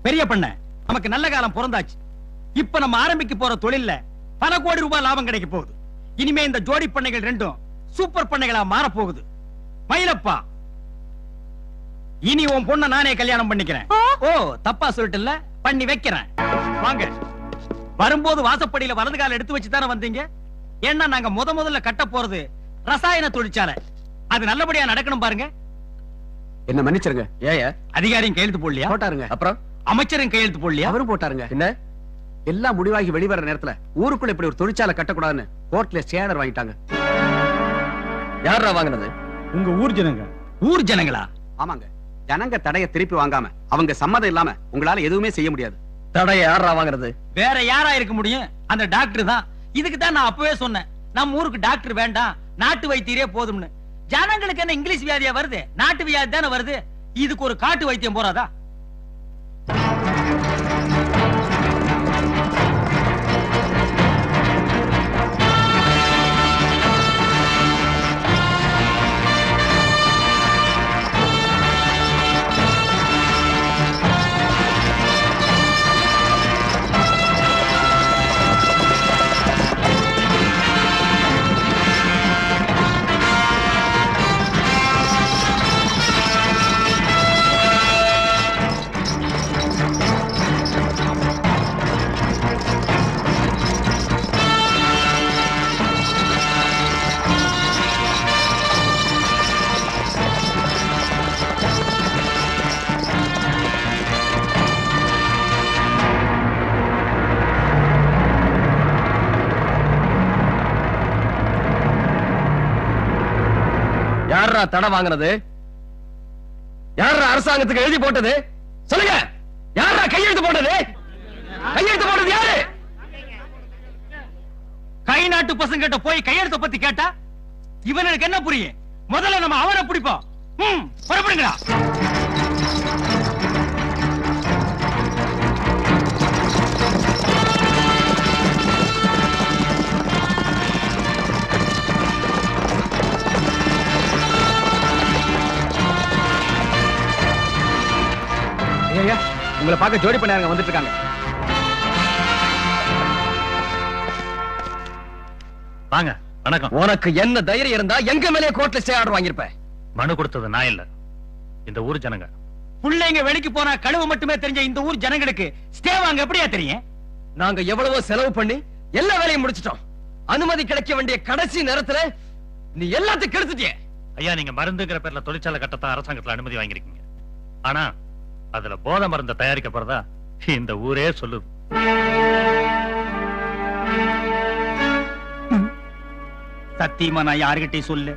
பெரிய பண்ண நமக்கு நல்ல காலம் பிறந்தாச்சு. இப்ப நம்ம ஆரம்பிக்க போற தொழில்ல பல கோடி ரூபாய் லாபம் கிடைக்க போகுது. இனிமே இந்த ஜோடி பண்ணைகள் ரெண்டும் சூப்பர் பண்ணைகளா மாற போகுது. மயிலப்பா, இனி உன் பொண்ண நானே கல்யாணம் பண்ணிக்கிறேன். ஓ, தப்பா சொல்லிட்டு பண்ணி வைக்கிறேன். வாங்க. வரும்போது வாசப்படியில வலது கால எடுத்து வச்சு தானே வந்தீங்க. ஏன்னா நாங்க முதல்ல கட்ட போறது ரசாயன தொழிற்சாலை. அது நல்லபடியா நடக்கணும் பாருங்க. என்ன மன்னிச்சிருங்க. ஏய அதிகாரியும் கையெழுத்து போடலையா? போட்டாருங்க. அப்புறம் அமைச்சரும் கையெழுத்து போடலையா? அவரும் போட்டாருங்க. என்ன எல்லாம் முடிவாகி வெளிவர நேரத்துல ஊருக்குள்ள இப்படி ஒரு தொழிற்சாலை கட்டக்கூடாதுன்னு கோர்ட்ல ஸ்டேடர் வாங்கிட்டாங்க. யாரா வாங்கினது? உங்க ஊர் ஜனங்க. ஊர் ஜனங்களா? ஆமாங்க. ஜனங்க தடைய திருப்பி வாங்காம அவங்க சம்மதம் இல்லாம உங்களால எதுவுமே செய்ய முடியாது. தடைய யாரா வாங்கினது? வேற யாரா இருக்க முடியும்? அந்த டாக்டர் தான். இதுக்கு தான் நான் அப்பவே சொன்னேன், நம்ம ஊருக்கு டாக்டர் வேண்டாம், நாட்டு வைத்தியரே போதும்னு. ஜனங்களுக்கு என்ன இங்கிலீஷ் வியாதியா வருது? நாட்டு வியாதி தானே வருது. இதுக்கு ஒரு காட்டு வைத்தியம் போறாதா? யாரா தடை வாங்கினது? யாரா அரசாங்கத்துக்கு எழுதி போட்டது? சொல்லுங்க. யாரா கையெழுத்து போட்டது? கையெழுத்து போட்டது யாரு? கை நாட்டு பசங்க கிட்ட போய் கையெழுத்த பத்தி கேட்டா இவனுக்கு என்ன புரியும்? முதல்ல நம்ம அவரை பிடிப்போம். புறப்படுங்களா? உங்களை பார்க்க ஜோடி பண்ணாங்க வந்துட்டு இருக்காங்க. வாங்க. வணக்கம். உனக்கு என்ன தைரியம் இருந்தா எங்க மேலே கோர்ட்ல ஸ்டே ஆர்டர் வாங்கிருப்ப? மனு கொடுத்தது நான் இல்ல, இந்த ஊர் ஜனங்க. புள்ளைங்க வெளிக்கு போனா கழுவு மட்டுமே தெரிஞ்ச இந்த ஊர் ஜனங்களுக்கு ஸ்டே வாங்க எப்படியா தெரியும்? நாங்க எவ்வளவோ செலவு பண்ணி எல்லா வேலையும் முடிச்சிட்டோம். அனுமதி கிடைக்க வேண்டிய கடைசி நேரத்துல நீ எல்லாத்தையும் கெடுத்துட்டியே. ஐயா, நீங்க மருந்துங்கிற பேர்ல தொழிற்சாலை கட்டத்தான் அரசாங்கத்துல அனுமதி வாங்கிருக்கீங்க. ஆனா அதுல போதை மருந்த தயாரிக்க போறதா இந்த ஊரே சொல்லுது. சத்தியமா நான் யாருகிட்டையும் சொல்லு.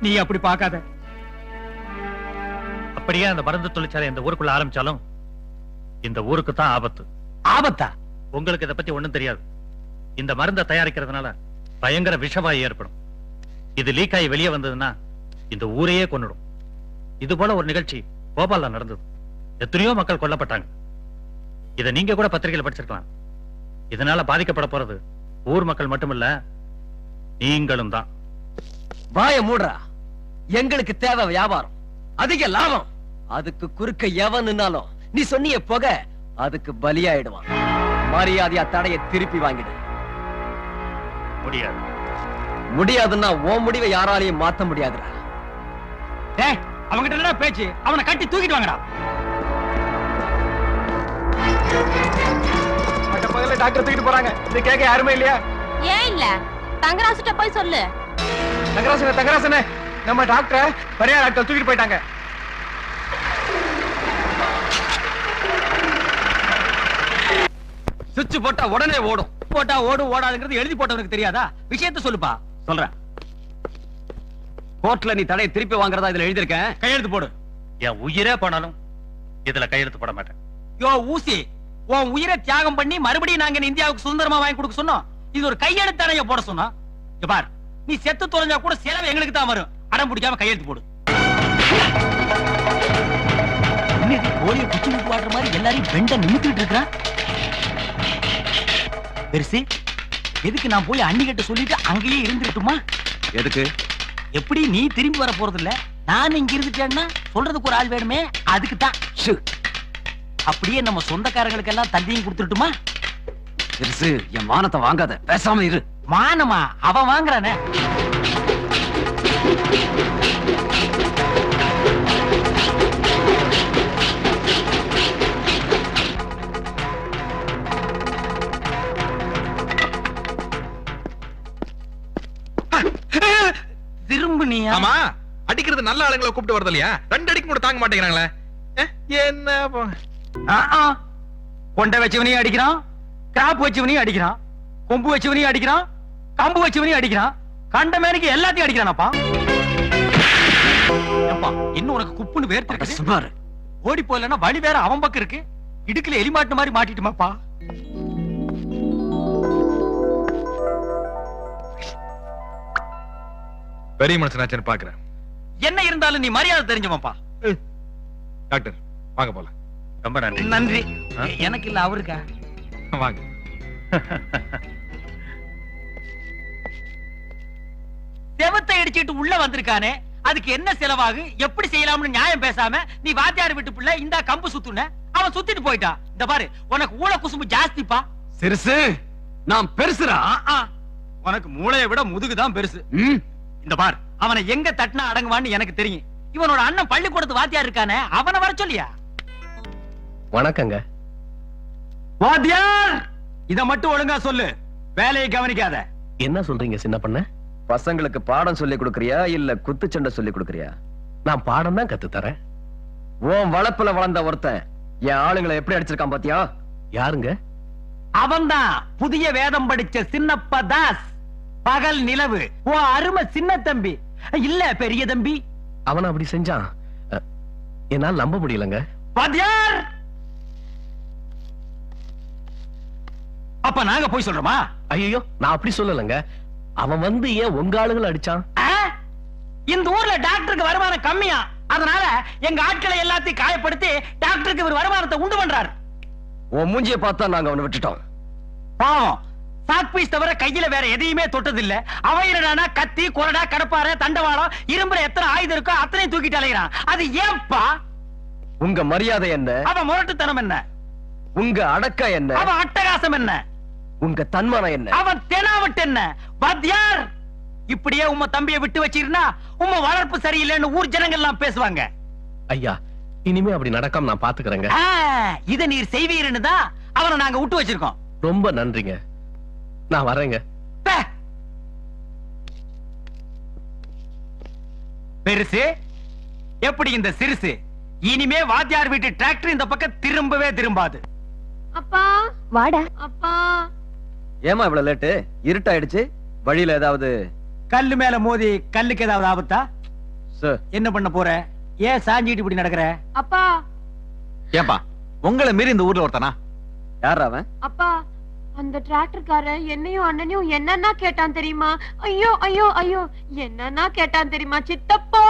நீ அப்படி பார்க்காத. அப்படியே அந்த மருந்து தொழிற்சாலை இந்த ஊருக்குள்ள ஆரம்பிச்சாலும் இந்த ஊருக்கு தான் ஆபத்து. ஆபத்தா? உங்களுக்கு இதை பத்தி ஒண்ணும் தெரியாது. இந்த மருந்தை தயாரிக்கிறதுனால பயங்கர விஷவாயு ஏற்படும். இது லீக் ஆகி வெளியே வந்ததுன்னா இந்த ஊரையே கொன்னுடும். இது போல ஒரு நிகழ்ச்சி போபால்ல நடந்தது. எத்தனையோ மக்கள் கொல்லப்பட்டாங்க. இத நீங்க கூட பத்திரிகையில் படிச்சிருக்கலாம். இதனால பாதிக்கப்பட போறது ஊர் மக்கள் மட்டுமல்ல, நீங்களும் தான். வாய மூடுறா. எங்களுக்கு தேவை வியாபாரம், அதிக லாபம். அதுக்கு குறுக்க எவனுனாலும் நீ சொன்னிய புகை அதுக்கு பலியாயிடுவான். மரியாதையா தடைய திருப்பி வாங்கிடு. முடியாது. முடியாதுன்னா உன் முடிவை யாராலையும் மாத்த முடியாதுடா. அவங்கிட்ட என்ன பேச்சு? அவனை கட்டி தூக்கிட்டு வாங்கடா. பகல டாக்டர் தூக்கிட்டு போறாங்க. இது கேட்க யாருமே இல்லையா? ஏன் இல்ல? தங்கராசுட்ட போய் சொல்லு. தங்கராசனே, நம்ம டாக்டர் பரியார் ஆட்கள் தூக்கிட்டு போயிட்டாங்க. சுவிட்ச் போட்டா உடனே ஓடும். போட்டா ஓடும் ஓடாதுங்கிறது எழுதி போட்டவனுக்கு தெரியாதா? விஷயத்தை சொல்லுப்பா. சொல்றேன். கோர்ட்ல நீ தடையை திருப்பி வாங்குறதா இதுல எழுதிருக்கேன். கையெழுத்து போடு. என் உயிரே போனாலும் இதுல கையெழுத்து போட மாட்டேன். யோ ஊசி, உன் உயிரை தியாகம் பண்ணி மறுபடியும் நாங்க இந்தியாவுக்கு சுதந்திரமா வாங்கி கொடுக்க சொன்னோம். இது ஒரு கையெழுத்தானைய போட சொன்னோம். பார், நீ செத்து தொலைஞ்சா கூட செலவு எங்களுக்கு தான் வரும். அடம் பிடிக்காம கையெழுத்து போடு. கோழியை குச்சி விட்டு வாடுற மாதிரி எல்லாரையும் பெண்ட நிமித்திட்டு இருக்கிறான். பெருசு, எதுக்கு நான் போய் அண்ணிகிட்ட சொல்லிட்டு அங்கேயே இருந்துட்டுமா? எதுக்கு? எப்படி நீ திரும்பி வர போறது இல்ல, நான் இங்க இருந்துட்டேன்னா சொல்றதுக்கு ஒரு ஆள் வேணுமே, அதுக்கு தான். அப்படியே நம்ம சொந்தக்காரங்களுக்கு எல்லாம் தந்தியும் கொடுத்துட்டுமா? பெருசு, என் மானத்தை வாங்காத, பேசாம இரு. மானமா? அவன் வாங்குறானே. திரும்ப நீ ஆமா, அடிக்கிறது நல்ல ஆளுங்களை கூப்பிட்டு வரது இல்லையா? 2 அடிக்கு கூட தாங்க மாட்டேங்கிறாங்களே. என்ன கொண்டை வச்சவனையும் அடிக்கிறான், கிராப் வச்சவனையும் அடிக்கிறான், கொம்பு வச்சவனையும் அடிக்கிறான், கம்பு வச்சவனையும் அடிக்கிறான், கண்ட மேனிக்கு எல்லாத்தையும் அடிக்கிறானப்பா. இன்னும் உனக்கு குப்புன்னு வேர்த்து சுமார் ஓடி போயிலன்னா வழி வேற அவன் பக்கம் இருக்கு. இடுக்குல எலிமாட்டு மாதிரி மாட்டிட்டுமாப்பா. பெரிய மனுஷனாச்சுன்னு பாக்குறேன். என்ன இருந்தாலும் நீ மரியாதை தெரிஞ்சவன்ப்பா. டாக்டர் வாங்க போலாம். ரொம்ப நன்றி. நன்றி. எனக்கு இல்ல, அவருக்கா? வாங்க. செவத்தை இடிச்சிட்டு உள்ள வந்திருக்கானே, அதுக்கு என்ன செலவாகு, எப்படி செய்யலாம்னு நியாயம் பேசாம நீ வாத்தியார் வீட்டு பிள்ளை இந்த கம்பு சுத்துன, அவன் சுத்திட்டு போயிட்டான். இந்த பாரு, உனக்கு ஊழ குசும்பு ஜாஸ்திப்பா. சிறுசு, நான் பெருசுடா. உனக்கு மூளையை விட முதுகுதான் பெருசு. இந்த பார், அவனை எங்க தட்டினா அடங்குவான்னு எனக்கு தெரியும். இவனோட அண்ணன் பள்ளிக்கூடத்து வாத்தியார் இருக்கானே, அவனை வர சொல்லியா? வணக்கங்க. வாத்தியார், இத மட்டும் ஒழுங்கா சொல்லு, வேலையை கவனிக்காத. என்ன சொல்றீங்க சின்ன பண்ண? பசங்களுக்கு பாடம் சொல்லி கொடுக்கறியா இல்ல குத்துச்சண்டை சொல்லி கொடுக்கறியா? நான் பாடம் தான் கத்து தரேன். உன் வளப்புல வளர்ந்த ஒருத்தன் என் ஆளுங்களை எப்படி அடிச்சிருக்கான் பாத்தியா? யாருங்க? அவன்தான் புதிய வேதம் படிச்ச சின்னப்ப தாஸ், பகல் நிலவு. ஓ அருமை சின்ன தம்பி இல்ல பெரிய தம்பி. அவன் அப்படி செஞ்சான், என்னால நம்ப முடியலங்க. வாத்தியார், அப்ப நாங்க போய் சொல்றோமா? ஐயோ, நான் அப்படி சொல்லலங்க. அவன் வந்து ஏன் உங்க ஆளுங்களை அடிச்சான்? இந்த ஊர்ல டாக்டருக்கு வருமானம் கம்மியா, அதனால எங்க ஆட்களை எல்லாத்தையும் காயப்படுத்தி டாக்டருக்கு ஒரு வருமானத்தை உண்டு பண்றாரு. உன் மூஞ்சிய பார்த்தா நாங்க அவனை விட்டுட்டோம். பாவம், சாக்பீஸ் தவிர கையில வேற எதையுமே தொட்டது இல்ல. அவன் என்னடானா கத்தி, கொரடா, கடப்பாரை, தண்டவாளம், இரும்புல எத்தனை ஆயுதம் இருக்கோ அத்தனையும் தூக்கிட்டு அலைகிறான். அது ஏன்பா? உங்க மரியாதை என்ன? அவன் முரட்டுத்தனம் என்ன? உங்க அடக்க என்ன? அவன் அட்டகாசம் என்ன? உங்க தன்மானம் என்ன? அவன் தெனாவட்டு என்ன? வாத்தியார், இப்படியே உம்ம தம்பியை விட்டு வச்சிருந்தா உம்ம வளர்ப்பு சரியில்லைன்னு ஊர் ஜனங்கள் எல்லாம் பேசுவாங்க. ஐயா, இனிமே அப்படி நடக்காம நான் பாத்துக்கிறேங்க. இத நீர் செய்வீர்னு தான் அவனை நாங்க விட்டு வச்சிருக்கோம். ரொம்ப நன்றிங்க, நான் வரேங்க. பெருசு, எப்படி இந்த சிறுசு? இனிமே வாத்தியார் வீட்டு டிராக்டர் இந்த பக்கம் திரும்பவே திரும்பாது. அப்பா வாடா. அப்பா ஏமா இவ்வளவு லேட்டு? இருட்டாயிடுச்சு. வழியில ஏதாவது கல்லு மேல மோதி கல்லுக்கு ஏதாவது ஆபத்தா? சார், என்ன பண்ண போற? ஏன் சாஞ்சிட்டு இப்படி நடக்கிற? அப்பா ஏன்பா உங்களை மீறி இந்த ஊர்ல ஒருத்தனா? யார் அவன்? அப்பா, அந்த டிராக்டர்காரன் என்னையும் அண்ணனையும் என்னன்னா கேட்டான் தெரியுமா? ஐயோ ஐயோ ஐயோ, என்னன்னா கேட்டான் தெரியுமா சித்தப்போ?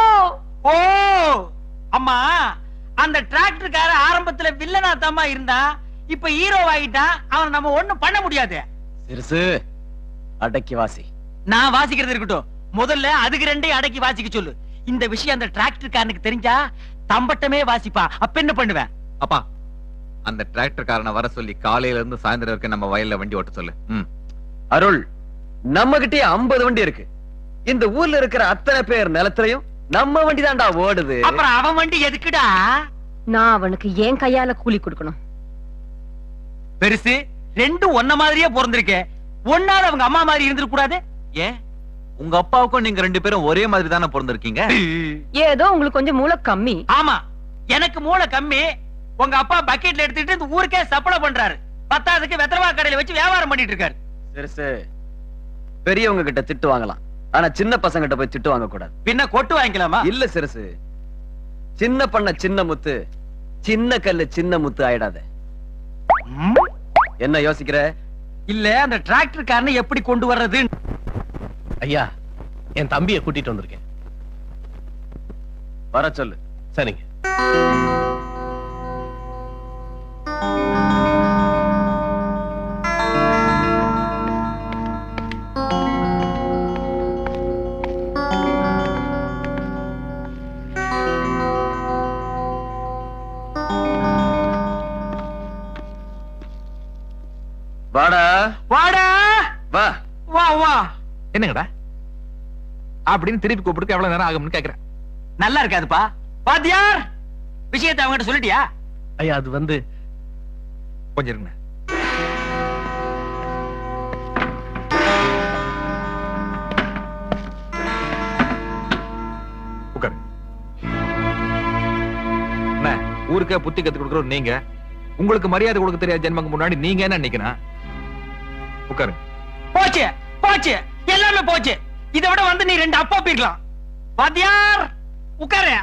ஓ அம்மா, அந்த டிராக்டர்கார ஆரம்பத்துல வில்லனா தாமா இருந்தா, இப்ப ஹீரோ ஆயிட்டான். அவன் நம்ம ஒண்ணும் பண்ண முடியாது. சிறுசு, அடக்கி வாசி. நான் வாசிக்கிறது இருக்கட்டும், முதல்ல அதுக்கு ரெண்டையும் அடக்கி வாசிக்க சொல்லு. இந்த விஷயம் அந்த டிராக்டர்காரனுக்கு தெரிஞ்சா தம்பட்டமே வாசிப்பா. அப்ப என்ன பண்ணுவேன்? அப்பா, அந்த டிராக்டர்காரனை வர சொல்லி காலையில இருந்து சாயந்தரம் வரைக்கும் நம்ம வயல்ல வண்டி ஓட்ட சொல்லு. அருள், நம்ம கிட்டே 50 வண்டி இருக்கு. இந்த ஊர்ல இருக்கிற அத்தனை பேர் நிலத்திலையும் நம்ம வண்டி தான்டா ஓடுது. அப்புறம் அவன் வண்டி எதுக்குடா? நான் அவனுக்கு ஏன் கையால கூலி கொடுக்கணும்? பெருசு, ரெண்டும் ஒன்ன மாதிரியே பிறந்திருக்கே, ஒன்னால அவங்க அம்மா மாதிரி இருந்திருக்க கூடாது? ஏன் உங்க அப்பாவுக்கும் நீங்க 2 பேரும் ஒரே மாதிரி தானே பிறந்திருக்கீங்க? ஏதோ உங்களுக்கு கொஞ்சம் மூளை கம்மி. ஆமா, எனக்கு மூளை கம்மி. உங்க அப்பா பக்கெட்ல எடுத்துட்டு இந்த ஊருக்கே சப்ளை பண்றாரு. பத்தாவதுக்கு வெத்தரவா கடையில வச்சு வியாபாரம் பண்ணிட்டு இருக்காரு. சிறுசு, பெரியவங்க கிட்ட திட்டு வாங்கலாம், ஆனா சின்ன பசங்க கிட்ட போய் திட்டு வாங்க கூடாது. பின்ன கொட்டு வாங்கிக்கலாமா? இல்ல சிறுசு, சின்ன பண்ண சின்ன முத்து, சின்ன கல்லு சின்ன முத்து ஆயிடாத. என்ன யோசிக்கிற? இல்ல, அந்த டிராக்டர்காரனை எப்படி கொண்டு வர்றது? ஐயா, என் தம்பியை கூட்டிட்டு வந்திருக்கேன். வர சொல்லு. சரிங்க. வாடா வாடா வா. வா வா. என்னங்கடா அப்படின்னு திருப்பி கூப்பிடுறது எவ்வளவு நேரம் ஆகும்னு கேக்குறேன். நல்லா இருக்காதுப்பா. வாத்தியார், விஷயத்தை அவங்ககிட்ட சொல்லிட்டியா? ஐயா அது வந்து கொஞ்சம் இருங்க. உட்காரு. என்ன ஊருக்கே புத்தி கத்து கொடுக்குறோம் நீங்க, உங்களுக்கு மரியாதை கொடுக்க தெரியாத ஜென்மங்க முன்னாடி நீங்க என்ன நிக்கணும்? உட்காரு. போச்சு போச்சு, எல்லாமே போச்சு. இதை விட வந்து நீ 2 அப்பா போயிருக்கலாம். வாத்தியார் உட்காரு.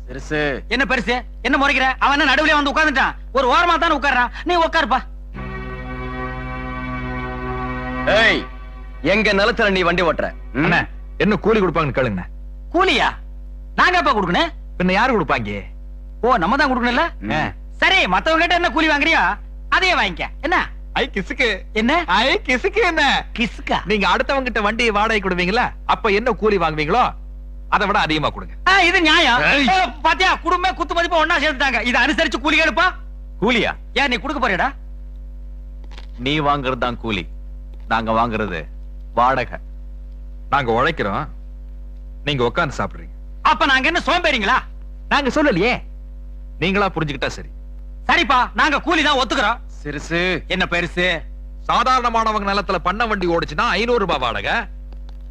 சிறுசு, என்ன பெருசு, என்ன முறைக்கிற? அவன் என்ன நடுவுல வந்து உட்கார்ந்துட்டான்? ஒரு ஓரமா தானே உட்கார்றான். நீ உட்காருப்பா. ஏய், எங்க நிலத்துல நீ வண்டி ஓட்டுற? அண்ணா, என்ன கூலி கொடுப்பாங்கன்னு கேளுங்க. கூலியா? நாங்க எப்ப கொடுக்கணும்? பின்ன யாரு கொடுப்பாங்க? ஓ, நம்ம தான் கொடுக்கணும்ல. சரி, மத்தவங்க கிட்ட என்ன கூலி வாங்குறியோ அதையே வாங்கிக்க. என்ன ஐ கிசுக்கு என்ன ஐ கிசுக்கு என்ன கிஸ்கா? நீங்க அடுத்தவங்க கிட்ட வண்டியை வாடகை கொடுவீங்களா? அப்ப என்ன கூலி வாங்குவீங்களோ அதை விட அதிகமா கொடுங்க. இது நியாயம். பாத்தியா, குடும்பம் குத்து மதிப்பு ஒன்னா சேர்த்துட்டாங்க. இதை அனுசரிச்சு கூலி எடுப்பா. கூலியா? ஏன் நீ கொடுக்க போறியடா? நீ வாங்குறது தான் கூலி, நாங்க வாங்குறது வாடகை. நாங்க உழைக்கிறோம், நீங்க உட்கார்ந்து சாப்பிடுறீங்க. அப்ப நாங்க என்ன சோம்பேறிங்களா? நாங்க சொல்லலையே, நீங்களா புரிஞ்சுக்கிட்டா சரி. சரிப்பா, நாங்க கூலி தான் ஒத்துக்கிறோம். சிறுசு, என்ன பெருசு? சாதாரணமானவங்க நிலத்துல பண்ண வண்டி ஓடுச்சுன்னா 500 ரூபாய் வாடகை.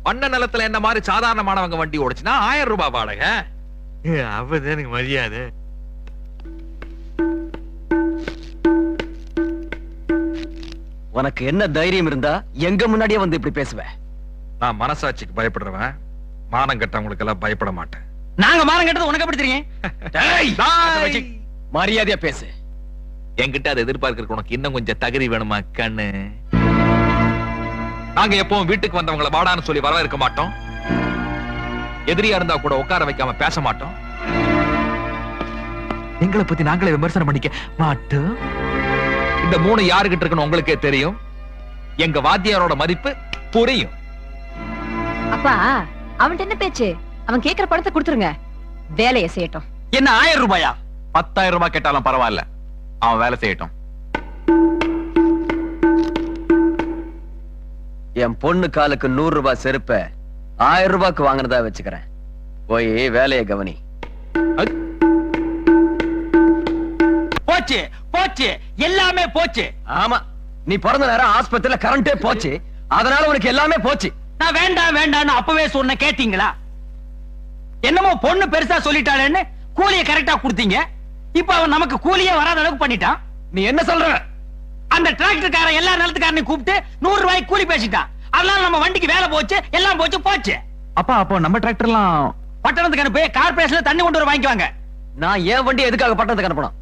பண்ண நிலத்துல என்ன மாதிரி சாதாரணமானவங்க வண்டி ஓடுச்சுன்னா 1000 ரூபாய் வாடகை. அப்பதான் எனக்கு மரியாதை. உனக்கு என்ன தைரியம் இருந்தா எங்க முன்னாடியே வந்து இப்படி பேசுவ? நான் மனசாட்சிக்கு பயப்படுறவன், மானம் கட்டவங்களுக்கு எல்லாம் பயப்பட மாட்டேன். நாங்க மானம் கெட்டது உனக்கு எப்படி தெரியும்? டேய், மரியாதையா பேசு. என்கிட்ட அதை எதிர்பார்க்கறதுக்கு உனக்கு இன்னும் கொஞ்சம் தகுதி வேணுமா கண்ணு? நாங்க எப்பவும் வீட்டுக்கு வந்தவங்களை வாடான்னு சொல்லி வரவேற்க மாட்டோம். எதிரியா இருந்தா கூட உட்கார வைக்காம பேச மாட்டோம். எங்களை பத்தி நாங்களே விமர்சனம் பண்ணிக்க மாட்டோம். இந்த 3 யாருகிட்ட இருக்குன்னு உங்களுக்கே தெரியும். எங்க வாத்தியாரோட மதிப்பு புரியும். அப்பா, அவன்கிட்ட என்ன பேச்சு? அவன் கேக்குற பணத்தை கொடுத்துருங்க, வேலையை செய்யட்டும். என்ன 1000 ரூபாயா? 10,000 ரூபாய் கேட்டாலும் பரவாயில்ல, அவன் வேலை செய்யட்டும். என் பொண்ணு காலுக்கு 100 ரூபாய் செருப்ப 1000 ரூபாய்க்கு வாங்கினதா வச்சுக்கிறேன். போய் வேலையை கவனி. போச்சு போச்சு, எல்லாமே போச்சு. ஆமா, நீ பிறந்த நேரம் ஆஸ்பத்திரியில கரண்டே போச்சு, அதனால உனக்கு எல்லாமே போச்சு. நான் வேண்டாம் வேண்டாம்னு அப்பவே சொன்ன, கேட்டீங்களா? என்னமோ பொண்ணு பெருசா சொல்லிட்டாளேன்னு கூலியை கரெக்டா கொடுத்தீங்க. இப்ப அவன் நமக்கு கூலியே வராத அளவுக்கு பண்ணிட்டான். நீ என்ன சொல்ற? அந்த டிராக்டர்காரன் எல்லா நிலத்துக்காரனையும் கூப்பிட்டு 100 ரூபாய்க்கு கூலி பேசிட்டான். அதனால நம்ம வண்டிக்கு வேலை போச்சு, எல்லாம் போச்சு போச்சு. அப்பா, அப்போ நம்ம டிராக்டர்லாம் பட்டணத்துக்கு அனுப்பி கார்பரேஷன்ல தண்ணி கொண்டு வர வாங்கிக்குவாங்க. நான் ஏன் வண்டி எதுக்காக பட்டணத்துக்கு அனுப்பணும்?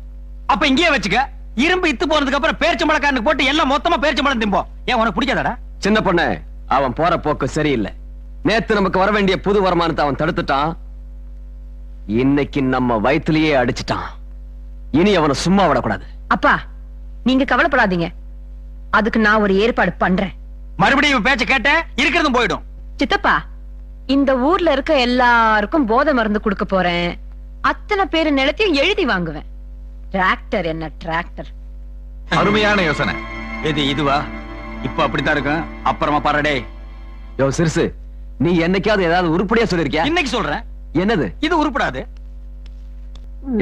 அப்ப இங்கேயே வச்சுக்க. இரும்பு இத்து போனதுக்கு அப்புறம் பேரிச்சம்பழக்காரனுக்கு போட்டு எல்லாம் மொத்தமா பேரிச்சம்பழம் திம்போம். ஏன் உனக்கு பிடிக்காதடா? சின்ன பொண்ணு, அவன் போற போக்கு சரியில்லை. நேத்து நமக்கு வர வேண்டிய புது வருமானத்தை அவன் தடுத்துட்டான். இன்னைக்கு நம்ம வயிற்றுலயே அடிச்சிட்டான். இனி அவனை சும்மா விடக்கூடாது. அப்பா, நீங்க கவலைப்படாதீங்க, அதுக்கு நான் ஒரு ஏற்பாடு பண்றேன். மறுபடியும் பேச்ச கேட்ட இருக்கிறதும் போயிடும். சித்தப்பா, இந்த ஊர்ல இருக்க எல்லாருக்கும் போதை மருந்து கொடுக்க போறேன். அத்தனை பேரு நிலத்தையும் எழுதி வாங்குவேன். டிராக்டர் என்ன டிராக்டர்? அருமையான யோசனை. எது இதுவா? இப்ப அப்படித்தான் இருக்கும், அப்புறமா பாருடே. யோ சிறுசு, நீ என்னைக்காவது ஏதாவது உருப்படியா சொல்லிருக்கியா? இன்னைக்கு சொல்றேன். என்னது இது உருப்படாது.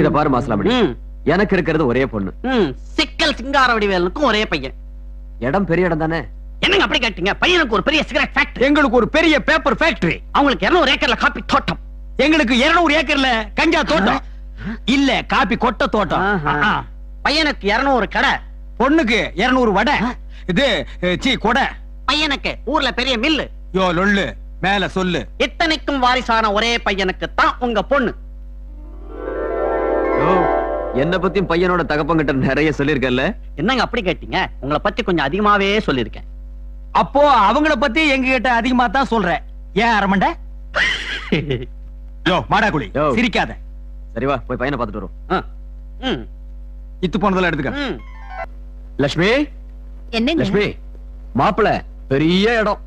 இத பாரு மாசலாமணி, எனக்கு இருக்கிறது ஒரே பொண்ணு. சிக்கல் சிங்கார வடிவேலுக்கும் ஒரே பையன். இடம் பெரிய இடம் தானே? என்னங்க அப்படி கேட்டீங்க? பையனுக்கு ஒரு பெரிய சிகரெட் ஃபேக்டரி, எங்களுக்கு ஒரு பெரிய பேப்பர் ஃபேக்டரி, அவங்களுக்கு 200 ஏக்கர்ல காப்பி தோட்டம், எங்களுக்கு 200 ஏக்கர்ல கஞ்சா தோட்டம். இல்ல, காப்பி கொட்ட தோட்டம். பையனுக்கு 200 கடை, பொண்ணுக்கு 200 வடை. இது சீ கொடை. பையனுக்கு ஊர்ல பெரிய மில்லு. யோ லொல்லு, மேல சொல்லு. இத்தனைக்கும் வாரிசான ஒரே பையனுக்கு தான் உங்க பொண்ணு. என்ன பத்தியும் பையனோட தகப்பங்கிட்ட நிறைய சொல்லிருக்கல. என்னங்க அப்படி கேட்டீங்க? உங்களை பத்தி கொஞ்சம் அதிகமாவே சொல்லிருக்கேன். அப்போ அவங்கள பத்தி எங்க கிட்ட அதிகமா தான் சொல்றேன். ஏன் அரமண்ட? யோ மாடாக்குடி, யோ. சிரிக்காத. சரி வா, போய் பையனை பார்த்துட்டு வரும். இத்து போனதெல்லாம் எடுத்துக்க. லட்சுமி, என்னங்க? லட்சுமி, மாப்பிள பெரிய இடம்,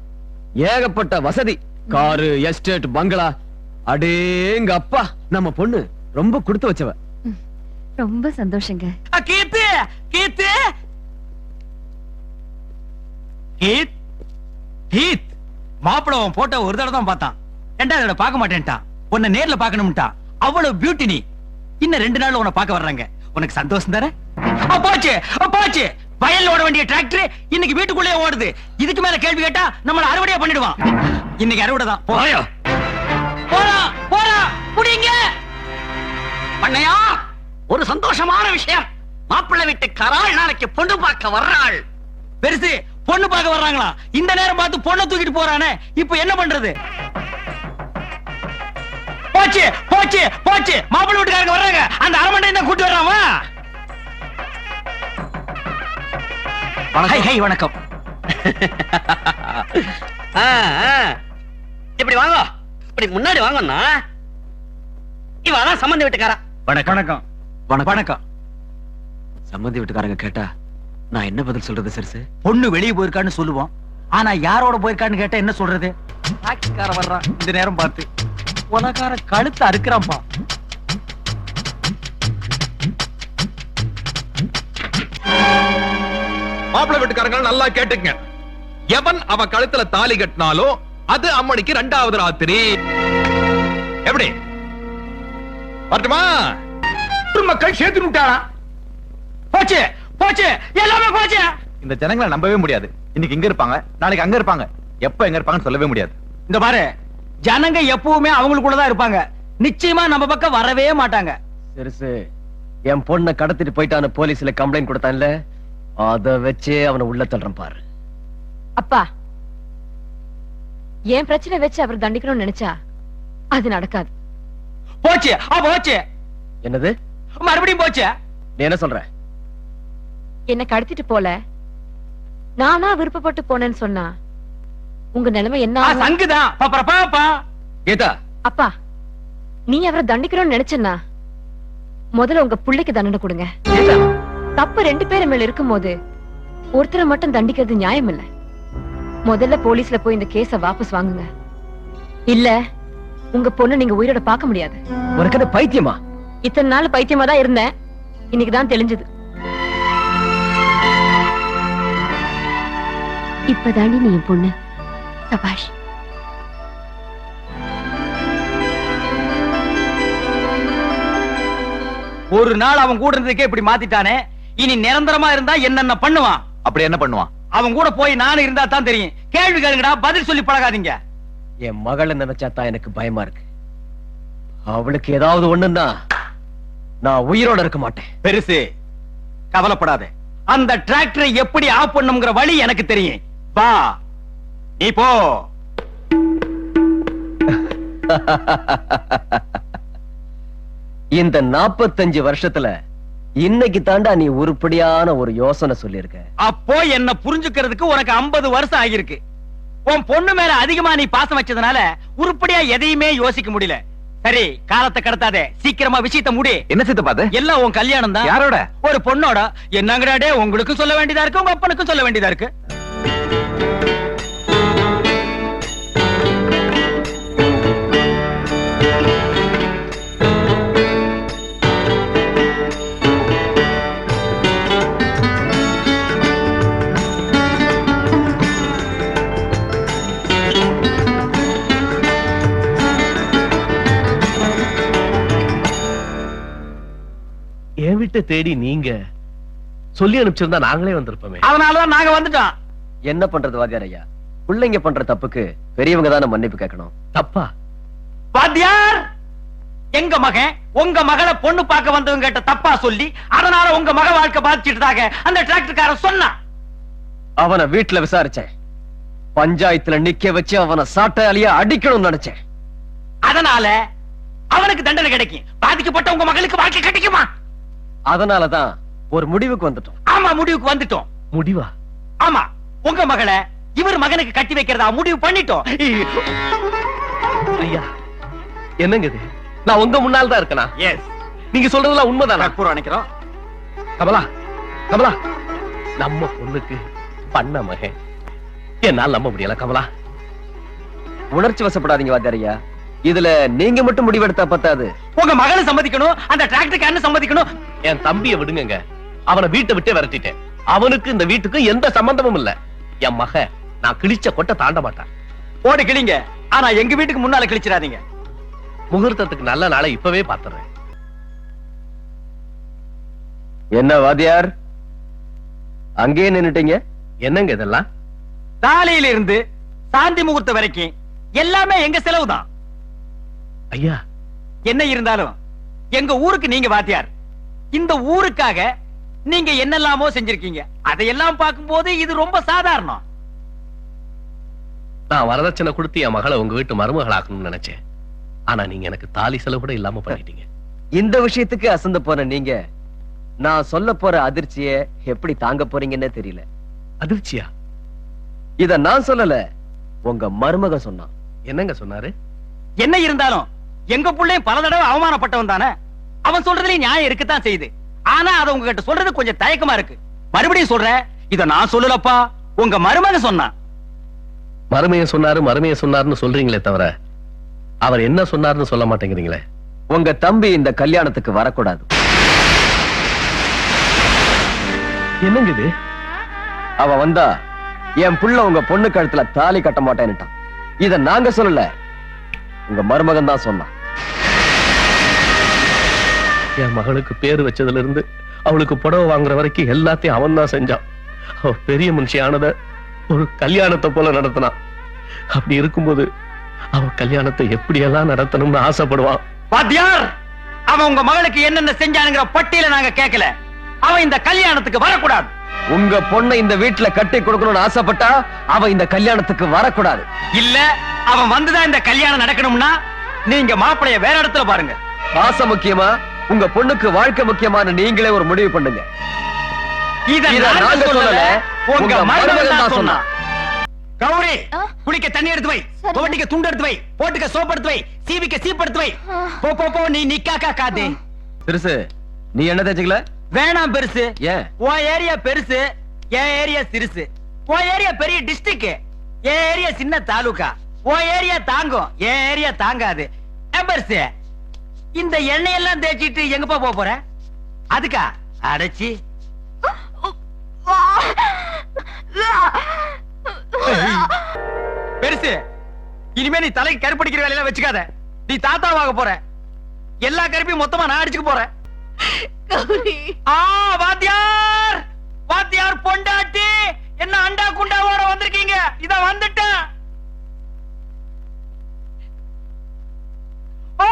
ஏகப்பட்ட வசதி, காரு, எஸ்டேட், பங்களா. அடேங்க அப்பா, நம்ம பொண்ணு ரொம்ப கொடுத்து வச்சவ. ரொம்ப சந்தோஷங்க. கீத்து கீத்து, கீத் கீத் மாப்பிள்ள உன் போட்டோ ஒரு தடவை தான் பார்த்தான், ரெண்டாவது தடவை பார்க்க மாட்டேன்ட்டான். உன்னை நேர்ல பார்க்கணும்ட்டா. அவ்வளவு பியூட்டி நீ. இன்னும் 2 நாள்ல உன்னை பார்க்க வர்றாங்க. உனக்கு சந்தோஷம் தானே? போச்சு போச்சு. வயல்ல ஓட வேண்டிய டிராக்டர் இன்னைக்கு வீட்டுக்குள்ளே ஓடுது. இதுக்கு மேல கேள்வி கேட்டா நம்மள அறுவடையா பண்ணிடுவான். இன்னைக்கு அறுவடை தான். போயா போறா போறா புடிங்க. பண்ணையா, ஒரு சந்தோஷமான விஷயம். மாப்பிள்ளை வீட்டு கராள் நாளைக்கு பொண்ணு பார்க்க வர்றாள். பெருசு பொண்ணு பார்க்க வர்றாங்களா? இந்த நேரம் பார்த்து பொண்ணை தூக்கிட்டு போறானே, இப்ப என்ன பண்றது? போச்சு போச்சு போச்சு. மாப்பிள்ளை வீட்டுக்காரங்க வர்றாங்க. அந்த அரமண்டை தான் கூட்டி வர்றாமா? வணக்கம். இப்படி வாங்க, இப்படி முன்னாடி வாங்கண்ணா. இவன் சம்பந்தி வீட்டுக்காரா. வணக்கம் வணக்கம் வணக்கம். வணக்கம். சம்மந்தி வீட்டுக்காரங்க கேட்டா நான் என்ன பதில் சொல்றது சிறுசு? பொண்ணு வெளியே போயிருக்கான்னு சொல்லுவோம். ஆனா யாரோட போயிருக்கான்னு கேட்டா என்ன சொல்றது? டாக்ஸிக்கார வர்றான் இந்த நேரம் பார்த்து. உலகார கழுத்து அறுக்கிறான்பா. மாப்பிள்ளை வீட்டுக்காரங்க நல்லா கேட்டுங்க. எவன் அவ கழுத்துல தாலி கட்டினாலோ அது அம்மணிக்கு 2வது ராத்திரி. எப்படி வரட்டுமா? மக்கள் சேர்த்து விட்டாரா? போச்சு போச்சு எல்லாமே போச்சு. இந்த ஜனங்களை நம்பவே முடியாது. இன்னைக்கு இங்க இருப்பாங்க, நாளைக்கு அங்க இருப்பாங்க, எப்ப எங்க இருப்பாங்கன்னு சொல்லவே முடியாது. இந்த பாரு, ஜனங்க எப்பவுமே அவங்களுக்குள்ளதான் இருப்பாங்க. நிச்சயமா நம்ம பக்கம் வரவே மாட்டாங்க. சிறுசு, என் பொண்ணை கடத்திட்டு போயிட்டான்னு போலீஸ்ல கம்ப்ளைண்ட் கொடுத்தான்ல, அத வச்சே அவனை உள்ள தள்ளுறேன் பாரு. அப்பா, என் பிரச்சனை வச்சு அவர் தண்டிக்கணும்னு நினைச்சா அது நடக்காது. போச்சு போச்சு. என்னது? மறுபடியும் போச்சு. நீ என்ன சொல்ற? என்ன கடத்திட்டு போல, நானா விருப்பப்பட்டு போனேன்னு சொன்னா உங்க நிலைமை என்ன ஆகும்? சங்குதான். பாப்பா கீதா, அப்பா, நீ அவரை தண்டிக்கணும்னு நினைச்சனா முதல்ல உங்க புள்ளைக்கு தண்டனை கொடுங்க. தப்பு 2 பேர் மேல இருக்கும்போது ஒருத்தரை மட்டும் தண்டிக்கிறது நியாயம் இல்ல. முதல்ல போலீஸ்ல போய் இந்த கேஸ வாபஸ் வாங்குங்க. இல்ல உங்க பொண்ணு நீங்க உயிரோட பார்க்க முடியாது. உனக்கு என்ன பைத்தியமா? இத்தனை நாள் பைத்தியமா தான் இருந்தேன், இன்னைக்குதான் தெளிஞ்சது. இப்பதாண்டி நீ என் பொண்ணு. சபாஷ். ஒரு நாள் அவன் கூட இருந்ததுக்கே இப்படி மாத்திட்டானே, இனி நிரந்தரமா இருந்தா என்னென்ன பண்ணுவான்? அப்படி என்ன பண்ணுவான்? அவன் கூட போய் நானும் இருந்தா தான் தெரியும். கேள்வி கேளுங்கடா, பதில் சொல்லி பழகாதீங்க. என் மகளை நினைச்சா தான் எனக்கு பயமா இருக்கு. அவளுக்கு ஏதாவது ஒண்ணுன்னா நான் உயிரோட இருக்க மாட்டேன். பெருசு கவலைப்படாத. அந்த டிராக்டரை எப்படி ஆஃப் பண்ணுங்கிற வழி எனக்கு தெரியும். வா நீ போ. இந்த 45 வருஷத்துல இன்னைக்கு தாண்டா நீ உருப்படியான ஒரு யோசனை சொல்லிருக்க. அப்போ என்ன புரிஞ்சுக்கிறதுக்கு உனக்கு 50 வருஷம் ஆகியிருக்கு. உன் பொண்ணு மேல அதிகமா நீ பாசம் வச்சதுனால உருப்படியா எதையுமே யோசிக்க முடியல. சரி, காலத்தை கடத்தாதே, சீக்கிரமா விஷயத்தை முடி. என்ன சித்தப்பா அது? எல்லாம் உன் கல்யாணம் தான். யாரோட? ஒரு பொண்ணோட. என்னங்கடா, உங்களுக்கும் சொல்ல வேண்டியதா இருக்கு, உங்க அப்பனுக்கும் சொல்ல வேண்டியதா இருக்கு. என் வீட்டை தேடி நீங்க சொல்லி அனுப்பிச்சிருந்தா நாங்களே வந்திருப்போமே. அதனாலதான் நாங்க வந்துட்டோம். என்ன பண்றது வாத்தியார் ஐயா? பிள்ளைங்க பண்ற தப்புக்கு பெரியவங்க தானே மன்னிப்பு கேட்கணும். தப்பா? வாத்தியார், எங்க மகன் உங்க மகளை பொண்ணு பார்க்க வந்தவங்க கிட்ட தப்பா சொல்லி அதனால உங்க மக வாழ்க்கை பாதிச்சிட்டதாக அந்த டிராக்டர்காரன் சொன்னான். அவனை வீட்டுல விசாரிச்சேன். பஞ்சாயத்துல நிக்க வச்சு அவனை சாட்டையாலேயே அடிக்கணும்னு நினைச்சேன். அதனால அவனுக்கு தண்டனை கிடைக்கும். பாதிக்கப்பட்ட உங்க மகளுக்கு வாழ்க்கை கிடைக்குமா? அதனாலதான் ஒரு முடிவுக்கு வந்துட்டோம். ஆமா, முடிவுக்கு வந்துட்டோம். முடிவா? ஆமா, உங்க மகளை இவர் மகனுக்கு கட்டி வைக்கிறதா முடிவு பண்ணிட்டோம். ஐயா, என்னங்க இது? நான் உங்க முன்னால் தான் இருக்கனா? எஸ், நீங்க சொல்றதெல்லாம் உண்மைதானா? கற்பூரம் அணைக்கிறோம். கமலா, கமலா, நம்ம பொண்ணுக்கு பண்ண மகன் என்னால நம்ப முடியல. கமலா, உணர்ச்சி வசப்படாதீங்க வாத்தியார் ஐயா. இதுல நீங்க மட்டும் முடிவெடுத்தா பத்தாது. உங்க மகளை சம்மதிக்கணும், அந்த டிராக்டர்காரனை சம்மதிக்கணும். என் தம்பியை விடுங்க. அவனை வீட்டை விட்டே விரட்டிட்டேன். அவனுக்கு இந்த வீட்டுக்கு எந்த சம்பந்தமும் இல்ல. என் மக நான் கிழிச்ச கொட்டை தாண்ட மாட்டேன். போடு கிளிங்க, ஆனா எங்க வீட்டுக்கு முன்னால கிழிச்சிடாதீங்க. முகூர்த்தத்துக்கு நல்ல நாளை இப்பவே பாத்துறேன். என்ன வாத்தியார் அங்கேயே நின்னுட்டீங்க? என்னங்க இதெல்லாம்? தாலியில இருந்து சாந்தி முகூர்த்தம் வரைக்கும் எல்லாமே எங்க செலவுதான். ஐயா, என்ன இருந்தாலும் எங்க ஊருக்கு நீங்க வாத்தியார். இந்த ஊருக்காக நீங்க என்னெல்லாமோ செஞ்சிருக்கீங்க. அதையெல்லாம் பார்க்கும்போது இது ரொம்ப சாதாரணம். நான் வரதட்சணை கொடுத்து என் மகளை உங்க வீட்டு மருமகளாக்கணும்னு நினைச்சேன். ஆனா நீங்க எனக்கு தாலி செலவு கூட இல்லாம பண்ணிட்டீங்க. இந்த விஷயத்துக்கு அசந்து போன நீங்க நான் சொல்ல போற அதிர்ச்சிய எப்படி தாங்க போறீங்கன்னே தெரியல. அதிர்ச்சியா? இத நான் சொல்லல, உங்க மருமக சொன்னான். என்னங்க சொன்னாரு? என்ன இருந்தாலும் எங்க புள்ளையும் பல தடவை அவமானப்பட்டவன் தானே. அவன் சொல்றதுலயும் நியாயம் இருக்குதான் செய்யுது. ஆனா அதை உங்ககிட்ட சொல்றது கொஞ்சம் தயக்கமா இருக்கு. மறுபடியும் சொல்றேன், இத நான் சொல்லலப்பா, உங்க மருமக சொன்னான். மருமைய சொன்னாருன்னு சொல்றீங்களே தவிர அவர் என்ன சொன்னாருன்னு சொல்ல மாட்டேங்கிறீங்களே. உங்க தம்பி இந்த கல்யாணத்துக்கு வரக்கூடாது. என்னங்க இது? அவ வந்தா என் புள்ள உங்க பொண்ணு கழுத்துல தாலி கட்ட மாட்டேன்னுட்டான். இத நாங்க சொல்லல, உங்க மருமகன் தான் சொன்னான். என் மகளுக்கு பேரு வச்சதுல இருந்து அவளுக்கு புடவை வாங்குற வரைக்கும் எல்லாத்தையும் அவன் தான் செஞ்சான். அவ பெரிய மனுஷியானத ஒரு கல்யாணத்தை போல நடத்தினான். அப்படி இருக்கும்போது அவ கல்யாணத்தை எப்படியெல்லாம் நடத்தணும்னு ஆசைப்படுவான். வாத்தியார், அவன் உங்க மகளுக்கு என்னென்ன செஞ்சானுங்கிற பட்டியல நாங்க கேட்கல. அவன் இந்த கல்யாணத்துக்கு வரக்கூடாது. உங்க பொண்ணை இந்த வீட்டுல கட்டி கொடுக்கணும்னு ஆசைப்பட்டா அவ இந்த கல்யாணத்துக்கு வரக்கூடாது. இல்ல, அவன் வந்துதான் இந்த கல்யாணம் நடக்கணும்னா நீங்க மாப்பிளைய வேற இடத்துல பாருங்க. ஆசை முக்கியமா, உங்க பொண்ணுக்கு வாழ்க்கை முக்கியமான நீங்களே ஒரு முடிவு பண்ணுங்க. இத நாங்க சொல்லல, உங்க மருமகன் தான் சொன்னான். கௌரி, குளிக்க தண்ணி எடுத்து வை, துவட்டிக்க துண்டு எடுத்து வை, போட்டுக்க சோப்பு எடுத்து வை, சீவிக்க சீப்பு எடுத்து வை. போ போ போ, நீ நிக்காக்கா காதே. பெருசு, நீ என்ன தேய்ச்சிக்கல? வேணாம் பெருசு. ஏன்? உன் ஏரியா பெருசு, என் ஏரியா சிறுசு. உன் ஏரியா பெரிய டிஸ்ட்ரிக்ட், என் ஏரியா சின்ன தாலுகா. உன் ஏரியா தாங்கும், என் ஏரியா தாங்காது. பெருசு, இந்த எண்ணெயெல்லாம் தேய்ச்சிட்டு எங்கப்பா போக போற? அதுக்கா அடைச்சி பெருசு, இனிமே நீ தலைக்கு கருப்படிக்கிற வேலையெல்லாம் வச்சுக்காத. நீ தாத்தாவாக போற. எல்லா கருப்பையும் மொத்தமா நான் அடிச்சுக்க போறேன். வாத்தியார், வாத்தியார் பொண்டாட்டி, என்ன அண்டா குண்டாவோட வந்திருக்கீங்க? இத வந்துட்டேன். ஓ,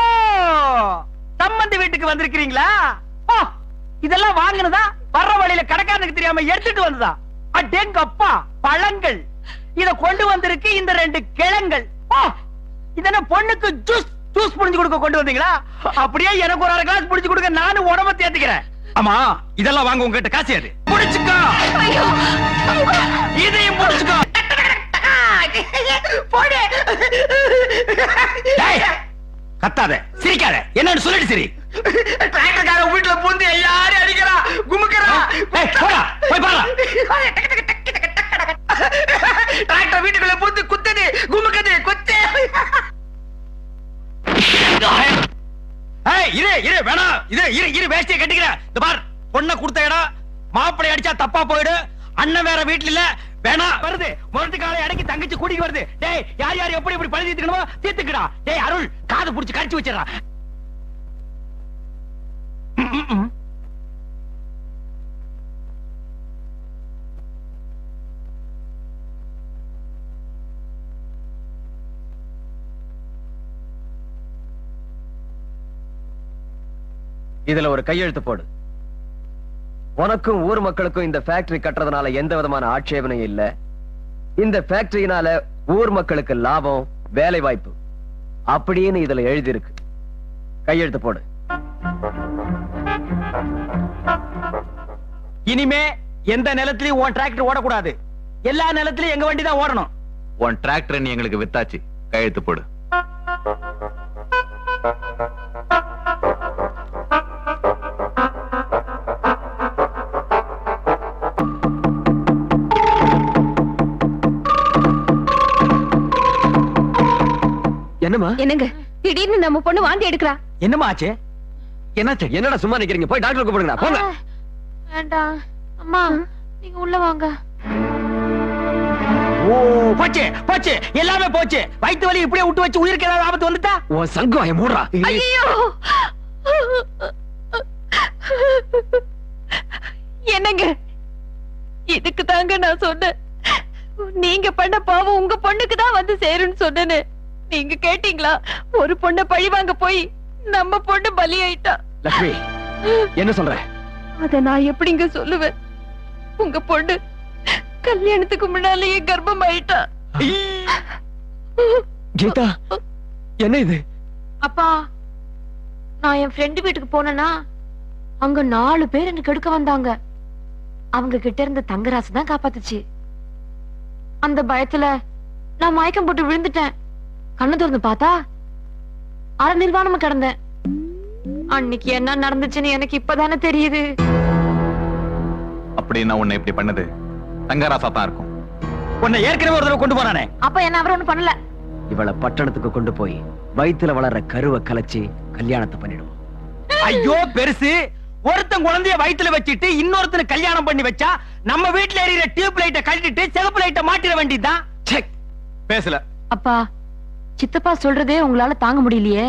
சம்பந்தி வீட்டுக்கு வந்திருக்கீங்களா? இதெல்லாம் வாங்கினதா? வர்ற வழியில கடைக்காரனுக்கு தெரியாம எடுத்துட்டு வந்ததா? அடேங்கப்பா, பழங்கள். இத கொண்டு வந்திருக்கு இந்த 2 கிழங்கள். இதென்ன பொண்ணுக்கு ஜூஸ் ஜூஸ் புடிஞ்சு கொடுக்க கொண்டு வந்தீங்களா? அப்படியே எனக்கு ஒரு 1/2 கிளாஸ் புடிஞ்சு கொடுக்க, நானும் உடம்ப தேத்திக்கிறேன். ஆமா, இதெல்லாம் வாங்க உங்ககிட்ட காசு ஏது? புடிச்சுக்கோ, இதையும் புடிச்சுக்கோ. போடு. கத்தாத, சிரிக்காத, என்னன்னு சொல்லிட்டு சரி. டிராக்டர்கார வீட்டுல பூந்து எல்லாரும் அடிக்கிறா, குமுக்கிறா. போடா, போய் பாரு. டிராக்டர் வீட்டுக்குள்ள பூந்து குத்துது, குமுக்குது, குத்து. இரு இரு, வேணாம். இரு வேஷ்டியை கட்டிக்கிறேன். இந்த பார், பொண்ணை கொடுத்த இடம், மாப்பிளை அடிச்சா தப்பா போயிடு. அண்ணன் வேற வீட்டுல இல்ல, வேணா. வருது முரட்டு காலை அடக்கி தங்கச்சி கூட்டிட்டு வருது. டேய், யார் யார் எப்படி எப்படி பழி தீர்த்துக்கணுமோ தீர்த்துக்கடா. டேய் அருள், காது புடிச்சு கடிச்சு வச்சிடறா. இதுல ஒரு கையெழுத்து போடு. உனக்கும் ஊர் மக்களுக்கும் இந்த ஃபேக்டரி கட்டுறதுனால எந்த விதமான ஆட்சேபனையும் இல்ல. இந்த ஃபேக்டரியினால ஊர் மக்களுக்கு லாபம், வேலை வாய்ப்பு அப்படின்னு இதுல எழுதி இருக்கு. கையெழுத்து போடு. இனிமே எந்த நிலத்திலயும் உன் டிராக்டர் ஓடக்கூடாது. எல்லா நிலத்திலயும் எங்க வண்டி தான் ஓடணும். உன் டிராக்டர் நீ எங்களுக்கு வித்தாச்சு, கையெழுத்து போடு. என்னமா? என்னங்க திடீர்னு நம்ம பொண்ணு வாந்தி எடுக்கிறா? என்னமா ஆச்சு? என்னாச்சு? என்னடா சும்மா நிக்கிறீங்க? போய் டாக்டர் கூப்பிடுங்க. போங்க. வேண்டாம் அம்மா, நீங்க உள்ள வாங்க. ஓ போச்சு போச்சு எல்லாமே போச்சு. வயித்து வலி இப்படியே விட்டு வச்சு உயிருக்கு ஏதாவது ஆபத்து வந்துட்டா? உன் சங்கம் என் மூடுறா. ஐயோ என்னங்க இதுக்கு தாங்க நான் சொன்னேன், நீங்க பண்ண பாவம் உங்க பொண்ணுக்கு தான் வந்து சேருன்னு சொன்னேன்னு. நீங்க கேட்டீங்களா? ஒரு பொண்ண பழி வாங்க போய் நம்ம பொண்ணு பலியாயிட்டா. லட்சுமி என்ன சொல்ற? அத நான் எப்படிங்க சொல்லுவேன்? உங்க பொண்ணு கல்யாணத்துக்கு முன்னாலேயே கர்ப்பம் ஆயிட்டா. கீதா என்ன இது? அப்பா, நான் என் ஃப்ரெண்டு வீட்டுக்கு போனேன்னா அங்க 4 பேர் எனக்கு எடுக்க வந்தாங்க. அவங்க கிட்ட இருந்த தங்கராசு தான் காப்பாத்துச்சு. அந்த பயத்துல நான் மயக்கம் போட்டு விழுந்துட்டேன். கண்ணு திறந்து பார்த்தா அரை நிர்வாணமா கிடந்தேன். அன்னைக்கு என்ன நடந்துச்சுன்னு எனக்கு இப்பதானே தெரியுது. அப்படின்னா உன்னை இப்படி பண்ணது தங்கராசா தான் இருக்கும். உன்னை ஏற்கனவே ஒரு தடவை கொண்டு போறானே. அப்ப என்ன அவர் ஒண்ணு பண்ணல. இவளை பட்டணத்துக்கு கொண்டு போய் வயித்துல வளர்ற கருவை கலைச்சு கல்யாணத்தை பண்ணிடுவோம். ஐயோ பெருசு, ஒருத்தன் குழந்தைய வயித்துல வச்சிட்டு இன்னொருத்தனை கல்யாணம் பண்ணி வச்சா நம்ம வீட்டுல எரியற டியூப் லைட்ட கழட்டிட்டு சிகப்பு லைட்ட மாட்டிட வேண்டியதுதான். பேசல. அப்பா, சித்தப்பா சொல்றதே உங்களால தாங்க முடியலையே,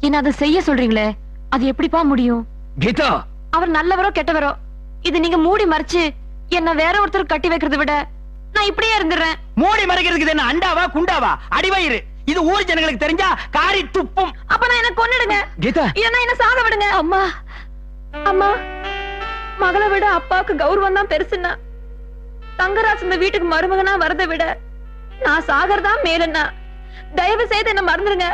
என்ன அதை செய்ய சொல்றீங்களே, அது எப்படிப்பா முடியும்? கீதா அவர் நல்லவரோ கெட்டவரோ, இது நீங்க மூடி மறைச்சு என்ன வேற ஒருத்தர் கட்டி வைக்கிறத விட நான் இப்படியே இருந்துடுறேன். மூடி மறைக்கிறதுக்கு இது என்ன அண்டாவா குண்டாவா அடிவயிறு? இது ஊர் ஜனங்களுக்கு தெரிஞ்சா காரி துப்பும். அப்ப நான் என்ன கொன்னுடுங்க. கீதா இல்லன்னா என்ன சாக விடுங்க. அம்மா அம்மா, மகளை விட அப்பாவுக்கு கௌரவம் தான் பெருசுன்னா, தங்கராஜ் இந்த வீட்டுக்கு மருமகனா வரதை விட நான் சாகறதா மேலன்னா, தயவு செய்து என்ன மறந்துருங்க.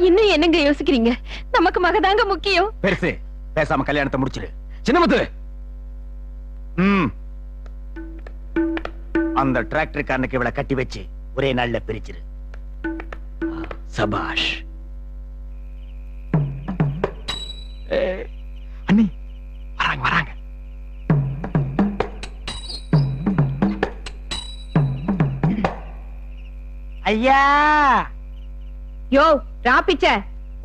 இன்னும் என்னங்க யோசிக்கிறீங்க? நமக்கு மகதாங்க முக்கியம். பெருசு, பேசாம கல்யாணத்தை முடிச்சிரு. சின்னமுத்து அந்த டிராக்டர்காரனுக்கு இவளை கட்டி வச்சு ஒரே நாள்ல பிரிச்சிரு. சபாஷ். அண்ணி வராங்க வராங்க. ஐயா யோ ராப்பிச்ச,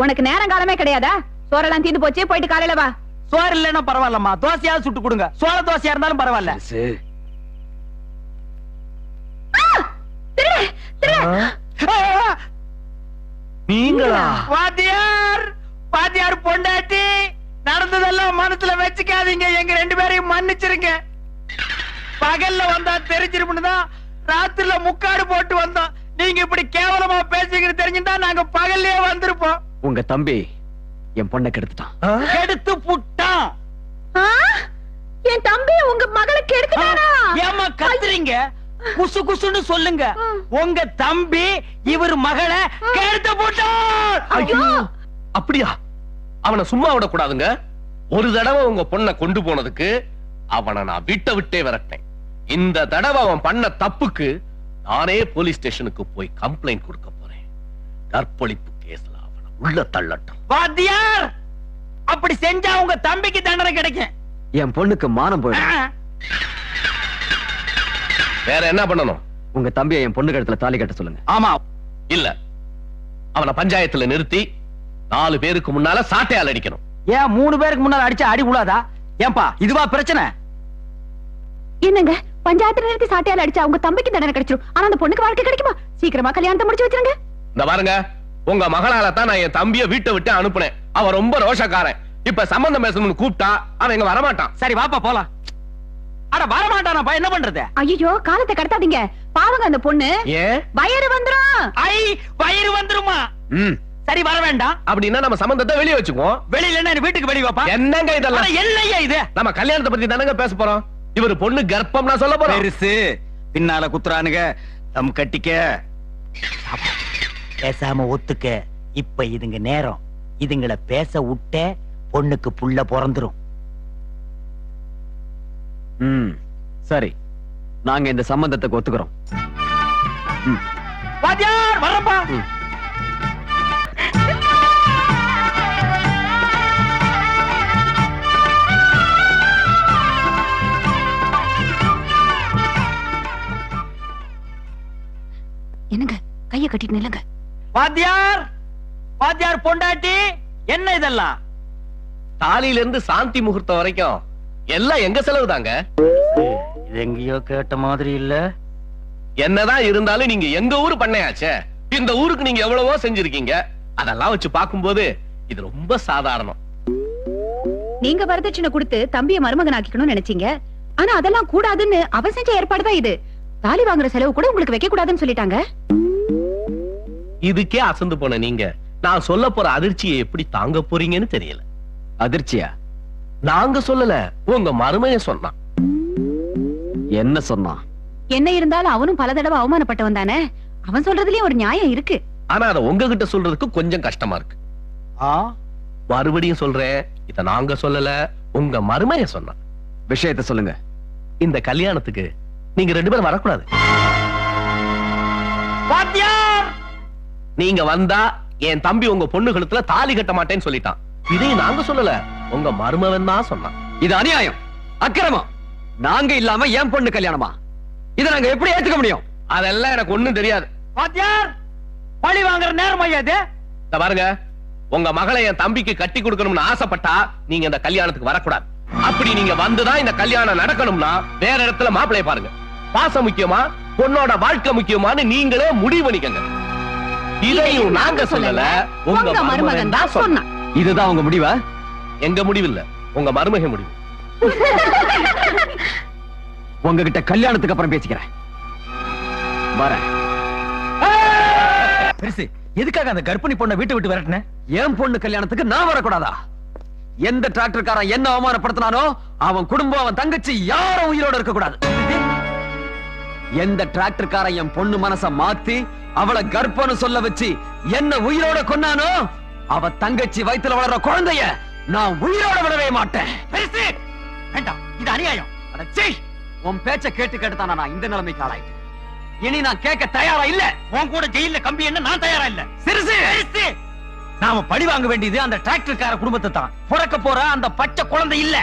உனக்கு நேரம் காலமே கிடையாதா? சோறெல்லாம் தீந்து போச்சு, போயிட்டு காலையில வா. சோறு இல்லைன்னா பரவாயில்லம்மா, தோசையாவது சுட்டு கொடுங்க. சோள தோசையா இருந்தாலும் பரவாயில்ல. நீங்களா? வாத்தியார் வாத்தியார் பொண்டாட்டி, நடந்ததெல்லாம் மனசுல வச்சுக்காதீங்க. எங்க 2 பேரையும் மன்னிச்சிருங்க. பகல்ல வந்தா தெரிஞ்சிருமுன்னுதான் ராத்திரில முக்காடு போட்டு வந்தோம். நீங்க இப்படி கேவலமா பேசுறீங்கன்னு தெரிஞ்சுட்டா நாங்க பகல்லயே வந்திருப்போம். உங்க தம்பி என் பொண்ணை கெடுத்துட்டான். கெடுத்து புட்டான். என் தம்பி உங்க மகளுக்கு எடுத்துட்டானா? ஏமா கத்துறீங்க? குசு குசுன்னு சொல்லுங்க. உங்க தம்பி இவர் மகளை கெடுத்து புட்டான். ஐயோ அப்படியா? அவனை சும்மா விட கூடாதுங்க. ஒரு தடவை உங்க பொண்ணை கொண்டு போனதுக்கு அவனை நான் வீட்டை விட்டே விரட்டேன். இந்த தடவை அவன் பண்ண தப்புக்கு நானே போலீஸ் ஸ்டேஷனுக்கு போய் கம்ப்ளைண்ட் கொடுக்க போறேன். கற்பழிப்பு கேஸ்ல அவனை உள்ள தள்ளட்டும். வாத்தியார், அப்படி செஞ்சா உங்க தம்பிக்கு தண்டனை கிடைக்கும். என் பொண்ணுக்கு மானம் போயிடும். வேற என்ன பண்ணணும்? உங்க தம்பியை என் பொண்ணு கழுத்துல தாலி கட்ட சொல்லுங்க. ஆமா இல்ல, அவனை பஞ்சாயத்துல நிறுத்தி 4 பேருக்கு முன்னால சாட்டையால் அடிக்கணும். ஏன் 3 பேருக்கு முன்னால அடிச்சா அடி உலாதா? ஏன்பா இதுவா பிரச்சனை? என்னங்க பஞ்சாயத்துல நிறுத்தி சாட்டையால் அடிச்சா உங்க தம்பிக்கு தண்டனை கிடைச்சிரும், ஆனா அந்த பொண்ணுக்கு வாழ்க்கை கிடைக்குமா? சீக்கிரமா கல்யாணத்தை முடிச்சு வச்சிருங்க. இந்த பாருங்க, உங்க மகளால தான் நான் என் தம்பியை வீட்டை விட்டு அனுப்புனேன். அவன் ரொம்ப ரோஷக்காரன். இப்ப சம்பந்தம் பேசணும்னு கூப்பிட்டா அவன் இங்க வரமாட்டான். சரி வாப்பா போலாம். அட வரமாட்டானப்பா, என்ன பண்றது? ஐயோ காலத்தை கடத்தாதீங்க, பாவங்க அந்த பொண்ணு. ஏன்? வயிறு வந்துரும். ஐ வயிறு வந்துருமா? சரி வர வேண்டாம். அப்படின்னா நம்ம சம்பந்தத்தை வெளியே வச்சுக்குவோம். வெளியில என்ன வீட்டுக்கு வெளிய வாப்பா. என்னங்க இதெல்லாம்? என்னையா இது? நம்ம கல்யாணத்தை பத்தி தானங்க பேச போறோம். இவர் பொண்ணு கர்ப்பம் நான் சொல்ல போறோம். பெருசு பின்னால குத்துறானுங்க. தம் கட்டிக்க. பேசாம ஒத்துக்க. இப்ப இதுங்க நேரம். இதுங்களை பேச விட்ட பொண்ணுக்கு புள்ள பிறந்துரும். சரி, நாங்க இந்த சம்பந்தத்துக்கு ஒத்துக்கிறோம். வாத்தியார் வரப்பா. என்னங்க கைய கட்டிட்டு நில்லுங்க. வாத்தியார் வாத்தியார் பொண்டாட்டி, என்ன இதெல்லாம்? தாலியில இருந்து சாந்தி முகூர்த்தம் வரைக்கும் எல்லாம் எங்க செலவு தாங்க. இது எங்கேயோ கேட்ட மாதிரி இல்ல. என்னதான் இருந்தாலும் நீங்க எங்க ஊரு பண்ணையாச்சே. இந்த ஊருக்கு நீங்க எவ்வளவோ செஞ்சிருக்கீங்க. அதெல்லாம் வச்சு பார்க்கும்போது இது ரொம்ப சாதாரணம். நீங்க வரதட்சணை கொடுத்து தம்பிய மருமகன் ஆக்கிக்கணும்னு நினைச்சீங்க. ஆனா அதெல்லாம் கூடாதுன்னு அவ செஞ்ச ஏற்பாடுதான் இது. தாலி வாங்குற செலவு கூட உங்களுக்கு வைக்க கூடாதுன்னு சொல்லிட்டாங்க. இதுக்கே அசந்து போன நீங்க நான் சொல்ல போற அதிர்ச்சியை எப்படி தாங்க போறீங்கன்னு தெரியல. அதிர்ச்சியா? நாங்க சொல்லல, உங்க மருமையன் சொன்னான். என்ன சொன்னான்? என்ன இருந்தாலும் அவனும் பல தடவை அவமானப்பட்டவன் தானே. அவன் சொல்றதுலயும் ஒரு நியாயம் இருக்கு. ஆனா அதை உங்ககிட்ட சொல்றதுக்கு கொஞ்சம் கஷ்டமா இருக்கு. மறுபடியும் சொல்றேன், இத நாங்க சொல்லல, உங்க மருமைய சொன்னான். விஷயத்தை சொல்லுங்க. இந்த கல்யாணத்துக்கு நீங்க 2 பேரும் வரக்கூடாது. நீங்க வந்தா என் தம்பி உங்க பொண்ணு கழுத்துல தாலி கட்ட மாட்டேன்னு சொல்லிட்டான். இதையும் நாங்க சொல்லல, உங்க மருமவன் தான் சொன்னான். இது அநியாயம், அக்கிரமம். நாங்க இல்லாம என் பொண்ணு கல்யாணமா? இதை நாங்க எப்படி ஏத்துக்க முடியும்? அதெல்லாம் எனக்கு ஒண்ணும் தெரியாது. பழி வாங்குற நேரம் ஐயாது. பாருங்க, உங்க மகளை என் தம்பிக்கு கட்டி கொடுக்கணும்னு ஆசைப்பட்டா நீங்க இந்த கல்யாணத்துக்கு வரக்கூடாது. அப்படி நீங்க வந்துதான் இந்த கல்யாணம் நடக்கணும்னா வேற இடத்துல மாப்பிள்ளைய பாருங்க. பாசம் முக்கியமா, பொண்ணோட வாழ்க்கை முக்கியமானு நீங்களே முடிவு பண்ணிக்கங்க. இதையும் நாங்க சொல்லல, உங்க மருமகன் தான் சொன்னான். இதுதான் உங்க முடிவா? எங்க முடிவு இல்ல, உங்க மருமக முடிவு. உங்ககிட்ட கல்யாணத்துக்கு அப்புறம் பேசிக்கிறேன். வரேன். பெருசு, எதுக்காக அந்த கர்ப்பிணி பொண்ணை வீட்டை விட்டு விரட்டின? என் பொண்ணு கல்யாணத்துக்கு நான் வரக்கூடாதா? எந்த டிராக்டர்காரன் என்ன அவமானப்படுத்தினானோ அவன் குடும்பம், அவன் தங்கச்சி யாரும் உயிரோட இருக்க கூடாது. எந்த டிராக்டர்காரன் என் பொண்ணு மனச மாத்தி அவளை கர்ப்பம்னு சொல்ல வச்சு என்ன உயிரோட கொன்னானோ அவ தங்கச்சி வயித்துல வளர்ற குழந்தைய நான் உயிரோட விடவே மாட்டேன். பெருசு, வேண்டாம், இது அநியாயம். உன் பேச்ச கேட்டு கேட்டுதானா நான் இந்த நிலைமைக்கு ஆளாயிட்டேன். இனி நான் கேட்க தயாரா இல்ல. உன் கூட ஜெயில கம்பி என்ன நான் தயாரா இல்ல. சிறுசு, நாம பழி வாங்க வேண்டியது அந்த டிராக்டர்கார குடும்பத்தை தான். பிறக்க போற அந்த பச்சை குழந்தை இல்ல.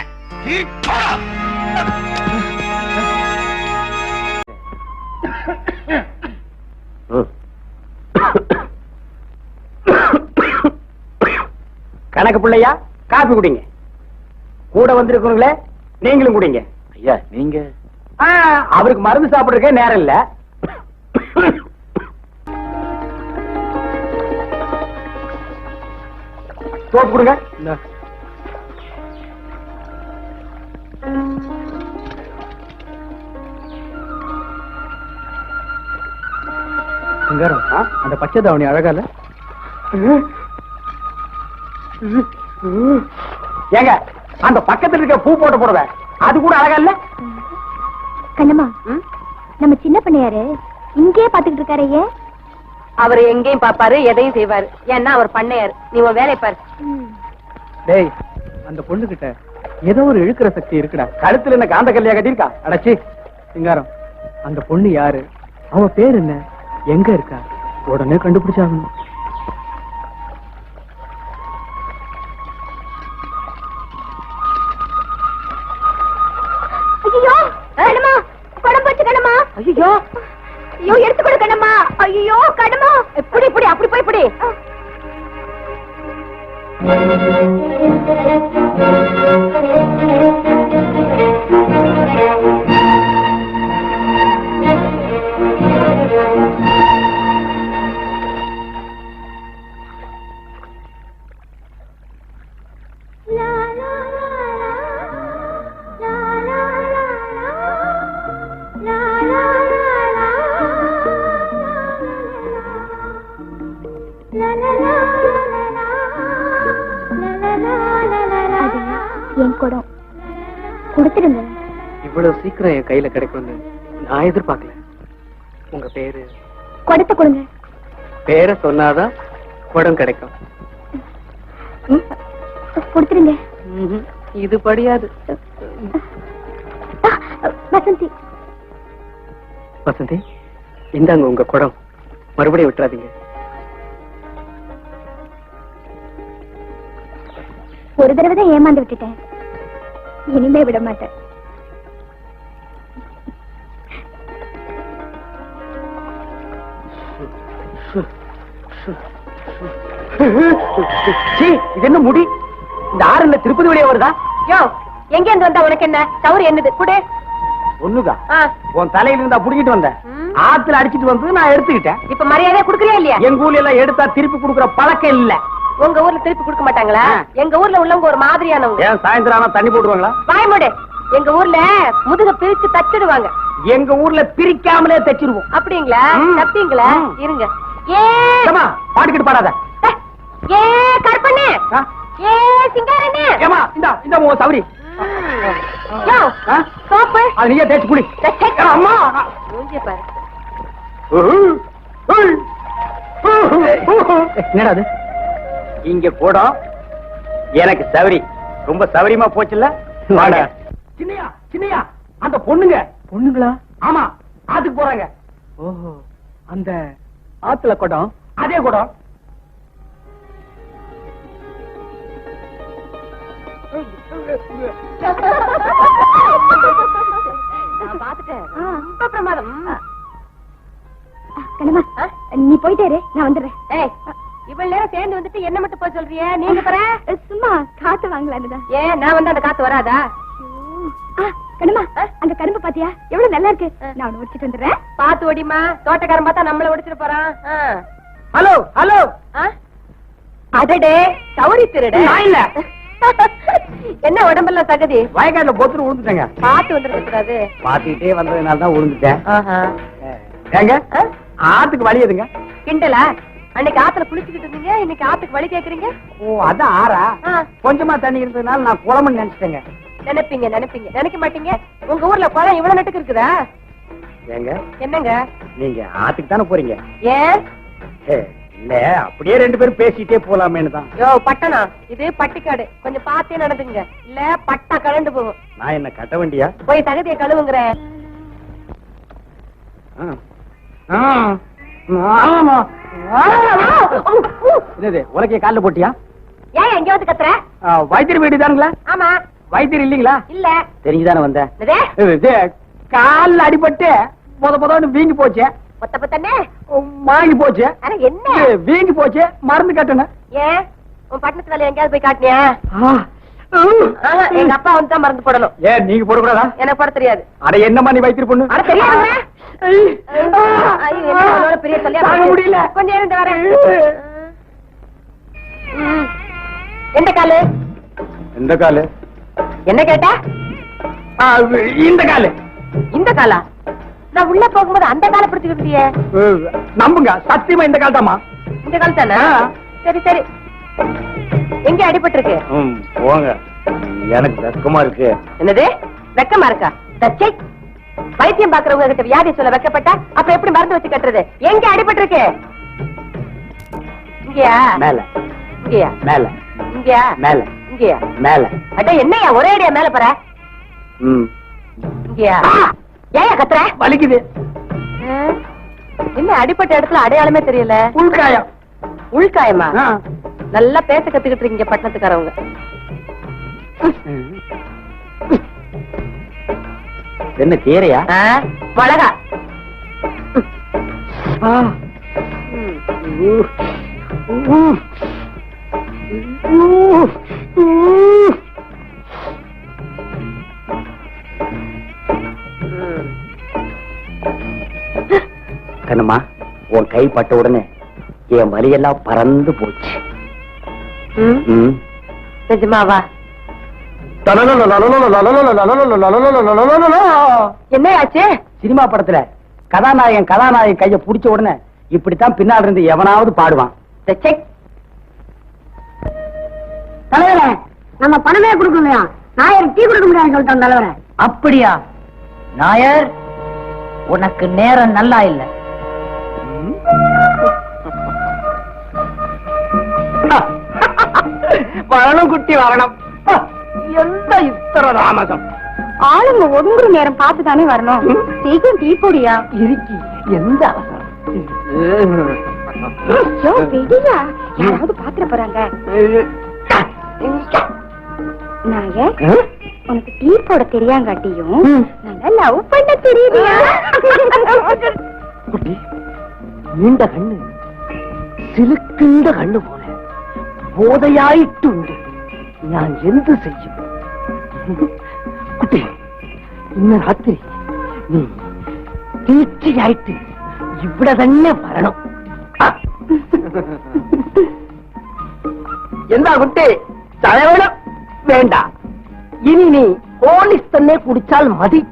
கணக்கு பிள்ளையா, காப்பி குடிங்க. கூட வந்திருக்கீங்களே, நீங்களும் குடிங்க. ஐயா நீங்க? அவருக்கு மருந்து சாப்பிடுறதுக்கே நேரம் இல்ல. சோப்பு கொடுங்க. அந்த பச்சை தாவணி அழகால. ஏங்க, அந்த பக்கத்துல இருக்க பூ போட்டு போடுவேன், அது கூட அழகா இல்ல? கண்ணம்மா, நம்ம சின்ன பண்ணையாரு இங்கே பாத்துக்கிட்டு இருக்காரு. அவர் எங்கேயும் பாப்பாரு, எதையும் செய்வாரு. ஏன்னா அவர் பண்ணையாரு. நீ உன் வேலை பாரு. டேய், அந்த பொண்ணு கிட்ட ஏதோ ஒரு இழுக்கிற சக்தி இருக்குடா. கழுத்துல என்ன காந்த கல்லையா கட்டிருக்கா? அடச்சி சிங்காரம், அந்த பொண்ணு யாரு, அவ பேர் என்ன, எங்க இருக்கா, உடனே கண்டுபிடிச்சாகணும். ஐயோ கண்ணம்மா, குடம் போச்சு கண்ணம்மா. ஐயோ ஐயோ, எடுத்து கொடு கண்ணம்மா. ஐயோ கண்ணம்மா, இப்படி இப்படி அப்படி போய் இப்படி. என் குடம் கொடுத்துடுங்க. இவ்வளவு சீக்கிரம் என் கையில கிடைக்கும்னு நான் எதிர்பார்க்கல. உங்க பேரு? குடத்தை கொடுங்க. பேரை சொன்னாதான் குடம் கிடைக்கும். கொடுத்துடுங்க. இது படியாது. வசந்தி. வசந்தி, இந்தாங்க உங்க குடம், மறுபடியும் விட்டுறாதீங்க. ஒரு தடவை தான் ஏமாந்து விட்டுட்டேன், இனிமே விட மாட்டேன். இது என்ன முடி? இந்த ஆறுல திருப்பதி வழியா வருதா? யோ, எங்க இருந்து வந்தா உனக்கு என்ன? தவறு என்னது? குடு. ஒண்ணுதான் உன் தலையில இருந்தா புடிக்கிட்டு வந்தேன், ஆத்துல அடிச்சிட்டு வந்து நான் எடுத்துக்கிட்டேன். இப்ப மரியாதையா குடுக்கறியா இல்லையா? எங்க ஊர்ல எல்லாம் எடுத்தா திருப்பி குடுக்குற பழக்கம் இல்ல. உங்க ஊர்ல திருப்பி கொடுக்க மாட்டாங்களா? எங்க ஊர்ல உள்ளவங்க ஒரு மாதிரியானவங்க. ஏன் சாயந்தரம் ஆனா தண்ணி போட்டுருவாங்களா? வாய்மோடு, எங்க ஊர்ல முதுக பிரிச்சு தச்சிடுவாங்க. எங்க ஊர்ல பிரிக்காமலே தச்சிருவோம். அப்படிங்களா? தப்பீங்களா? இருங்க. பாட்டுக்கிட்டு பாடாத. ஏ கற்பண்ணே, ஏ சிங்காரண்ணே, இந்த சௌரி சோப்பு அது நீயே தேய்ச்சி குடி. அம்மா என்னடா அது? இங்க கூட எனக்கு சௌரி ரொம்ப சௌரியமா போச்சுல்ல. சின்னையா சின்னையா, அந்த பொண்ணுங்களா? ஆமா, ஆத்துக்கு போறாங்க. ஓஹோ, அந்த ஆத்துல குடம், அதே குடம். நீ போயிட்டே நான் வந்துடுறேன். இவ்வளவு நேரம் சேர்ந்து வந்துட்டு என்ன மட்டும் போய் சொல்றிய? நீங்க பாரு, சும்மா காத்து வாங்கலான்னுதான். ஏன் நான் வந்து அந்த காத்து வராதா? கண்ணம்மா, அந்த கரும்பு பாத்தியா எவ்வளவு நல்லா இருக்கு? நான் ஒடிச்சிட்டு வந்துடுறேன். பாத்து ஓடிமா, தோட்டக்காரன் பார்த்தா நம்மள ஒடிச்சிட்டு போறான். Hello hello. அடடே, சௌரி திருட இல்ல. என்ன உடம்பெல்லாம் தகுதி? வயக்காட்டுல பொத்துட்டு விழுந்துட்டேங்க. பாத்து வந்துருக்க கூடாது. பாத்துக்கிட்டே வந்ததுனால தான் விழுந்துட்டேன். ஏங்க ஆத்துக்கு வழி எதுங்க? கிண்டலா? அன்னைக்கு ஆத்துல குளிச்சுக்கிட்டு இருந்தீங்க, இன்னைக்கு ஆத்துக்கு வழி கேக்குறீங்க. ஓ, அதான் ஆறா? கொஞ்சமா தண்ணி இருந்ததுனால நான் குளம்னு நினைச்சிட்டேங்க. நினைப்பீங்க நினைப்பீங்க, நினைக்க மாட்டீங்க. உங்க ஊர்ல குளம் இவ்வளவு நட்டுக்கு இருக்குதா? ஏங்க என்னங்க, நீங்க ஆத்துக்கு தானே போறீங்க? ஏன் இல்ல, அப்படியே ரெண்டு பேரும் பேசிட்டே போலாமேன்னு தான். யோ பட்டணம், இது பட்டிக்காடு, கொஞ்சம் பார்த்தே நடந்துங்க, இல்ல பட்டா கலண்டு போகும். நான் என்ன கட்ட வண்டியா? போய் தகுதியை கழுவுங்கிற. உலக்கைய காலில் போட்டியா? ஏன் எங்க வந்து கத்துற? வைத்தியர் வீடு தானுங்களா? ஆமா. வைத்தியர் இல்லீங்களா? இல்ல. தெரிஞ்சுதானே வந்தேன். காலில் அடிபட்டு முதன்னு வீங்கி போச்சு. வாங்கி போச்சு. என்ன வீங்கி போச்சு, மருந்து கட்டணும். ஏன் உன் பட்டணத்து வேலை எங்கேயாவது போய் காட்டினியா? எங்க அப்பா வந்து தான் மருந்து போடணும். ஏன் நீங்க போடக்கூடாதா? எனக்கு போட தெரியாது. அட என்னமா நீ வைத்தியர் பொண்ணு? அட தெரியாது. பெரிய சொல்லியா முடியல. கொஞ்சம் இருந்து வரேன். எந்த காலு? எந்த காலு? என்ன கேட்டா? இந்த காலு. இந்த காலா? நான் உள்ள போகும்போது அந்த காலை பிடிச்சுக்கிட்டியே. நம்புங்க, சத்தியமா இந்த கால் தாமா. இந்த கால் தானே? சரி சரி. எங்க அடிபட்டு இருக்கு? போங்க, எனக்கு வெக்கமா இருக்கு. என்னது வெக்கமா இருக்கா? தச்சை, வைத்தியம் பாக்குறவங்க கிட்ட வியாதி சொல்ல வெக்கப்பட்டா அப்புறம் எப்படி மருந்து வச்சு கட்டுறது? எங்க அடிபட்டு இருக்கு? இங்கயா? மேல. இங்கயா? மேல. இங்கயா? மேல. இங்கயா? மேல. அட என்னையா ஒரே அடியா மேல போற? இங்கயா? ஏன் கத்துற? வலிக்குது. என்ன அடிப்பட்ட இடத்துல அடையாளமே தெரியல? உள்காயம். உள்காயமா? நல்லா பேச கத்துக்கிட்டு இருக்கீங்க பட்டணத்துக்காரவங்க. என்ன கீரையா? மிளகா. கண்ணம்மா, உன் கை பட்ட உடனே என் வலியெல்லாம் பறந்து போச்சு. நிஜமாவா? என்ன ஆச்சு? சினிமா படத்துல கதாநாயகன் கைய புடிச்ச உடனே இப்படித்தான் பின்னால் இருந்து எவனாவது பாடுவான். தலைவரே, நம்ம பணமே கொடுக்கலையா? நாயர் டீ கொடுக்க முடியாது சொல்லிட்டோம் தலைவரே. அப்படியா? நாயர், உனக்கு நேரம் நல்லா இல்ல. வரணும் குட்டி வரணும். எந்த இத்தர ராமகம். ஆளுங்க ஒதுங்குற நேரம் பார்த்து தானே வரணும். சீக்கிரம் டீ போடியா. இருக்கி எந்த அவசரம்? யாராவது பாத்துட போறாங்க. நாயர், உனக்கு டீ போட தெரியாங்காட்டியும் நல்லா லவ் பண்ண தெரியுதியா? குட்டி, நீண்ட கண்ணு சிலுக்கின்ற கண்ணு போல போதையாயிട്ടുണ്ട്. ഞാൻ എന്ത് ചെയ്യും? കുട്ടി, ഇന്ന് രാത്രി നീ തീർച്ചയായിട്ട് ഇവിടെ തന്നെ വരണം. എന്താ കുട്ടി, ചായ വേണം? വേണ്ട, ഇനി നീ ഹോർലിക്സ് തന്നെ കുടിച്ചാൽ മതി.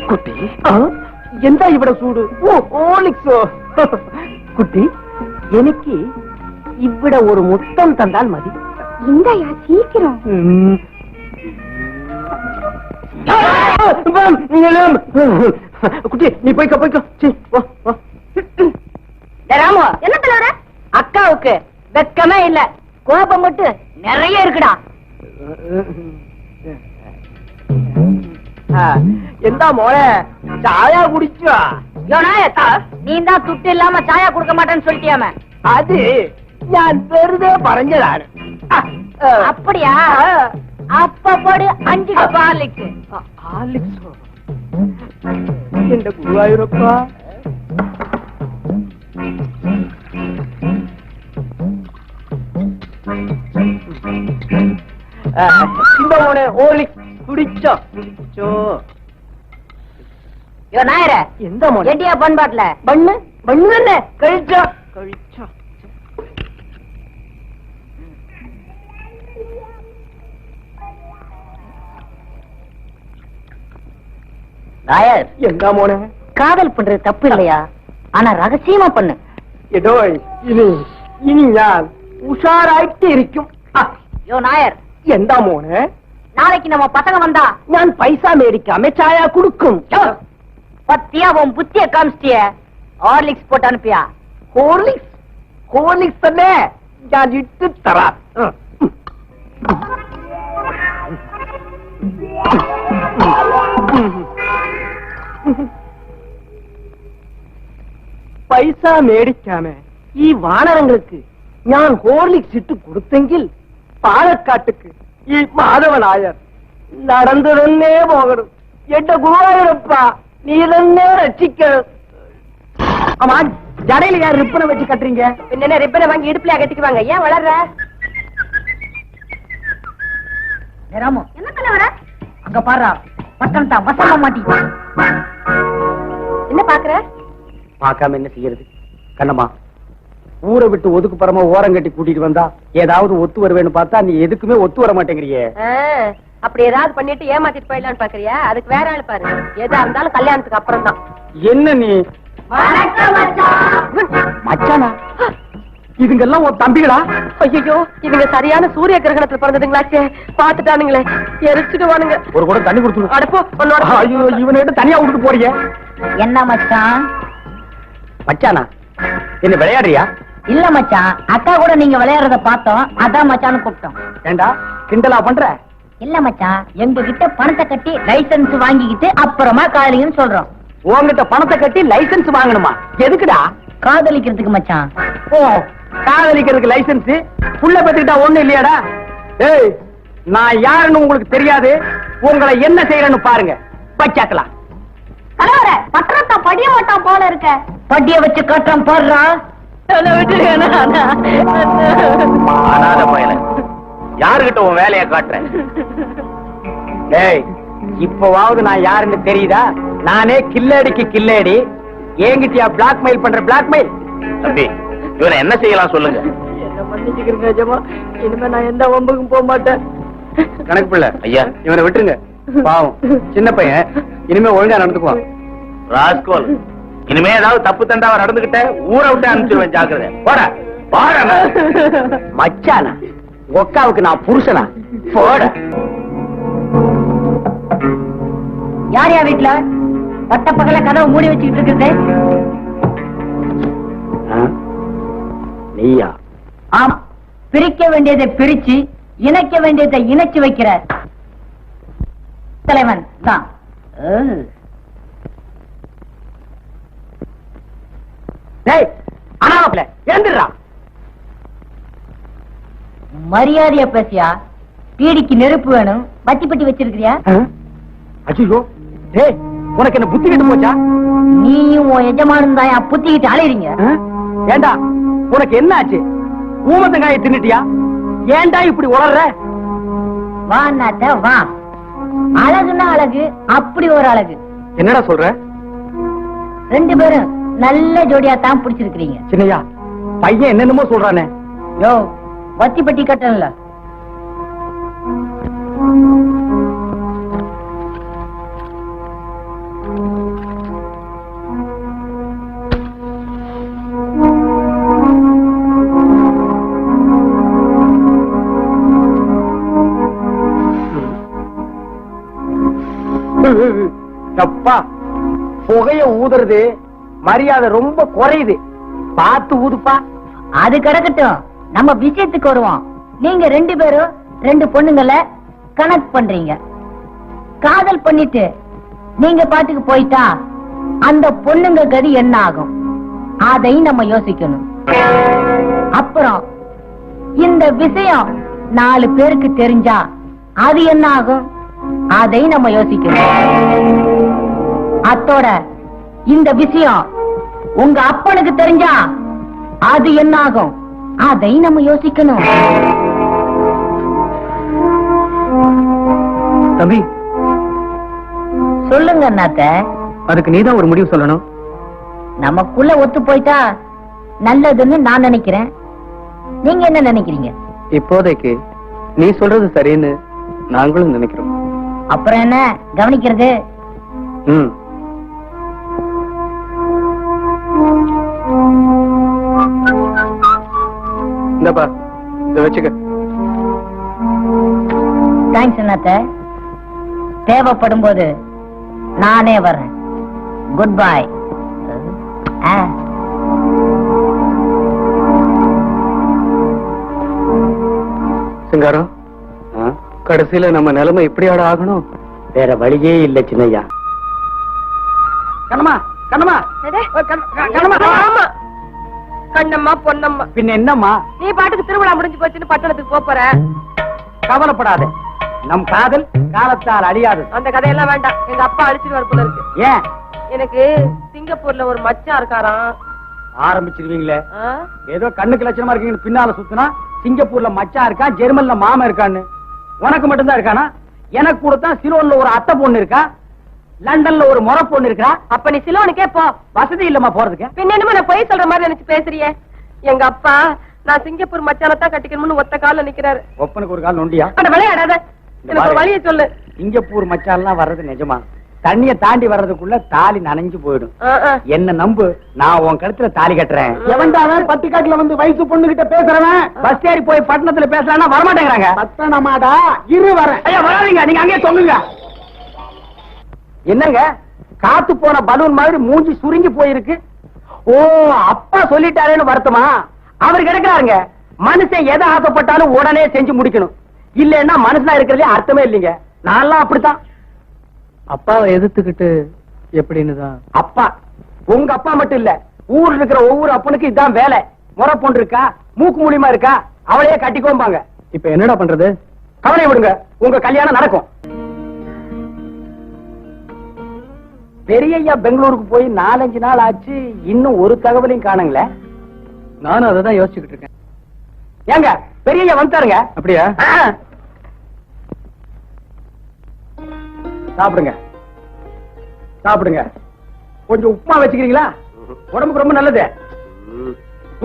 കുട്ടി, എന്താ ഇവിടെ ചൂട്? ഓ, ഹോർലിക്സോ? കുട്ടി, എനിക്ക് ഇവിടെ ഒരു മുത്തം തന്നാൽ മതി. இந்தாயா சீக்கிரம். குட்டி, நீ போய்க்க போய்க்க. ராமு, என்ன தலைவர? அக்காவுக்கு வெக்கமே இல்ல, கோபம் மட்டும் நிறைய இருக்குடா. എന്താ മോളെ, ചായ കുടിച്ചോ? நீ தான் துட்டு இல்லாம சாயா குடுக்க மாட்டேன்னு சொல்லிட்டியாம? அது ഞാൻ വെറുതെ പറഞ്ഞതാണ്. அப்படியா? அப்ப போடு 5 கப் ஹார்லிக்ஸ். ஹார்லிக்ஸோ? എന്റെ ഗുരുവായൂരപ്പ. இந்த മോനെ ഹോർലിക്സ് കുടിച്ചോ? കുടിച്ചോ? நாயர, എന്താ മോനെ? எட்டியா பண்பாட்டுல ബണ്ണ് ബണ്ണ് തന്നെ കഴിച്ചോ? കഴിച്ചോ? நாயர், എന്താ മോനെ? காதல் பண்றது தப்பு இல்லையா? ஆனா ரகசியமா பண்ணு. എടോ, ഇനി ഞാൻ ഉഷാറായിട്ട് ഇരിക്കും. நாயர், എന്താ മോനെ? நாளைக்கு நம்ம பசங்க வந்தா ഞാൻ പൈസ മേടിക്കാമേ ചായ കൊടുക്കും. பத்தியா உன் புத்திய காமிச்சிட்டிய. ஹார்லிக்ஸ் போட்டு அனுப்பியா? ഹോർലിക്സ്? ഹോർലിക്സ് തന്നെ ഞാൻ ഇട്ട് തരാം. പൈസ മേടിക്കാമേ ഈ വാനരങ്ങൾക്ക് ഞാൻ ഹോർലിക്സ് ഇട്ട് കൊടുത്തെങ്കിൽ പാലക്കാട്ടുക്ക് ഈ മാധവനായർ നടന്നു തന്നെ പോകണം. എന്റെ ഗുരുവായൂരപ്പ, നീ തന്നെ രക്ഷിക്കണം. ஆமா, ஜடையில யார் ரிப்பனை வச்சு கட்டுறீங்க? என்ன ரிப்பனை வாங்கி இடுப்புல கட்டிக்குவாங்க. ஏன் வளர்ற? ராமு, என்ன தலைவர? அங்க பாரு, பட்டம் தான் வசமா மாட்டி. என்ன பாக்குற? பார்க்காம என்ன செய்யறது? கண்ணம்மா, ஊரை விட்டு ஒதுக்குப்புறமா ஓரம் கட்டி கூட்டிட்டு வந்தா ஏதாவது ஒத்து வருவேன்னு பார்த்தா நீ எதுக்குமே ஒத்து வர மாட்டேங்கிறியே. அப்படி ஏதாவது பண்ணிட்டு ஏமாத்திட்டு போயிடலான்னு பாக்குறியா? அதுக்கு வேற ஆளு பாரு. எதா இருந்தாலும் கல்யாணத்துக்கு அப்புறம் தான். என்ன நீ? மச்சானா? இதுங்கெல்லாம் ஒரு தம்பிகளா? ஐயோ, இதுங்க சரியான சூரிய கிரகணத்துல பிறந்ததுங்களாச்சே. பாத்துட்டானுங்களே, எரிச்சுடுவானுங்க. ஒரு கூட தண்ணி கொடுத்து. அடப்போ, ஐயோ, இவனை தனியா விட்டுட்டு போறீங்க. என்ன மச்சான்? மச்சானா, என்ன விளையாடுறியா? இல்ல மச்சான், அக்கா கூட நீங்க விளையாடுறத பார்த்தோம், அதான் மச்சான்னு கூப்பிட்டோம். ஏண்டா கிண்டலா பண்ற? இல்ல மச்சான், எங்க கிட்ட பணத்தை கட்டி லைசன்ஸ் வாங்கிக்கிட்டு அப்புறமா காதலிங்கன்னு சொல்றோம். உங்ககிட்ட பணத்தை கட்டி லைசன்ஸ் வாங்கணுமா? எதுக்குடா? காதலிக்கிறதுக்கு மச்சான். ஓ, காதலிக்கிறதுக்கு லைசன்ஸ்? புள்ள பெத்துக்கிட்டா ஒண்ணு இல்லையாடா? ஏய், நான் யாருன்னு உங்களுக்கு தெரியாது. உங்களை என்ன செய்யறேன்னு பாருங்க. பச்சாக்கலாம். தலைவர, பட்டணத்தா படிய மாட்டான் போல இருக்க. படிய வச்சு காட்டுறான் பாடுறா. அனாத பயல, யாருகிட்ட உன் வேலையை காட்டுறேன்? ஏய், இப்பவாவது நான் யாருன்னு தெரியுதா? நானே கில்லேடிக்கு கில்லேடி. ஏங்கிட்டியா பிளாக்மெயில் பண்ற பிளாக்மெயில்? தம்பி, இவனை என்ன செய்யலாம் சொல்லுங்க. என்ன மன்னிச்சுக்கிறீங்க ஜமா, இனிமே நான் எந்த வம்புக்கும் போக மாட்டேன். கணக்கு பிள்ளை ஐயா, இவனை விட்டுருங்க. பாவம் சின்ன பையன், இனிமே ஒழுங்கா நடந்துக்குவான். ராஸ்கோல், இனிமே ஏதாவது தப்பு தண்டாவ நடந்துகிட்ட ஊரை விட்டு அனுப்பிச்சிருவேன், ஜாக்கிரதை. போட பாருங்க. மச்சானா, ஒக்காவுக்கு நான் புருஷனா? போட. யார் யார் வீட்டுல பட்ட பகல கதவை மூடி வச்சுக்கிட்டு இருக்குது? நீயா? ஆமா, பிரிக்க வேண்டியதை பிரிச்சு இணைக்க வேண்டியதை இணைச்சு வைக்கிற தலைவன் தான். டேய், அனாமப்ல எழுந்துடுறா. மரியாதையா பேசியா? பீடிக்கு நெருப்பு வேணும், பத்தி பட்டி வச்சிருக்கிறியா? அச்சோ, டேய் உனக்கு என்ன புத்தி கிட்டு போச்சா? நீயும் உன் எஜமானும் தான் புத்திக்கிட்டு அலையறீங்க. ஏண்டா உனக்கு என்ன ஆச்சு? ஊமத்தங்காயை தின்னுட்டியா? ஏண்டா இப்படி உளர்ற? வா அண்ணாத்த வா. அழகுன்னா அழகு, அப்படி ஒரு அழகு. என்னடா சொல்ற? ரெண்டு பேரும் நல்ல ஜோடியா தான் பிடிச்சிருக்கிறீங்க. சின்னையா, பையன் என்னென்னமோ சொல்றானே. யோ, வத்தி பட்டி கட்டல. அப்பா, புகைய ஊதுறது மரியாதை ரொம்ப குறையுது. பார்த்து ஊதுப்பா. அது கிடக்கட்டும், நம்ம விஷயத்துக்கு வருவோம். நீங்க ரெண்டு பேரும் ரெண்டு பொண்ணுங்களை கனெக்ட் பண்றீங்க. காதல் பண்ணிட்டு நீங்க பாட்டுக்கு போயிட்டா அந்த பொண்ணுங்க கதி என்ன ஆகும்? அதையும் நம்ம யோசிக்கணும். அப்புறம் இந்த விஷயம் 4 பேருக்கு தெரிஞ்சா அது என்ன ஆகும்? அதையும் நம்ம யோசிக்கணும். அத்தோட இந்த விஷயம் உங்க அப்பனுக்கு தெரிஞ்சா அது என்ன ஆகும்? அதையும் நம்ம யோசிக்கணும். தம்பி, சொல்லுங்க அண்ணாத்த. அதுக்கு நீதான் ஒரு முடிவு சொல்லணும். நமக்குள்ள ஒத்து போயிட்டா நல்லதுன்னு நான் நினைக்கிறேன். நீங்க என்ன நினைக்கிறீங்க? இப்போதைக்கு நீ சொல்றது சரின்னு நாங்களும் நினைக்கிறோம். அப்புறம் என்ன கவனிக்கிறது? இந்தப்பா, இத வச்சுக்க. தேங்க்ஸ் அண்ணாத்த. தேவைப்படும் போது நானே வரேன். Good bye. சிங்காரம், கடைசியில நம்ம நிலைமை இப்படியாட ஆகணும். வேற வழியே இல்ல சின்னையா. கண்ணம்மா, கண்ணம்மா, கண்ணம்மா, கண்ணம்மா பொன்னம்மா. பின்ன என்னம்மா? நீ பாட்டுக்கு திருவிழா முடிஞ்சு போச்சுன்னு பட்டணத்துக்கு போற. கவலைப்படாத, நம் காதல் காலத்தால் அழியாது. அந்த கதையெல்லாம் வேண்டாம், எங்க அப்பா அழிச்சிட்டு போல இருக்கு. ஏன்? எனக்கு சிங்கப்பூர்ல ஒரு மச்சான் இருக்காராம். ஆரம்பிச்சிருவீங்களே, ஏதோ கண்ணுக்கு லட்சணமா இருக்கீங்கன்னு பின்னால சுத்தினா சிங்கப்பூர்ல மச்சான் இருக்கா, ஜெர்மன்ல மாமா இருக்கான்னு. உனக்கு மட்டும்தான் இருக்கானா? எனக்கு கூட தான் சிலோன்ல ஒரு அத்தை பொண்ணு இருக்கா, லண்டன்ல ஒரு முறை பொண்ணு இருக்கா. அப்ப நீ சிலோனுக்கே போ. வசதி இல்லமா போறதுக்கு. பின்ன என்னமோ நான் பொய் சொல்ற மாதிரி நினைச்சு பேசுறியே. எங்க அப்பா நான் சிங்கப்பூர் மச்சானத்தான் கட்டிக்கணும்னு ஒத்த கால நிக்கிறாரு. ஒப்பனுக்கு ஒரு கால் நொண்டியா? அட விளையாடாத, எனக்கு ஒரு வழியை சொல்லு. சிங்கப்பூர் மச்சான்லாம் வர்றது நிஜமா? தண்ணிய தாண்டி வர்றதுக்குள்ள தாலி நனைஞ்சு போயிடும். என்ன நம்பு, நான் உன் கழுத்துல தாலி கட்டுறேன். எவன்டாவன் பட்டிக்காட்டுல வந்து வயசு பொண்ணு கிட்ட பேசுறவன் பஸ் ஏறி போய் பட்டணத்துல பேசலாம்னா வரமாட்டேங்கிறாங்க. பத்தனமாடா, இரு வரேன். ஐயா வராதீங்க, நீங்க அங்கேயே தொங்குங்க. என்னங்க காத்து போன பலூன் மாதிரி மூஞ்சி சுருங்கி போயிருக்கு. ஓ, அப்பா சொல்லிட்டாரேன்னு வருத்தமா? அவர் கிடக்குறாருங்க. மனுஷன் எதை ஆசைப்பட்டாலும் உடனே செஞ்சு முடிக்கணும். இல்லன்னா மனுஷனா இருக்கிறதே அர்த்தமே இல்லைங்க. நான்லாம் அப்படித்தான். அப்பாவை எதிர்த்துக்கிட்டு எப்படின்னு தான். அப்பா, உங்க அப்பா மட்டும் இல்ல, ஊர்ல இருக்கிற ஒவ்வொரு அப்பனுக்கு இதான் வேலை. முறை பொண்ணு இருக்கா, மூக்கு மூலியமா இருக்கா, அவளையே கட்டிக்கோம்பாங்க. இப்ப என்னடா பண்றது? கவலை விடுங்க, உங்க கல்யாணம் நடக்கும். பெரியய்யா பெங்களூருக்கு போய் 4-5 நாள் ஆச்சு, இன்னும் ஒரு தகவலையும் காணுங்களே. நானும் அததான் யோசிச்சுக்கிட்டு இருக்கேன். ஏங்க பெரியய்யா வந்துட்டாருங்க. அப்படியா? சாப்பிடுங்க, சாப்பிடுங்க. கொஞ்சம் உப்புமா வச்சுக்கிறீங்களா? உடம்புக்கு ரொம்ப நல்லது.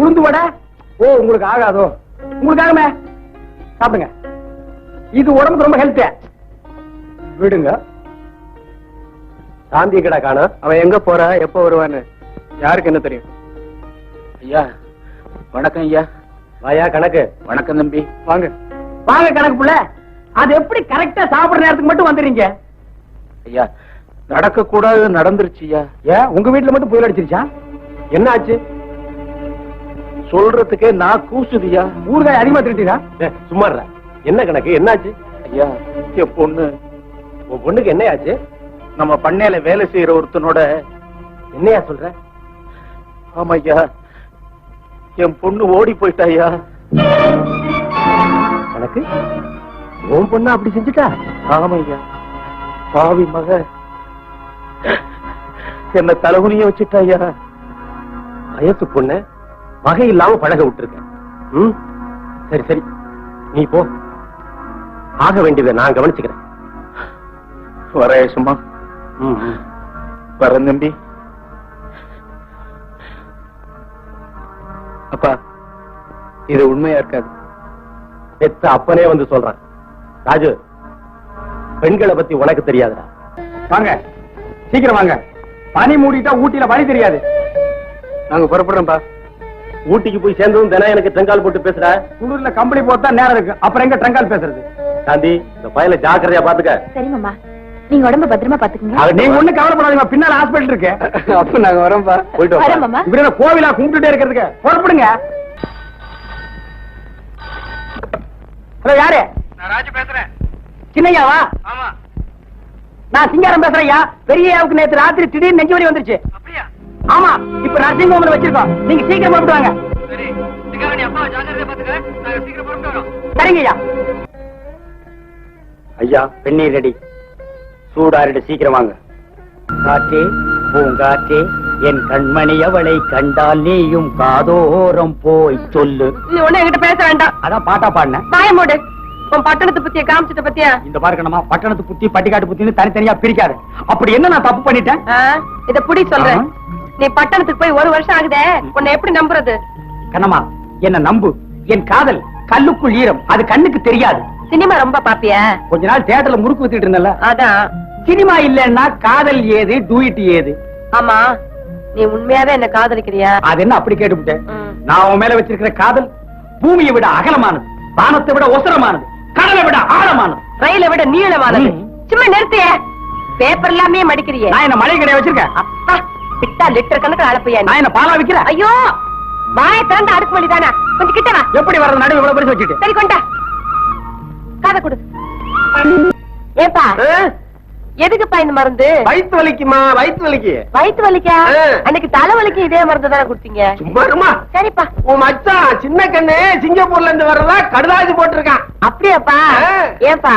உளுந்து வடை? ஓ, உங்களுக்கு ஆகாதோ? உங்களுக்கு ஆகுமே, சாப்பிடுங்க. இது உடம்புக்கு ரொம்ப ஹெல்த். விடுங்க. சாந்தி கடை காணோம். அவன் எங்க போற, எப்ப வருவான்னு யாருக்கு என்ன தெரியும்? ஐயா வணக்கம். ஐயா வாயா கணக்கு. வணக்கம் தம்பி. வாங்க வாங்க கணக்கு புள்ள. அது எப்படி கரெக்டா சாப்பிடுற நேரத்துக்கு மட்டும் வந்துடுறீங்க? ஐயா நடக்க கூடாது நடந்துருச்சு. ஐயா ஏன் உங்க வீட்டுல மட்டும் புயல் அடிச்சிருச்சா? என்ன ஆச்சு? சொல்றதுக்கே நான் கூசுதியா. ஊறுகாய் அதிகமா திருட்டீரா? சும்மா என்ன கணக்கு, என்னாச்சு? ஐயா என் பொண்ணு. உன் பொண்ணுக்கு என்ன ஆச்சு? நம்ம பண்ணையில வேலை செய்யற ஒருத்தனோட. என்னையா சொல்ற? ஆமா ஐயா, என் பொண்ணு ஓடி போயிட்டாயா. உனக்கு உன் பொண்ணு அப்படி செஞ்சுட்டா? ஆமையா, பாவி மக என்ன தலைகுனிய வச்சுட்டா ஐயா. வயசு பொண்ணு வகை இல்லாம பழக விட்டுருக்க. சரி சரி, நீ போ. ஆக வேண்டியதை நான் கவனிச்சுக்கிறேன். வர சும்மா வர தம்பி. அப்பா, இது உண்மையா இருக்காது. பெத்த அப்பனே வந்து சொல்றான். ராஜு, பெண்களை பத்தி உனக்கு தெரியாதுடா. வாங்க, சீக்கிரம் வாங்க. பனி மூடிட்டா ஊட்டியில பனி தெரியாது. நாங்க புறப்படுறோம்பா. ஊட்டிக்கு போய் சேர்ந்ததும் தினம் எனக்கு ட்ரங்கால் போட்டு பேசுற. குளிர்ல கம்பளி போட்டா நேரம் இருக்கு, அப்புறம் எங்க ட்ரங்கால் பேசுறது? காந்தி, இந்த பயல ஜாக்கிரதையா பாத்துக்க. சரி மாமா, நீங்க உடம்ப பத்திரமா பாத்துக்கங்க. நீங்க ஒண்ணு கவலைப்படாதீங்க, பின்னால ஹாஸ்பிடல் இருக்கு. அப்ப நாங்க வரோம்பா. போயிட்டு வரேன் மாமா. இப்படி கோவிலா கும்பிட்டுட்டே இருக்கிறதுக்கு புறப்படுங்க. ஹலோ, யாரு? நான் ராஜு பேசுறேன். சின்னையாவா? ஆமா. நான் சிங்காரம் பேசுறேன் ஐயா. பெரியயாவுக்கு நேத்து ராத்திரி திடீர்னு நெஞ்சு வலி வந்துருச்சு. அப்படியா? ஆமா, இப்ப நர்சிங் ஹோம்ல வச்சிருக்கோம். நீங்க சீக்கிரம் போட்டு வாங்க. சரி, சிங்காரணி அப்பா ஜாக்கிரதையா பாத்துக்க. நாங்க சீக்கிரம் புறப்பட்டு வரோம். சரிங்க ஐயா. ஐயா, பெண்ணீர் ரெடி. சூடாரிட்டு சீக்கிரம் வாங்க. காற்றே, பூங்காற்றே, என் கண்மணி அவளை கண்டால் நீயும் காதோரம் போய் சொல்லு. நீ ஒண்ணு என்கிட்ட பேச வேண்டாம். அதான் பாட்டா பாடினேன். பாயமோடு உன் பட்டணத்தை பத்திய காமிச்சிட்ட பத்தியா? இந்த பார்க்கணுமா, பட்டணத்து புத்தி பட்டிக்காட்டு புத்தின்னு தனித்தனியா பிரிக்காது. அப்படி என்ன நான் தப்பு பண்ணிட்டேன்? இத புடி சொல்றேன். நீ பட்டணத்துக்கு போய் 1 வருஷம் ஆகுதே, உன்னை எப்படி நம்புறது? கண்ணம்மா, என்ன நம்பு. என் காதல் கல்லுக்குள் ஈரம், அது கண்ணுக்கு தெரியாது. சினிமா ரொம்ப பாப்பியா? கொஞ்ச நாள் தியேட்டர்ல முறுக்கு ஊத்திட்டு இருந்தல. அதான். சினிமா இல்லன்னா காதல் ஏது, டூயிட் ஏது? ஆமா, நீ உண்மையாவே என்ன காதலிக்கிறியா? அது என்ன அப்படி கேட்டுவிட்டேன்? நான் உன் மேல வச்சிருக்கிற காதல் பூமியை விட அகலமானது, வானத்தை விட ஒசரமானது, கடலை விட ஆழமானது, ரயிலை விட நீளமானது. சும்மா நிறுத்திய பேப்பர் எல்லாமே மடிக்கிறியே. நான் என்ன மழை கிடையாது வச்சிருக்கேன். அப்பா, விட்டா லிட்டர் கணக்கு அழப்பையா? நான் என்ன பாலா வைக்கிறேன்? ஐயோ, வாயை திறந்து அடுக்கு மொழிதானா? கொஞ்சம் கிட்ட வா. எப்படி வர்றது? நடுவு இவ்வளவு பெருசு வச்சுட்டு. சரி, கொண்டா காதை கொடு. ஏப்பா, எதுக்குப்பா இந்த மருந்து? வயிற்று வலிக்குமா? வயிற்று வலிக்கு. வயிற்று வலிக்கா? அன்னைக்கு தலை வலிக்கு இதே மருந்து தானே கொடுத்தீங்க. சும்மா சரிப்பா. உன் மச்சான் சின்ன கண்ணு சிங்கப்பூர்ல இருந்து வர்றதா கடுதாசி போட்டிருக்கான். அப்படியாப்பா? ஏப்பா,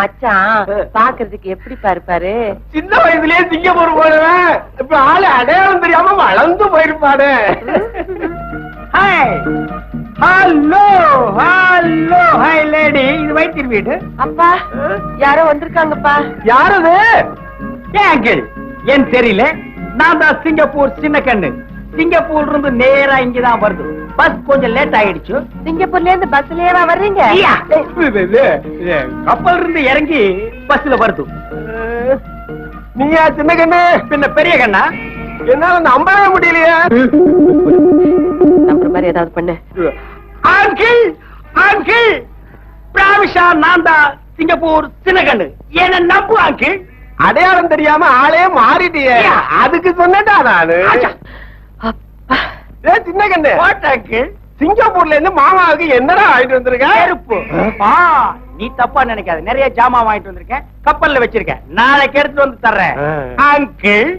மச்சான் பாக்குறதுக்கு எப்படி இருப்பாரு? சின்ன வயசுலயே சிங்கப்பூர் போடுவேன். இப்ப ஆளு அடையாளம் தெரியாம வளர்ந்து போயிருப்பாரு. Hello hello, hi lady. இது வைத்திரு வீடு. அப்பா, யாரோ வந்திருக்காங்கப்பா. யாரது? ஏன் அங்கிள், ஏன் தெரியல? நான் தான் சிங்கப்பூர் சின்ன கண்ணு. சிங்கப்பூர்ல இருந்து நேரா இங்கதான் வருது. பஸ் கொஞ்சம் லேட் ஆயிடுச்சு. சிங்கப்பூர்ல இருந்து பஸ்லயேவா வர்றீங்க? கப்பல் இருந்து இறங்கி பஸ்ல வருது. நீயா சின்ன கண்ணு? பின்ன பெரிய கண்ணா? என்னால நம்பவே முடியலையா? நம்புற மாதிரி ஏதாவது பண்ணு. அங்கிள், அங்கிள், பிராமிஷா நான் தான் சிங்கப்பூர் சின்ன கண்ணு. என்ன நம்பு அங்கிள். அடையாளம் தெரியாம ஆளே மாறிட்டியே, அதுக்கு சொன்னடா நானு. சின்ன கண்ணு, அங்கிள், சிங்கப்பூர்ல இருந்து மாமாவுக்கு என்னடா ஆயிட்டு வந்திருக்க? செருப்பு. நீ தப்பா நினைக்காத, நிறைய ஜாமான் வாங்கிட்டு வந்திருக்கேன், கப்பல்ல வச்சிருக்கேன். நாளைக்கு எடுத்துட்டு வந்து தர்றேன். அங்கிள்,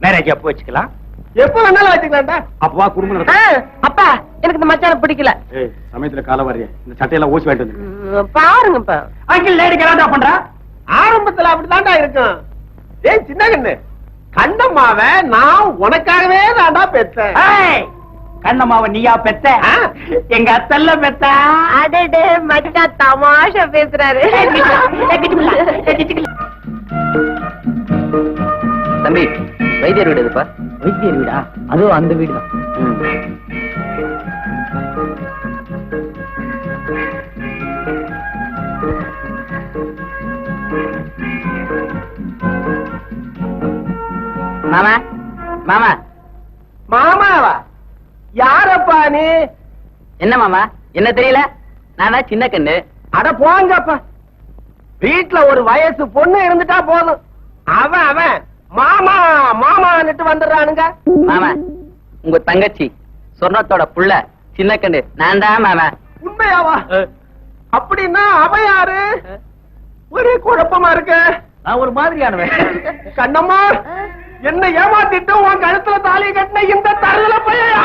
மேரேஜ் அப்ப வச்சுக்கலாம். எப்ப வேணாலும் வச்சுக்கலாம்டா. அப்பவா குடும்பம் நடக்கும். அப்பா, எனக்கு இந்த மச்சான பிடிக்கல. சமயத்துல கால வரைய இந்த சட்டையெல்லாம் ஊசி வாங்கிட்டு வந்து பாருங்கப்பா. அங்கிள், லேடி கலாட்டா பண்றா. ஆரம்பத்துல அப்படித்தான்டா இருக்கும். ஏய் சின்ன கண்ணு, கண்ணம்மாவ நான் உனக்காகவே தான்டா பெத்தேன். கண்ணம்மாவ நீயா பெத்த? எங்க அத்தல்ல பெத்த. அடடே, மச்சா தமாஷா பேசுறாரு. தம்பி, வைத்தியர் வீடு எதுப்பா? வைத்தியர் வீடா? அதுவும் அந்த வீடுதான். மாமா, மாமா. மாமாவா? யாரப்பா நீ? என்ன மாமா, என்ன தெரியல? நானா சின்ன கண்ணு. அட போங்கப்பா. வீட்டுல ஒரு வயசு பொண்ணு இருந்துட்டா போதும். அவன் அவன் மாமா மாமான்னுட்டு வந்துடுறானுங்க. மாமா, உங்க தங்கச்சி சொர்ணத்தோட புள்ள சின்ன கண்ணு நான் தான் மாமா. உண்மையாவா? அப்படின்னா அவன் யாரு? ஒரே குழப்பமா இருக்கு. நான் ஒரு மாதிரியானவன். கண்ணம்மா, என்ன ஏமாத்திட்டு உன் கழுத்துல தாலி கட்டின இந்த தருதல பையன்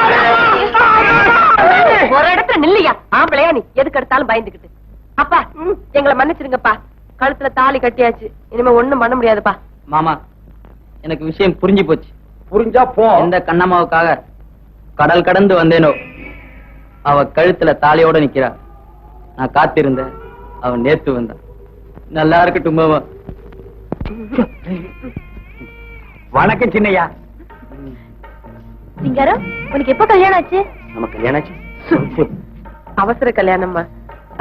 ஒரு இடத்துல நில்லையா? ஆம்பளையா நீ எதுக்கு எடுத்தாலும் பயந்துகிட்டு. அப்பா எங்களை மன்னிச்சிருங்கப்பா. கழுத்துல தாலி கட்டியாச்சு, இனிமே ஒண்ணும் பண்ண முடியாதுப்பா. மாமா, எனக்கு விஷயம் புரிஞ்சு போச்சு. புரிஞ்சா போ. எந்த கண்ணம்மாவுக்காக கடல் கடந்து வந்தேனோ அவ கழுத்துல தாலியோட நிக்கிறா. நான் காத்திருந்தேன், அவன் நேத்து வந்தான். நல்லா இருக்கட்டும் மாமா. வணக்கம் சின்னையா. சிங்காரம், உனக்கு எப்ப கல்யாணம் ஆச்சு? நம்ம கல்யாணம் ஆச்சு. அவசர கல்யாணம்மா,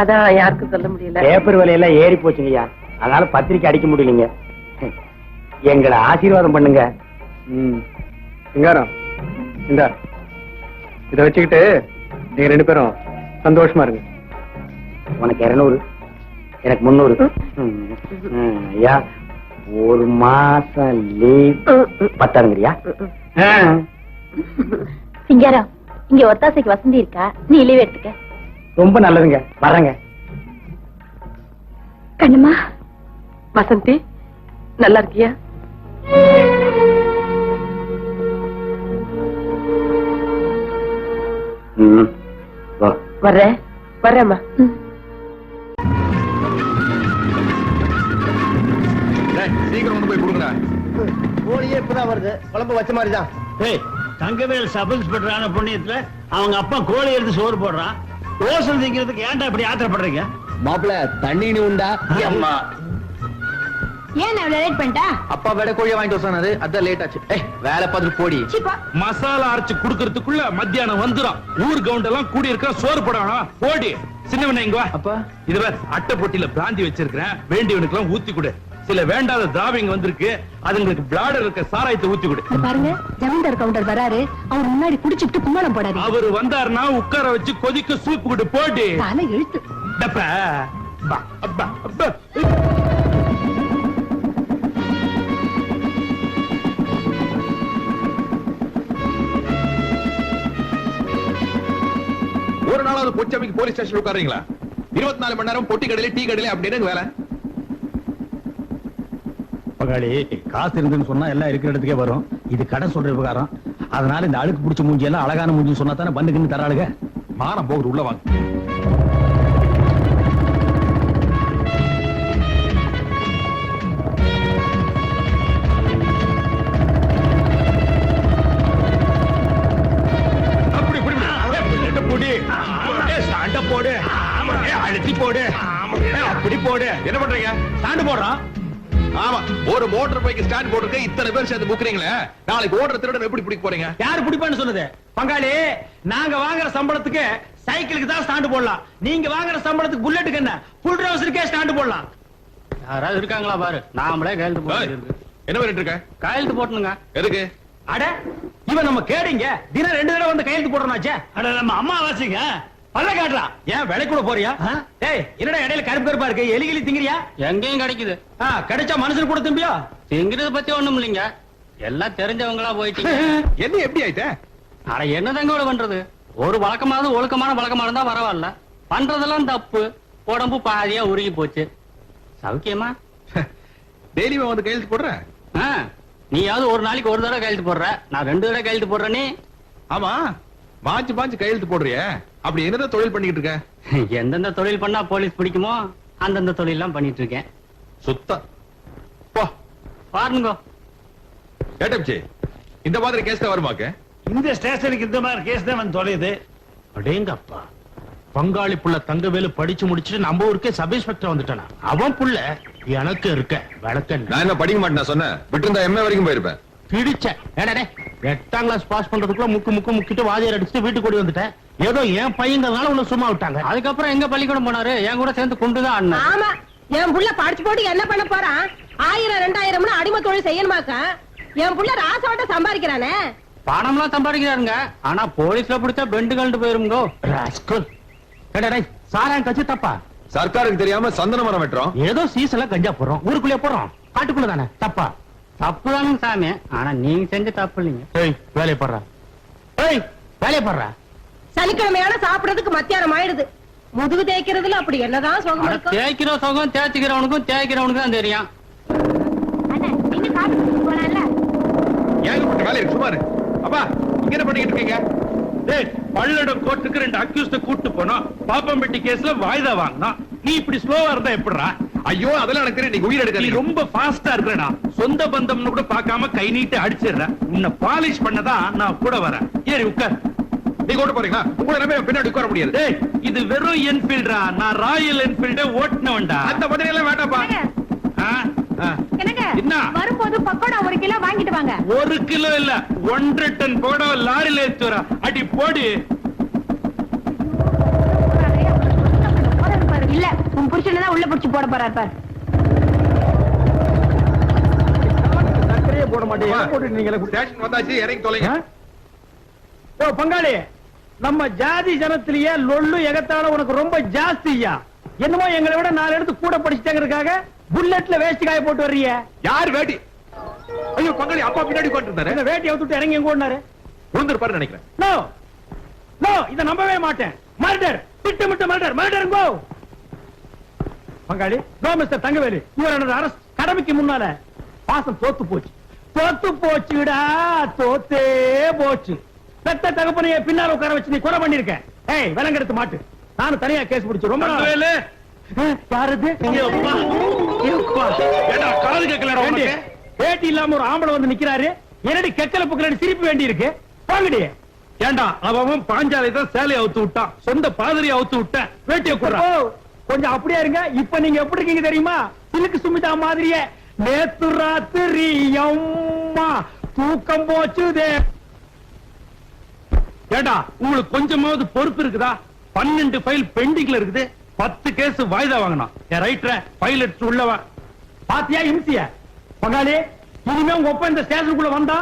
அதான் யாருக்கும் சொல்ல முடியல. பேப்பர் விலையெல்லாம் ஏறி போச்சுங்கய்யா, அதனால பத்திரிக்கை அடிக்க முடியலீங்க. எங்களை ஆசீர்வாதம் பண்ணுங்க. சிங்காரம், இந்த இத வச்சுக்கிட்டு நீங்க 2 பேரும் சந்தோஷமா இருங்க. உனக்கு 200, எனக்கு 300. ஐயா, ஒரு மாசம் லீவ் பத்தாருங்கய்யா. சிங்காரம், இங்க ஒத்தாசைக்கு வசந்தி இருக்கா, நீ லீவ் எடுத்துக்க. ரொம்ப நல்லதுங்க, வர்றேங்க. கண்ணம்மா, வசந்தி, நல்லா இருக்கியா? வர்றேம்மா. சீக்கிரம் கொண்டு போய் கொடுங்க. கோழியே இப்பதான் வருது, குழம்பு வச்ச மாதிரிதான். தங்கவேல் சப் இன்ஸ்பெக்டரான புண்ணியத்துல அவங்க அப்பா கோழி எடுத்து சோறு போடுறான். ரோசல் திங்கிறதுக்கு ஏன்டா இப்படி ஆத்திரப்படுறீங்க? மாப்பிள தண்ணி உண்டா? அம்மா, ஏன் அவ்வளவு லேட் பண்ணிட்டா? அப்பா வேட கோழியை வாங்கிட்டு சொன்னாரு, அதான் லேட் ஆச்சு. வேலை பார்த்துட்டு போடி. மசாலா அரைச்சு குடுக்கறதுக்குள்ள மத்தியானம் வந்துடும். ஊர் கவுண்ட் எல்லாம் கூடி இருக்க சோறு போடணும். போடி சின்னவன இங்க வா. அப்பா, இதுல அட்டை பொட்டியில பிராந்தி வச்சிருக்கிறேன், வேண்டியவனுக்கு எல்லாம் ஊத்தி கொடு. சில வேண்டாத திராவிங்க வந்திருக்கு, அதுங்களுக்கு பிளாடர் இருக்க சாராயத்தை ஊத்தி கொடு. பாருங்க, ஜமீன்தார் கவுண்டர் வராரு, அவர் முன்னாடி குடிச்சிட்டு கும்மாளம் போடாது. அவரு வந்தாருன்னா உட்கார வச்சு கொதிக்க சூப்பு கொடு. போடி தலை எழுத்து. டப்பா. பா, அப்பா, அப்பா. ஒரு நாளாவது பொச்சமைக்கு போலீஸ் ஸ்டேஷன் உட்காருங்களா? 24 மணி நேரம் பொட்டி கடையில டீ கடையில அப்படின்னு வேலை. பகாளி, காசு இருந்துன்னு சொன்னா எல்லாம் இருக்கிற இடத்துக்கே வரும். இது கடை சொல்ற விவகாரம். அதனால இந்த அழுக்கு பிடிச்ச மூஞ்சி எல்லாம் அழகான மூஞ்சி சொன்னா தானே பண்ணுக்குன்னு தராளுங்க. மானம் போகுது, உள்ள வாங்க. போடு, அழுத்தி போடு, அப்படி போடு. என்ன பண்றீங்க? ஸ்டாண்டு போடுறான். ஆமா, ஒரு மோட்டார் பைக் ஸ்டாண்ட் போட்டுருக்க, இத்தனை பேர் சேர்ந்து புக்குறீங்களே, நாளைக்கு ஓடுற திருடன் எப்படி பிடிக்க போறீங்க? யாரு பிடிப்பான்னு சொன்னது? பங்காளி, நாங்க வாங்குற சம்பளத்துக்கு சைக்கிளுக்கு தான் ஸ்டாண்டு போடலாம். நீங்க வாங்குற சம்பளத்துக்கு புல்லட்டுக்கு என்ன, புல் ட்ரவுசருக்கே ஸ்டாண்டு போடலாம். யாராவது இருக்காங்களா பாரு, நாமளே கையெழுத்து போட்டு. என்ன பண்ணிட்டு இருக்க? கையெழுத்து போட்டணுங்க. எதுக்கு? அட, இவன் நம்ம கேடிங்க, தினம் 2 தடவை வந்து கையெழுத்து போடுறாச்சே. அட, நம்ம அம்மா வாசிங்க பல்ல காட்டலாம். ஏன் விலை கூட போறியா? டேய், என்னடா இடையில கருப்பு கருப்பா இருக்கு, எலிகிலி திங்கிறியா? எங்கேயும் கிடைக்குது. கிடைச்சா மனுஷன் கூட திம்பியா? திங்கிறத பத்தி ஒண்ணும் இல்லைங்க, எல்லாம் தெரிஞ்சவங்களா போயிட்டீங்க. என்ன எப்படி ஆயிட்ட? ஆனா என்னதாங்க பண்றது, ஒரு வழக்கமாவது ஒழுக்கமான வழக்கமா இருந்தா பரவாயில்ல, பண்றதெல்லாம் தப்பு. உடம்பு பாதியா உருகி போச்சு. சௌக்கியமா? டெய்லி வந்து கையெழுத்து போடுற? நீயாவது ஒரு நாளைக்கு ஒரு தடவை கையெழுத்து போடுற, நான் 2 தடவை கையெழுத்து போடுறேனே. ஆமா, மாஞ்சு மாஞ்சு கையெழுத்து போடுறிய, அப்படி என்னதான் தொழில் பண்ணிட்டு இருக்க? எந்தெந்த தொழில் பண்ணா போலீஸ் பிடிக்குமோ அந்தந்த தொழில் எல்லாம் பண்ணிட்டு இருக்கேன். சுத்தம் போ பாருங்க. கேட்டப்சி, இந்த மாதிரி கேஸ் தான் வருமாக்க? இந்த ஸ்டேஷனுக்கு இந்த மாதிரி கேஸ் தான் வந்து தொலையுது. அடேங்கப்பா, பங்காளி புள்ள தங்கவேலு படிச்சு முடிச்சுட்டு நம்ம ஊருக்கே சப் இன்ஸ்பெக்டர் வந்துட்டானா? அவன் புள்ள எனக்கு இருக்க வழக்க. நான் என்ன படிக்க மாட்டேன் சொன்னேன், விட்டு எம்ஏ வரைக்கும் போயிருப்பேன். பிடிச்ச 8ஆம் கிளாஸ் பாஸ் பண்றதுக்குள்ள முக்கிட்டு வாதியார் அடிச்சுட்டு வீட்டுக்கு ஓடி வந்துட்டேன். ஏதோ என் பையங்கிறதுனால உன்னை சும்மா விட்டாங்க. அதுக்கப்புறம் எங்க பள்ளிக்கூடம் போனாரு, என் கூட சேர்ந்து குண்டுதான் அண்ணன். ஆமா, என் புள்ள படிச்சு போட்டு என்ன பண்ண போறான்? 1000 2000 அடிமை தொழில் செய்யணுமாக்கா? என் புள்ள ராசோட்ட சம்பாதிக்கிறானே. பணம்லாம் சம்பாதிக்கிறாருங்க, ஆனா போலீஸ்ல பிடிச்சா பெண்டு கழண்டு போயிருங்கோ. சாராயம் கட்சி தப்பா? சர்க்காருக்கு தெரியாம சந்தன மரம் வெட்டுறோம், ஏதோ சீசன்ல கஞ்சா போடுறோம், ஊருக்குள்ளே போறோம், காட்டுக்குள்ள தானே, தப்பா? தப்புதானுங்க சாமி, ஆனா நீங்க செஞ்ச தப்பு இல்லைங்க. வேலையை படுறா, வேலையை படுறா. சனிக்கிழமையான சாப்பிடறதுக்கு மத்தியானம் ஆயிடுது. முதுகு தேய்க்கிறதுல அப்படி என்னதான் சுகம் இருக்கும்? தேய்க்கிற சுகம் தேய்ச்சிக்கிறவனுக்கும் தேய்க்கிறவனுக்கும் தான் தெரியும். ஏகப்பட்ட வேலை இருக்கு, சுமாரு. அப்பா, இங்க என்ன பண்ணிட்டு இருக்கீங்க? பல்லடம் கோர்ட்டுக்கு 2 அக்யூஸ்ட கூட்டு போனோம். பாப்பம்பட்டி கேஸ்ல வாய்தா வாங்கினோம். நீ இப்படி ஸ்லோவா இருந்தா எப்படிடா? ஐயோ அதெல்லாம் எனக்கு தெரியும், நீங்க உயிர் நீ எடுக்க ரொம்ப ஃபாஸ்டா இருக்கடா. சொந்த பந்தம்னு கூட பார்க்காம கை நீட்டு அடிச்சிடுற. உன்னை பாலிஷ் பண்ணதான் நான் கூட வரேன். ஏறி உட்கார். நீங்க ஓட்ட போறீங்களா? உங்களை நம்பி பின்னாடி உட்கார முடியாது. டேய், இது வெறும் என்ஃபீல்டா. நான் ராயல் என்ஃபீல்டே ஓட்டுனவன்டா. அந்த மாதிரி எல்லாம் வேண்டாப்பா. என்ன வரும்போது பக்கோடா 1 கிலோ வாங்கிட்டு வாங்க. 1 கிலோ இல்ல 1 டன் போட லாரில ஏத்து வர. அடி போடு. இல்ல உன் புருஷனை தான் உள்ள புடிச்சு போட போறாரு பாரு. சர்க்கரையே போட மாட்டேங்க போட்டு நீங்க ஸ்டேஷன் வந்தாச்சு, இறங்கி தொலைங்க. ஓ பங்காளி, நம்ம ஜாதி ஜனத்திலேயே லொள்ளு எகத்தால உனக்கு ரொம்ப ஜாஸ்தியா. என்னமோ எங்களை விட 4 எடுத்து கூட படிச்சுட்டாங்கிறதுக்காக புல்லட்ல வேஸ்ட் காய போட்டு வர்றீங்க. யார் வேட்டி? ஐயோ பங்காளி, அப்பா பின்னாடி உட்கார்ந்திருந்தாரு. இந்த வேட்டியை விட்டுட்டு இறங்கி எங்க ஓடினாரு? விழுந்திருப்பாரு நினைக்கிறேன். நோ நோ, இத நம்பவே மாட்டேன். மர்டர், திட்டமிட்ட மர்டர். மர்டர் கோ. பங்காளி, கோ மிஸ்டர் தங்கவேலு, யுவர் அரஸ்ட். கடமைக்கு முன்னால பாசம் தோத்து போச்சு. தோத்து போச்சுடா, தோத்தே போச்சு. பெத்த தகப்பனையே பின்னால உட்கார வச்சு நீ கொலை பண்ணிருக்க. ஏய் விலங்கெடுத்து மாட்டு. நானும் தனியா கேஸ் பிடிச்சு ரொம்ப நாள். வேலு யாரது? ஏடா காது கேட்கலடா உனக்கு? வேட்டி இல்லாம ஒரு ஆம்பளை வந்து நிக்கிறாரு. என்னடி கெக்கல புக்கலடி சிரிப்பு வேண்டி இருக்கு. போங்கடி. ஏண்டா அவன் பாஞ்சாலை தான் சேலையை அவுத்து விட்டான். சொந்த பாதிரியை அவுத்து விட்ட. வேட்டியை கூடுறா. கொஞ்சம் அப்படியே இருங்க. இப்ப நீங்க எப்படி இருக்கீங்க தெரியுமா? சிலுக்கு சுமிதா மாதிரியே. நேத்து ராத்திரி அம்மா தூக்கம் போச்சுதே. ஏண்டா உங்களுக்கு கொஞ்சமாவது பொறுப்பு இருக்குதா? 12 ஃபைல் பெண்டிங்ல இருக்குது. 10 கேஸ் வாய்தா வாங்கணும். என் ரைட்டர் ஃபைல் எடுத்து உள்ளவா. பாத்தியா இம்சிய? பங்காளி, இனிமே உங்க ஒப்ப இந்த ஸ்டேஷனுக்குள்ள வந்தா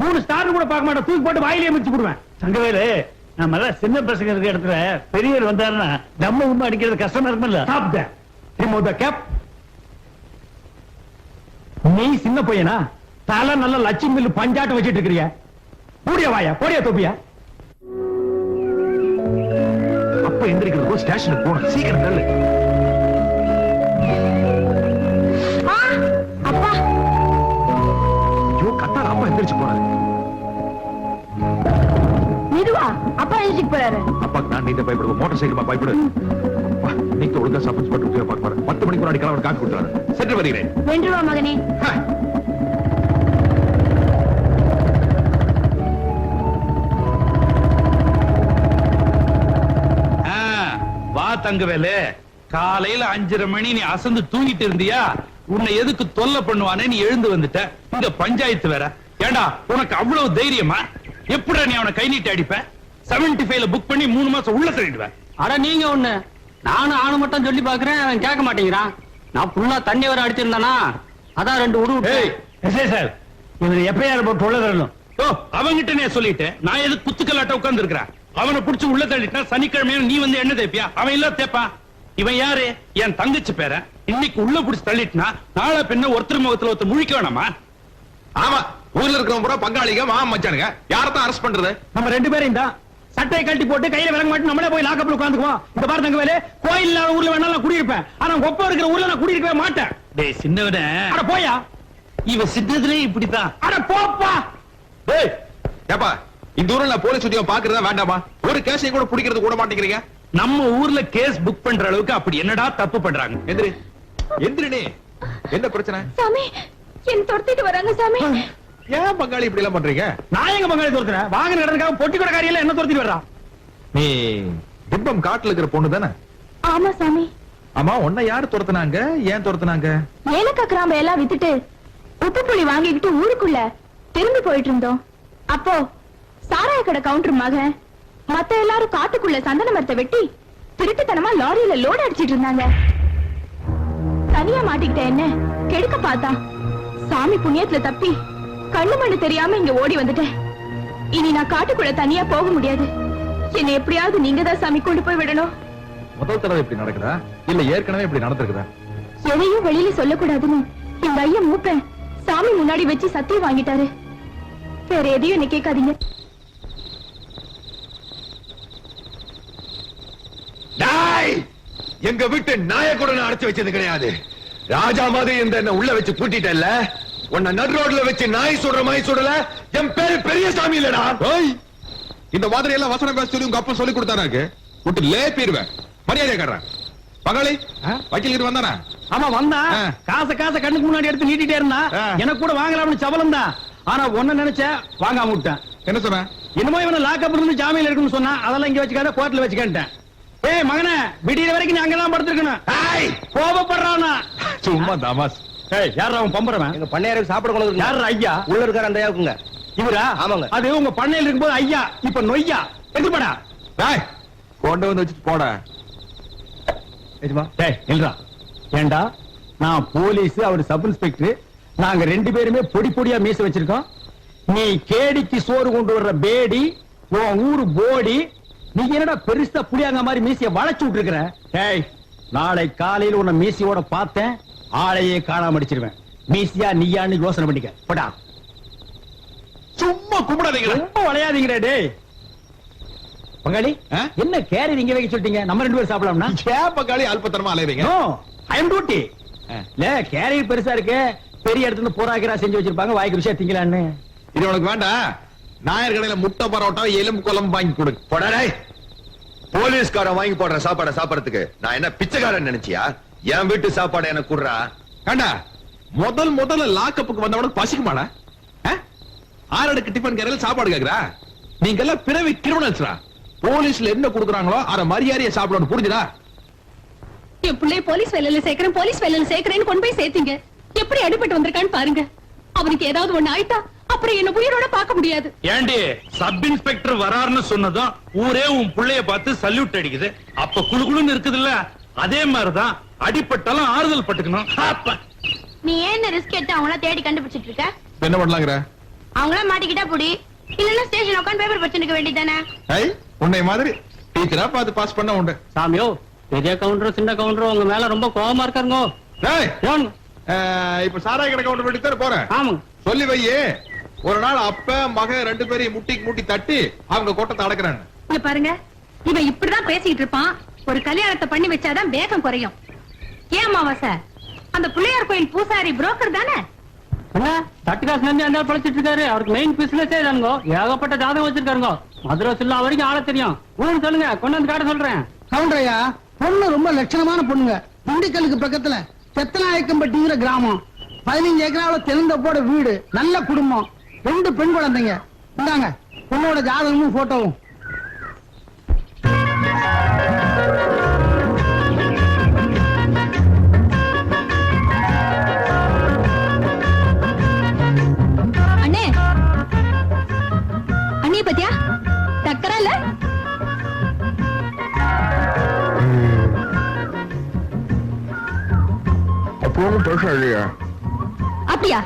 3 ஸ்டார் கூட பார்க்க மாட்டேன். தூக்கி போட்டு வாயிலே மிச்சு போடுவேன். தங்கவேலு, நம்ம எல்லாம் சின்ன பசங்க இருக்க இடத்துல பெரியவர் வந்தாருன்னா நம்ம உண்மை அடிக்கிறது கஷ்டமா இருக்கும்ல. Stop that. Remove the cap. நீ சின்ன பையனா? தலை நல்ல லட்சுமி மில்லு பஞ்சாட்டம் வச்சிட்டு இருக்கிறிய. கூடிய வாயா, போடிய தொப்பியா. அப்ப எந்திரிக்கிறது ஸ்டேஷனுக்கு போகணும். சீக்கிரம் தள்ளு. அப்பா ஐயோ கத்தால, அப்பா எந்திரிச்சு போறாரு. மெதுவா, அப்பா எழுதிட்டு போறாரு. அப்பாக்கு நான் நீந்த பயப்படுவோம். Motor cycle பயப்படு. நீங்க ஒழுங்கா சப்போஸ் பட்டு உத்தியோக பார்க்க போறேன். 10 மணிக்கு முன்னாடி கிளம்ப காப்பி கொடுத்துறாரு. சென்று வருகிறேன். வென்றுவா மகனே. வா தங்கவேலு. காலையில 5:30 மணி நீ அசந்து தூங்கிட்டு இருந்தியா? உன்னை எதுக்கு தொல்லை பண்ணுவானே நீ எழுந்து வந்துட்ட. இங்க பஞ்சாயத்து வேற. ஏண்டா உனக்கு அவ்வளவு தைரியமா? எப்படா நீ அவனை கை நீட்டி அடிப்ப? 75ல புக் பண்ணி 3 மாசம் உள்ள தள்ளிடுவேன். அட நீங்க ஒண்ணு, நானும் ஆணு மட்டும் சொல்லி பாக்குறேன், அவன் கேட்க மாட்டேங்கிறான். நான் ஃபுல்லா தண்ணி வர அடிச்சிருந்தானா, அதான் 2 உடு. எஸ்ஐ சார், இவனை எப்பயார் போட்டு உள்ள தரணும். ஓ அவங்கிட்ட நான் சொல்லிட்டேன். நான் எதுக்கு குத்துக்கல்லாட்ட உட்கார்ந்து இருக்கிறேன்? அவனை புடிச்சு உள்ள தள்ளிட்டா சனிக்கிழமையா நீ வந்து என்ன தேப்பியா? அவன் இல்ல தேப்பா. இவன் யாரு? என் தங்கச்சி பேர. இன்னைக்கு உள்ள புடிச்சு தள்ளிட்டுனா நாளை பின்ன ஒருத்தர் முகத்துல ஒருத்தர் முழிக்க வேணாமா? ஆமா, ஊர்ல இருக்கிறவங்க பூரா பங்காளிங்க, மாமா மச்சானுங்க. யாரத்தான் அரெஸ்ட் பண்றது? நம்ம 2 பேரும் தான் சட்டையை கழட்டி போட்டு கையில விளங்க மாட்டு நம்மளே போய் லாக்கப்ல உட்காந்துக்குவோம். இந்த பாரு தங்கவேலு, கோயில் இல்லாத ஊர்ல வேணா நான் குடியிருப்பேன். ஆனா கொப்ப இருக்கிற ஊர்ல நான் குடியிருக்கவே மாட்டேன். டேய் சின்னவனே, அட போயா. இவன் சின்னதுலயே இப்படித்தான். அட போப்பா. டேய் ஏப்பா, இந்த ஊர்ல போலீஸ் உத்தியோகம் பாக்குறதா வேண்டாமா? ஒரு கேஸையும் கூட பிடிக்கிறது கூட மாட்டேங்கிறீங்க. நம்ம ஊர்ல கேஸ் புக் பண்ற அளவுக்கு அப்படி என்னடா தப்பு பண்றாங்க? எந்திரி எந்திரினே. என்ன பிரச்சனை? சாமி, என்ன துரத்திட்டு வராங்க சாமி. ஏன் பங்காளி இப்படி எல்லாம் பண்றீங்க? நான் எங்க பங்காளி துரத்துறேன்? வாகனம் நடந்துக்காக பொட்டி கூட காரியெல்லாம் என்ன துரத்திட்டு வர்றா? நீ திப்பம் காட்டுல இருக்கிற பொண்ணு தானே? ஆமா சாமி. ஆமா, உன்னை யாரு துரத்துனாங்க? ஏன் துரத்துனாங்க? ஏலக்காய் கிராம்பு எல்லாம் வித்துட்டு உப்பு புளி வாங்கிக்கிட்டு ஊருக்குள்ள திரும்பி போயிட்டு இருந்தோம். அப்போ சாராய கடை கவுண்டர் மகன் மத்த எல்லாரும் காட்டுக்குள்ள சந்தன மரத்தை வெட்டி திருட்டுத்தனமா லாரியில லோட் அடிச்சிட்டு இருந்தாங்க. தனியா மாட்டிக்கிட்ட என்ன கெடுக்க பார்த்தா சாமி புண்ணியத்துல தப்பி கண்ணு மண்ணு தெரியாம இங்க ஓடி வந்துட்டேன். இனி நான் காட்டுக்குள்ள தனியா போக முடியாது. என்னை எப்படியாவது நீங்க தான் சாமி கொண்டு போய் விடணும். முதல் தடவை இப்படி நடக்குதா இல்ல ஏற்கனவே இப்படி நடந்திருக்குதா? எதையும் வெளியில சொல்லக்கூடாதுன்னு எங்க ஐயன் மூப்பேன் சாமி முன்னாடி வச்சு சத்தியம் வாங்கிட்டாரு. வேற எதையும் என்ன கேட்காதீங்க. எங்க வீட்டு நாய கூட நான் அடைச்சு வச்சது கிடையாது. ராஜா மாதிரி இந்த என்ன உள்ள வச்சு பூட்டிட்டல்ல, உன்னை நடு ரோட்ல வச்சு நாய் சுடுற மாதிரி சுடல. என் பேரு பெரிய சாமி இல்லடா. இந்த மாதிரி எல்லாம் வசனம் பேச சொல்லி உங்க அப்பா சொல்லி கொடுத்தாராக்கு விட்டு லேப்பிடுவேன். மரியாதை காட்டுறேன். பகாளி வக்கீல் வந்தானா? ஆமா வந்தா காசை கண்ணுக்கு முன்னாடி எடுத்து நீட்டிட்டே இருந்தா எனக்கு கூட வாங்கலாம்னு சபலம் தான். ஆனா ஒன்னு நினைச்ச வாங்காம விட்டேன். என்ன சொன்ன? என்னமோ இவனை லாக்கப் இருந்து ஜாமீன்ல இருக்குன்னு சொன்னா அதெல்லாம் இங்க வச்சுக்காத கோர்ட்ல வச்சுக்கிட்டேன். ஏய் மகனே விடிய வரைக்கும் நீ அங்கதான் படுத்திருக்கணும். கோபப்படுறானா? சும்மா தமாஸ். ஏய் யாரா அவன் பம்பறவன்? எங்க பண்ணையாருக்கு சாப்பிட கொண்டு வந்து யாரா ஐயா? உள்ள இருக்கார அந்த ஐயாவுக்குங்க. இவரா? ஆமாங்க. அது உங்க பண்ணையில இருக்கும்போது ஐயா, இப்ப நொய்யா. எதுப்படா? டேய் கொண்டு வந்து வச்சுட்டு போடா. டேய் இல்லடா. ஏண்டா நான் போலீஸ், அவர் சப் இன்ஸ்பெக்டர், நாங்க ரெண்டு பேருமே பொடி பொடியா மீச வச்சிருக்கோம். நீ கேடிக்கு சோறு கொண்டு வர்ற பேடி, உன் ஊரு போடி, நீ என்னடா பெருசா புளியாங்க மாதிரி மீசைய வளைச்சு விட்டுருக்கிற? டேய் நாளை காலையில உன்னை மீசையோட பார்த்தேன், ஆளையே காணாம அடிச்சிருவேன். மீசியா நீயான்னு யோசனை பண்ணிக்க. போடா. சும்மா கும்பிடாதீங்க. ரொம்ப விளையாதீங்கடா டேய். பங்காளி என்ன கேரி நீங்க வைக்க சொல்லிட்டீங்க? நம்ம ரெண்டு பேரும் சாப்பிடலாம்னா? ஏன் பங்காளி அல்பத்தனமா அலையறீங்க? நோ ஐ அம் டியூட்டி. இல்ல கேரி பெருசா இருக்கு, பெரிய இடத்துல போராக்கிரா செஞ்சு வச்சிருப்பாங்க, வாய்க்கு ருசியா திங்கலான்னு. இது உனக்கு வேண்டாம். நாயர் கடையில முட்டை பரோட்டா எலும்பு குழம்பு வாங்கி கொடு. போடா. போலீஸ்காரன் வாங்கி போடுற சாப்பாடை சாப்பிடறதுக்கு நான் என்ன பிச்சைக்காரன் நினைச்சியா? என் வீட்டு சாப்பாடு எனக்கு குடுறா. கண்டா முதல்ல லாக்கப்புக்கு வந்தவன பசிக்குமாடா? ஆறடுக்கு டிபன் கடையில சாப்பாடு கேக்குறா? நீங்க எல்லாம் பிறவி கிரிமினல்ஸ்ரா. போலீஸ்ல என்ன கொடுக்குறாங்களோ அத மரியாதையை சாப்பிடணும், புரிஞ்சுதா? என் பிள்ளை போலீஸ் வேலையில சேர்க்கிறேன்னு கொண்டு போய் சேர்த்தீங்க. எப்படி அடிபட்டு வந்திருக்கான்னு பாருங்க. அவனுக்கு ஏதாவது ஒண்ணு ஆயிட்டா அப்புறம் என்ன உயிரோட பார்க்க முடியாது. ஏண்டி சப் இன்ஸ்பெக்டர் வராருன்னு சொன்னதும் ஊரே உன் புள்ளைய பார்த்து சல்யூட் அடிக்குது. அப்ப குளுகுளுன்னு இருக்குதுல்ல, அதே மாதிரிதான் அடிபட்டாலும் ஆறுதல் பட்டுக்கணும். நீ ஏன் ரிஸ்க் எடுத்து அவங்கள தேடி கண்டுபிடிச்சிட்டு இருக்க? என்ன பண்ணலாங்கற? அவங்கள மாட்டிக்கிட்டா புடி, இல்லன்னா ஸ்டேஷன் உட்கார்ந்து பேப்பர் படிச்சுக்க வேண்டியதானே? உன்னை மாதிரி டீச்சரா பார்த்து பாஸ் பண்ண உண்டு. சாமியோ பெரிய கவுண்டர் சின்ன கவுண்டர் உங்க மேல ரொம்ப கோவமா இருக்காருங்க. இப்ப சாராய கடை கவுண்டர் வீட்டுக்கு தானே போறேன். ஆமாங்க. சொல்லி வையே, ஒரு நாள் அப்ப மக ரெண்டு பேரையும் முட்டி தட்டி அவங்க கோட்டத்தை அடக்குறாங்க. இங்க பாருங்க, இவன் இப்படிதான் பேசிட்டு இருப்பான். ஒரு கல்யாணத்தை பண்ணி வச்சாதான் வேகம் குறையும். ஏன் அமாவாசை, அந்த பிள்ளையார் கோயில் பூசாரி புரோக்கர் தானே? தட்டுக்காசு நம்பி அந்த பழச்சிட்டு இருக்காரு. அவருக்கு மெயின் பிசினஸே தானுங்க. ஏகப்பட்ட ஜாதகம் வச்சிருக்காருங்க. மதுரை சில்லா வரைக்கும் ஆள தெரியும். ஊன்னு சொல்லுங்க, கொண்டு வந்து காட்ட சொல்றேன். கவுண்டரையா, பொண்ணு ரொம்ப லட்சணமான பொண்ணுங்க. திண்டுக்கலுக்கு பக்கத்துல செத்தநாயக்கம்பட்டிங்கிற கிராமம். 15 ஏக்கராவில தென்னந்தோப்போட வீடு, நல்ல குடும்பம், 2 பெண் குழந்தைங்க. இந்தாங்க பொண்ணோட ஜாதகமும் போட்டோவும். அண்ணே அண்ணே பத்தியா டக்கரா இல்ல? அப்பவும் பெருசா இல்லையா? அப்படியா?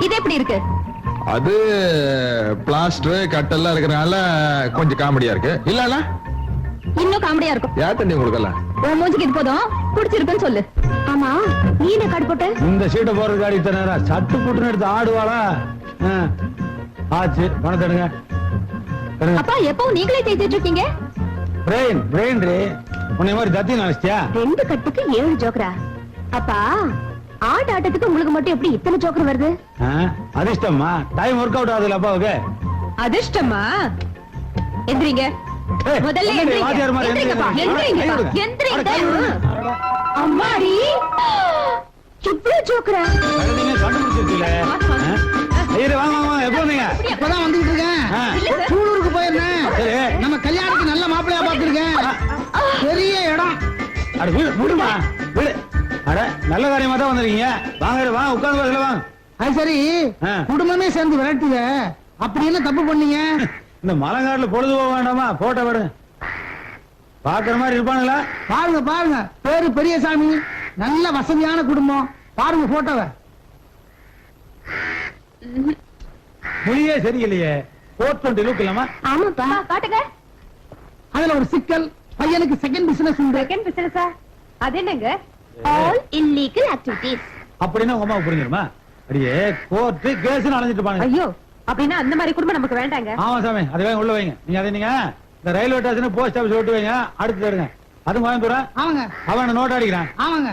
இது எப்படி இருக்கு? அது பிளாஸ்டர் கட்டெல்லாம் இருக்கறனால கொஞ்சம் காமெடியா இருக்கு. இல்ல இன்னும் காமெடியா இருக்கும். யார் தண்ணி கொடுக்கலாம்? உன் மூஞ்சிக்கு இது போதும், பிடிச்சிருக்குன்னு சொல்லு. ஆமா, நீ என்ன காடு போட்ட? இந்த சீட்டை போறது காடி தர சட்டு புட்டுன்னு எடுத்து ஆடுவாளா? ஆச்சு, பணத்தை எடுங்க. அப்பா எப்பவும் நீங்களே தேய்ச்சிட்டு இருக்கீங்க? பிரெயின் உன்னை மாதிரி தத்தி நினைச்சியா? 2 கட்டுக்கு 7 ஜோக்கரா? அப்பா ஆடு ஆட்டத்துக்கு உங்களுக்கு மட்டும் எப்படி இத்தனை ஜோக்கர் வருது? அதிர்ஷ்டமா? டைம் ஒர்க் அவுட் ஆகுதுல அப்பாவுக்கு. அதிர்ஷ்டமா? எந்திரிங்க முதல்ல, எந்திரிங்க. அம்மாடி இவ்வளவு ஜோக்கரா? இப்பதான் வந்துட்டு இருக்கேன். சூலூருக்கு போயிருந்தேன். நம்ம கல்யாணத்துக்கு நல்ல மாப்பிள்ளையா பார்த்திருக்கேன். பெரிய இடம். நல்ல காரியமா தான் வந்திருக்கீங்க. வாங்க வாங்க, உட்கார்ந்து வாங்க. அது சரி, குடும்பமே சேர்ந்து விரட்டுங்க. அப்படி என்ன தப்பு பண்ணீங்க? இந்த மலைங்காட்டுல பொழுது போக வேண்டாமா? போட்டோ விடுங்க. பாக்குற மாதிரி இருப்பானுங்களா? பாருங்க, பேரு பெரியசாமி, நல்ல வசதியான குடும்பம். பாருங்க போட்டோவை. மொழியே சரியில்லையே. 420 லுக் இல்லாமா? ஆமாப்பா, காட்டுங்க. அதுல ஒரு சிக்கல், பையனுக்கு செகண்ட் பிசினஸ் உண்டு. செகண்ட் பிசினஸா? அது என்னங்க? All illegal activities. அப்படின்னா உங்க அம்மா புரிஞ்சிருமா? அடியே கோர்ட் கேஸ் அலைஞ்சிட்டு பாங்க. ஐயோ, அப்படின்னா அந்த மாதிரி குடும்பம் நமக்கு வேண்டாங்க. ஆமா சாமி, அதை உள்ள வைங்க. நீங்க அதை நீங்க இந்த ரயில்வே ஸ்டேஷன் போஸ்ட் ஆபீஸ் ஓட்டு வைங்க. அடுத்து எடுங்க. அது கோயம்புத்தூரா? ஆமாங்க. அவன் நோட் அடிக்கிறான். ஆமாங்க.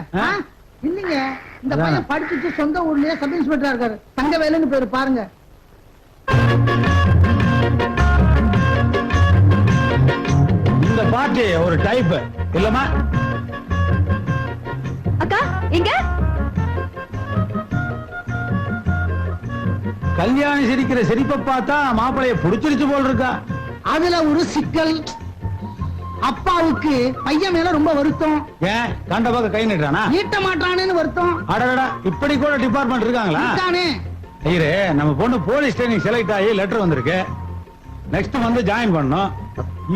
இல்லைங்க, இந்த பையன் படிச்சுட்டு சொந்த ஊர்லயே சப் இன்ஸ்பெக்டரா இருக்காரு. தங்கவேலுன்னு பேரு. பாருங்க. இந்த பார்ட்டி ஒரு டைப் இல்லமா? அக்கா எங்க? கல்யாணி சிரிக்கிற சிரிப்பை பார்த்தா மாப்பிளைய புடிச்சிருச்சு போல் இருக்கா. அதுல ஒரு சிக்கல். அப்பாவுக்கு பையன் மேல ரொம்ப வருத்தம். ஏன் கண்ட பக்கம் கை நீட்டானா? நீட்ட மாட்டானேன்னு வருத்தம். அடடா, இப்படி கூட டிபார்ட்மெண்ட் இருக்காங்களா? இருக்கானே. ஐயரே, நம்ம பொண்ணு போலீஸ் ட்ரைனிங் செலக்ட் ஆகி லெட்டர் வந்திருக்கு. நெக்ஸ்ட் வந்து ஜாயின் பண்ணணும்.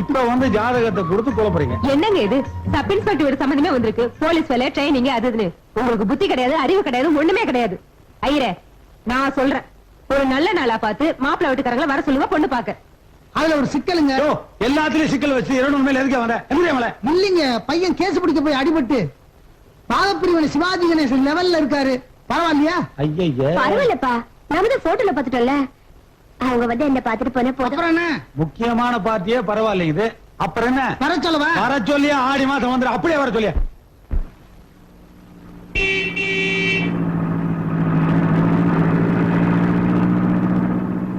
இப்ப வந்து ஜாதகத்தை கொடுத்து குழப்பறீங்க. என்னங்க இது? சப் இன்ஸ்பெக்டர் சம்பந்தமே வந்திருக்கு. போலீஸ் வேலை, ட்ரைனிங், அதுன்னு. உங்களுக்கு புத்தி கிடையாது, அறிவு கிடையாது, ஒண்ணுமே கிடையாது. ஐயரே, நான் சொல்றேன், ஒரு நல்ல நாளா பார்த்து மாப்பிள்ளை வீட்டுக்காரங்களை வர சொல்லுங்க பொண்ணு பாக்க. அதுல ஒரு சிக்கலுங்க. எல்லாத்துலயும் சிக்கல் வச்சு 200 மேல எதுக்கு வந்த? இல்லைங்க, பையன் கேஸ் பிடிக்க போய் அடிபட்டு பாதப்பிரிவினை சிவாஜி கணேசன் லெவல்ல இருக்காரு. பரவாயில்லையா? ஐயா, பரவாயில்லப்பா, நாம தான் போட்டோல பாத்துட்டோம்ல. அவங்க வந்து என்ன பாத்துட்டு போன அப்புறம் என்ன? முக்கியமான பார்ட்டியே பரவாயில்லைங்குது. அப்புறம் என்ன? வர சொல்லவா? வர சொல்லியா? ஆடி மாசம் வந்துரு. அப்படியே வர சொல்லியா?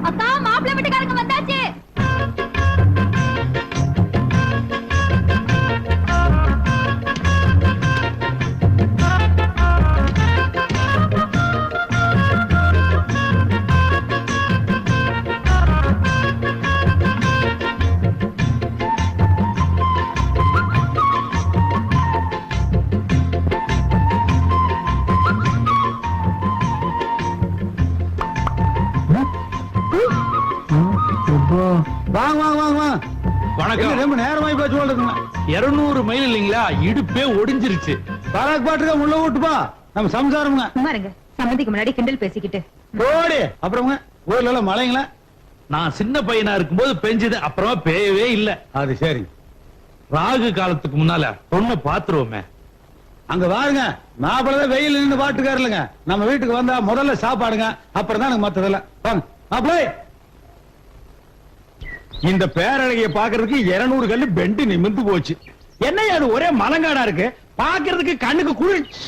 அக்கா, மாப்பிள்ளை வீட்டுக்காரங்க வந்தாச்சு. வாங்க வாங்க வாங்க வாங்க. வணக்கம். ரொம்ப நேரமாயி போச்சு போல இருக்குங்க. 200 மைல் இல்லீங்களா? இடுப்பே ஒடிஞ்சிருச்சு. பராக் பாட்டுக்க உள்ள விட்டுப்பா. நம்ம சம்சாரம்ங்க. சும்மாருங்க, சம்மந்திக்கு முன்னாடி கிண்டல் பேசிக்கிட்டு. ஓடி. அப்புறம்ங்க, ஊர்ல எல்லாம் மழைங்களா? நான் சின்ன பையனா இருக்கும்போது பெஞ்சது, அப்புறமா பெய்யவே இல்ல. அது சரி. ராகு காலத்துக்கு முன்னால பொண்ணை பாத்துருவோமே. அங்க பாருங்க, மாப்பிள்ளை வெயில் நின்று பாட்டுக்காரு இல்லைங்க. நம்ம வீட்டுக்கு வந்தா முதல்ல சாப்பாடுங்க, அப்புறம் தான் எனக்கு மத்ததெல்லாம். வாங்க மாப்பிள்ளை. இந்த பேரழகிய பாக்குறதுக்கு 200 கல்லு பெண்டு நிமிர்ந்து போச்சு. என்னையா அது ஒரே மலங்காடா இருக்கு? பாக்குறதுக்கு கண்ணுக்கு குளிர்ச்சி.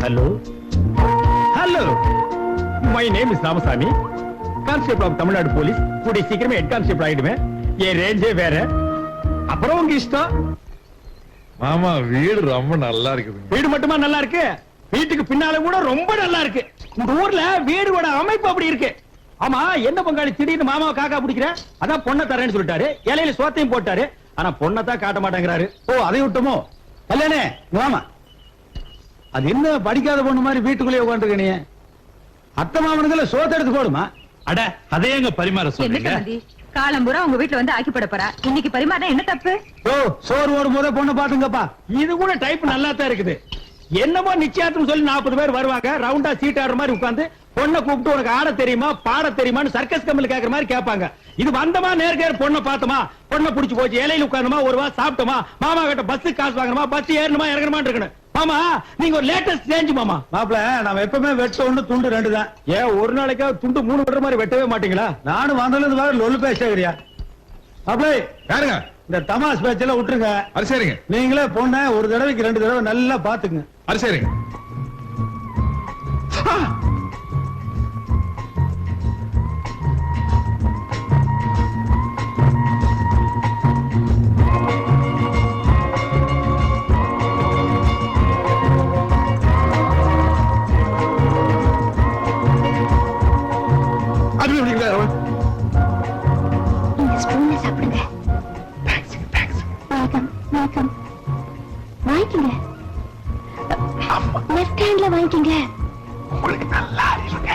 Hello hello, my name is Ramasamy, constable of Tamil Nadu police. கூடிய சீக்கிரமே ஹெட் கான்ஸ்டேபிள் ஆயிடுவேன். என் ரேஞ்சே வேற. அப்புறம் உங்க இஷ்டம். மாமா, வீடு ரொம்ப நல்லா இருக்குது. வீடு மட்டுமா நல்லா இருக்கு? வீட்டுக்கு பின்னால கூட ரொம்ப நல்லா இருக்கு. இந்த ஊர்ல வீடோட அமைப்பு அப்படி இருக்கு. ஆமா, என்ன பங்காளி திடீர்னு மாமாவை காக்கா பிடிக்கிற? அதான் பொண்ணை தரேன்னு சொல்லிட்டாரு. இலையில சோத்தையும் போட்டாரு. ஆனா பொண்ணை தான் காட்ட மாட்டேங்கிறாரு. ஓ, அதை விட்டுமோ? கல்யாணே மாமா, அது என்ன படிக்காத பொண்ணு மாதிரி வீட்டுக்குள்ளே உட்காந்துருக்க நீ? அத்தை மாமனுக்குள்ள சோத்த எடுத்து போடுமா? அட, அதே எங்க பரிமாற சொல்றீங்க? காலம்பூரா உங்க வீட்டுல வந்து ஆக்கி போட போறா. இன்னைக்கு பரிமாறினா என்ன தப்பு? ஓ, சோறு ஓடும் போதே பொண்ணை பாத்துங்கப்பா. இது கூட டைப் நல்லா தான் இருக்குது. என்னமோ நிச்சயார்த்தம் சொல்லி 40 பேர் வருவாங்க. ரவுண்டா சீட் ஆடுற மாதிரி உட்கார்ந்து பொண்ணை கூப்பிட்டு உனக்கு ஆட தெரியுமா பாட தெரியுமான்னு சர்க்கஸ் கம்பெனி கேக்குற மாதிரி கேட்பாங்க. இது வந்தமா நேர்கேர் பொண்ணை பார்த்தோமா, பொண்ணை புடிச்சு போச்சு, இலையில உட்கார்ந்தமா, ஒரு வா சாப்பிட்டோமா, மாமா கிட்ட பஸ் காசு வாங்கணுமா, பஸ் ஏறணுமா இறங்கணுமா இருக்கணும். மாமா, நீங்க ஒரு லேட்டஸ்ட் சேஞ்ச் மாமா. மாப்ள, நாம எப்பவுமே வெட்ட ஒண்ணு துண்டு 2 தான். ஏன் ஒரு நாளைக்காவது துண்டு 3 வெட்டுற மாதிரி வெட்டவே மாட்டீங்களா? நானும் வந்ததுல இருந்து வேற லொல்லு பேசுறியா? மாப்ள யாருங்க? இந்த தமாஸ் பேச்செல்லாம் விட்டுருங்க. அது சரிங்க. நீங்களே பொண்ணை ஒரு தடவைக்கு 2 தடவை நல்லா பாத்துங்க. அது சரிங்க. இந்த ஸ்பூன்ல சாப்பிடுங்க. வணக்கம். வாங்கிக்கங்க. லெஃப்ட் ஹேண்ட்ல வாங்கிக்கங்க. உங்களுக்கு நல்லா அறிவுங்க.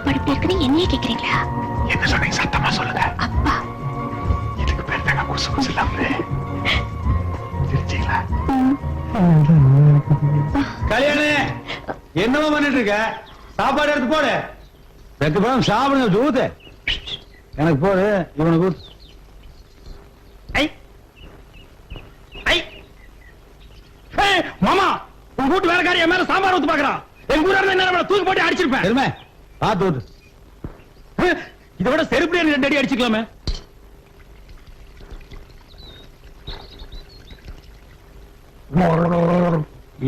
சாப்பாடு எப்படி இருக்குன்னு என்னையே கேக்குறீங்களா? என்ன சொன்னீங்க? சத்தமா சொல்லுங்க. அப்பா. இதுக்கு பேர் தாங்க குசு குசு இல்லாமலே. சிரிச்சீங்களா? கல்யாணி என்னவோ பண்ணிட்டு இருக்க? சாப்பாடு எடுத்து போடு. வெக்கு பழம் சாப்பிடுங்க. ஊத்து. எனக்கு போடு. இவனுக்கு ஊத்து. ஐ ஐ மாமா, உங்க வீட்டு வேலைக்காரி என் மேல சாம்பார் ஊத்து பாக்குறான். எங்க ஊரா இருந்தா என்ன தூக்கி போட்டு அடிச்சிருப்பேன். எருமை பாத்து ஊத்து. இதை விட செருப்படி 2 அடி அடிச்சுக்கலாமே.